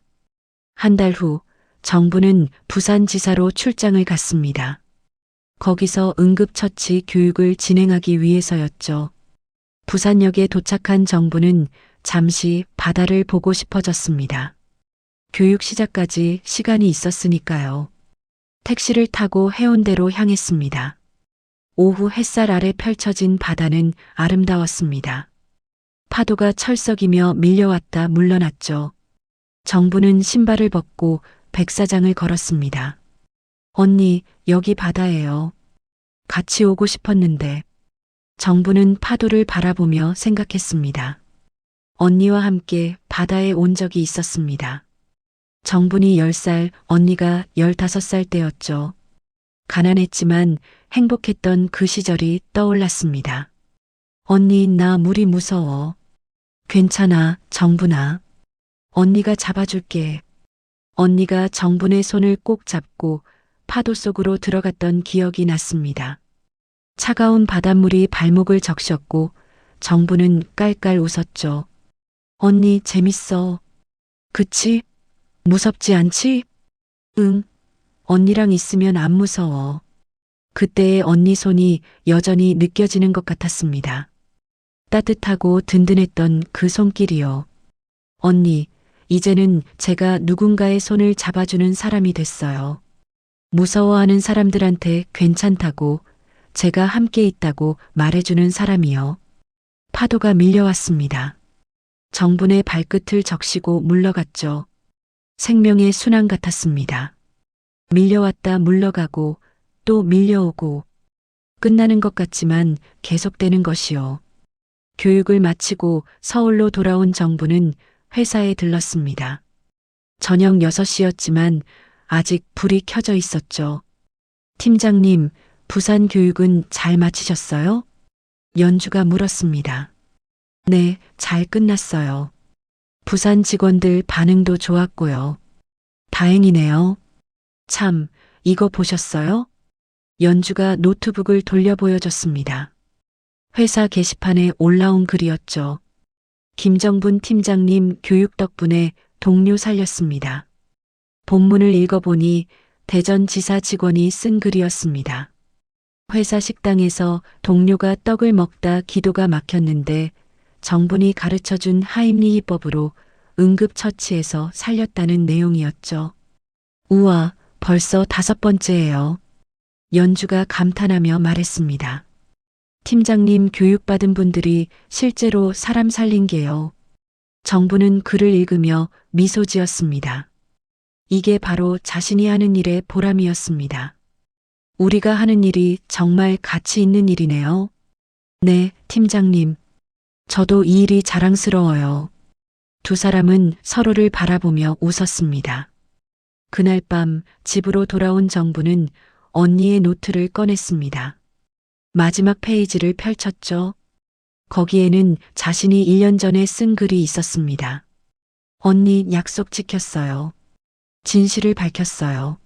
한 달 후 정부는 부산지사로 출장을 갔습니다. 거기서 응급처치 교육을 진행하기 위해서였죠. 부산역에 도착한 정부는 잠시 바다를 보고 싶어졌습니다. 교육 시작까지 시간이 있었으니까요. 택시를 타고 해운대로 향했습니다. 오후 햇살 아래 펼쳐진 바다는 아름다웠습니다. 파도가 철썩이며 밀려왔다 물러났죠. 정부는 신발을 벗고 백사장을 걸었습니다. 언니, 여기 바다예요. 같이 오고 싶었는데. 정부는 파도를 바라보며 생각했습니다. 언니와 함께 바다에 온 적이 있었습니다. 정분이 10살, 언니가 15살 때였죠. 가난했지만 행복했던 그 시절이 떠올랐습니다. 언니, 나 물이 무서워. 괜찮아, 정분아. 언니가 잡아줄게. 언니가 정분의 손을 꼭 잡고 파도 속으로 들어갔던 기억이 났습니다. 차가운 바닷물이 발목을 적셨고 정분은 깔깔 웃었죠. 언니 재밌어. 그치? 무섭지 않지? 응. 언니랑 있으면 안 무서워. 그때의 언니 손이 여전히 느껴지는 것 같았습니다. 따뜻하고 든든했던 그 손길이요. 언니, 이제는 제가 누군가의 손을 잡아주는 사람이 됐어요. 무서워하는 사람들한테 괜찮다고, 제가 함께 있다고 말해주는 사람이요. 파도가 밀려왔습니다. 정분의 발끝을 적시고 물러갔죠. 생명의 순환 같았습니다. 밀려왔다 물러가고 또 밀려오고 끝나는 것 같지만 계속되는 것이요. 교육을 마치고 서울로 돌아온 정부는 회사에 들렀습니다. 저녁 6시였지만 아직 불이 켜져 있었죠. 팀장님, 부산 교육은 잘 마치셨어요? 연주가 물었습니다. 네, 잘 끝났어요. 부산 직원들 반응도 좋았고요. 다행이네요. 참, 이거 보셨어요? 연주가 노트북을 돌려 보여줬습니다. 회사 게시판에 올라온 글이었죠. 김정분 팀장님 교육 덕분에 동료 살렸습니다. 본문을 읽어보니 대전지사 직원이 쓴 글이었습니다. 회사 식당에서 동료가 떡을 먹다 기도가 막혔는데 정분이 가르쳐준 하임리히법으로 응급처치해서 살렸다는 내용이었죠. 우와, 벌써 5번째예요. 연주가 감탄하며 말했습니다. 팀장님 교육받은 분들이 실제로 사람 살린 게요. 정부는 글을 읽으며 미소 지었습니다. 이게 바로 자신이 하는 일의 보람이었습니다. 우리가 하는 일이 정말 가치 있는 일이네요. 네, 팀장님. 저도 이 일이 자랑스러워요. 두 사람은 서로를 바라보며 웃었습니다. 그날 밤 집으로 돌아온 정부는 언니의 노트를 꺼냈습니다. 마지막 페이지를 펼쳤죠. 거기에는 자신이 1년 전에 쓴 글이 있었습니다. 언니 약속 지켰어요. 진실을 밝혔어요.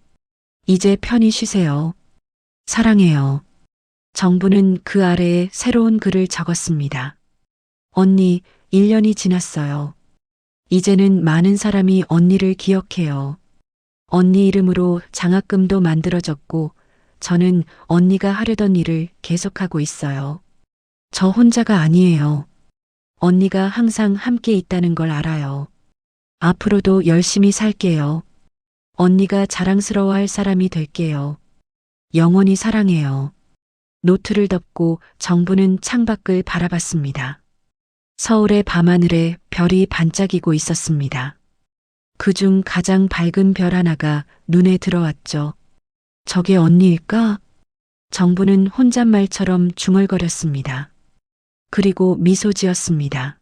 이제 편히 쉬세요. 사랑해요. 정부는 그 아래에 새로운 글을 적었습니다. 언니, 1년이 지났어요. 이제는 많은 사람이 언니를 기억해요. 언니 이름으로 장학금도 만들어졌고 저는 언니가 하려던 일을 계속하고 있어요. 저 혼자가 아니에요. 언니가 항상 함께 있다는 걸 알아요. 앞으로도 열심히 살게요. 언니가 자랑스러워할 사람이 될게요. 영원히 사랑해요. 노트를 덮고 정부는 창밖을 바라봤습니다. 서울의 밤하늘에 별이 반짝이고 있었습니다. 그중 가장 밝은 별 하나가 눈에 들어왔죠. 저게 언니일까? 정부는 혼잣말처럼 중얼거렸습니다. 그리고 미소 지었습니다.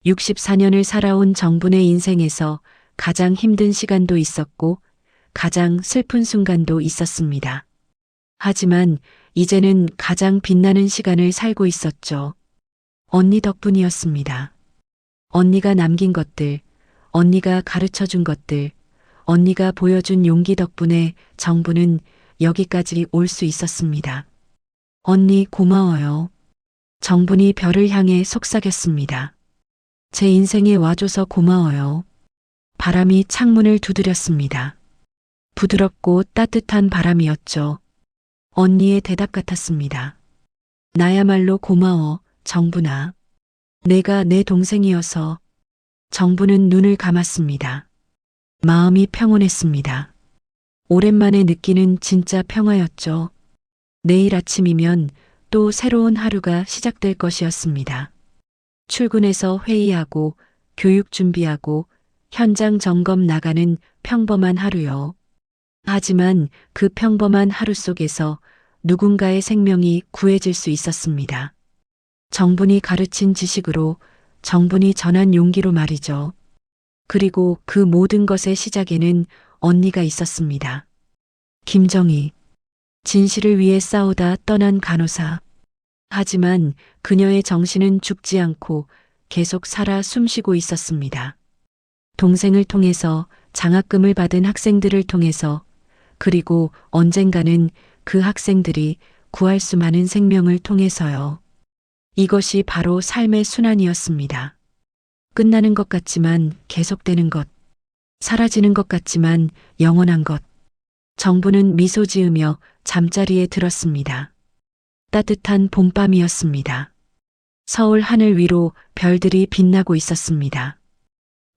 64년을 살아온 정분의 인생에서 가장 힘든 시간도 있었고 가장 슬픈 순간도 있었습니다. 하지만 이제는 가장 빛나는 시간을 살고 있었죠. 언니 덕분이었습니다. 언니가 남긴 것들, 언니가 가르쳐 준 것들, 언니가 보여준 용기 덕분에 정부는 여기까지 올 수 있었습니다. 언니 고마워요. 정분이 별을 향해 속삭였습니다. 제 인생에 와줘서 고마워요. 바람이 창문을 두드렸습니다. 부드럽고 따뜻한 바람이었죠. 언니의 대답 같았습니다. 나야말로 고마워, 정분아. 내가 내 동생이어서. 정부는 눈을 감았습니다. 마음이 평온했습니다. 오랜만에 느끼는 진짜 평화였죠. 내일 아침이면 또 새로운 하루가 시작될 것이었습니다. 출근해서 회의하고 교육 준비하고 현장 점검 나가는 평범한 하루요. 하지만 그 평범한 하루 속에서 누군가의 생명이 구해질 수 있었습니다. 정분이 가르친 지식으로, 정분이 전한 용기로 말이죠. 그리고 그 모든 것의 시작에는 언니가 있었습니다. 김정희. 진실을 위해 싸우다 떠난 간호사. 하지만 그녀의 정신은 죽지 않고 계속 살아 숨쉬고 있었습니다. 동생을 통해서, 장학금을 받은 학생들을 통해서, 그리고 언젠가는 그 학생들이 구할 수 많은 생명을 통해서요. 이것이 바로 삶의 순환이었습니다. 끝나는 것 같지만 계속되는 것, 사라지는 것 같지만 영원한 것. 정부는 미소 지으며 잠자리에 들었습니다. 따뜻한 봄밤이었습니다. 서울 하늘 위로 별들이 빛나고 있었습니다.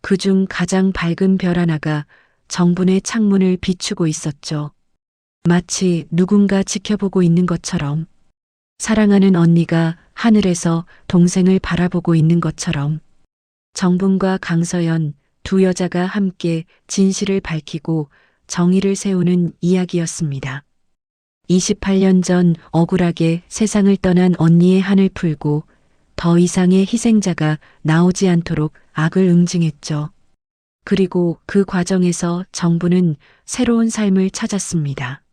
그중 가장 밝은 별 하나가 정부의 창문을 비추고 있었죠. 마치 누군가 지켜보고 있는 것처럼, 사랑하는 언니가 하늘에서 동생을 바라보고 있는 것처럼. 정분과 강서연, 두 여자가 함께 진실을 밝히고 정의를 세우는 이야기였습니다. 28년 전 억울하게 세상을 떠난 언니의 한을 풀고 더 이상의 희생자가 나오지 않도록 악을 응징했죠. 그리고 그 과정에서 정부는 새로운 삶을 찾았습니다.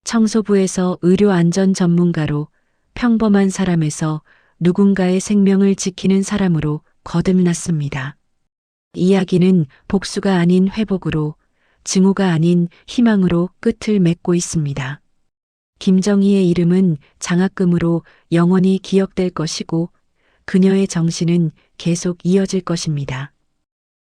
청소부에서 의료 안전 전문가로, 평범한 사람에서 누군가의 생명을 지키는 사람으로 거듭났습니다. 이야기는 복수가 아닌 회복으로, 증오가 아닌 희망으로 끝을 맺고 있습니다. 김정희의 이름은 장학금으로 영원히 기억될 것이고, 그녀의 정신은 계속 이어질 것입니다.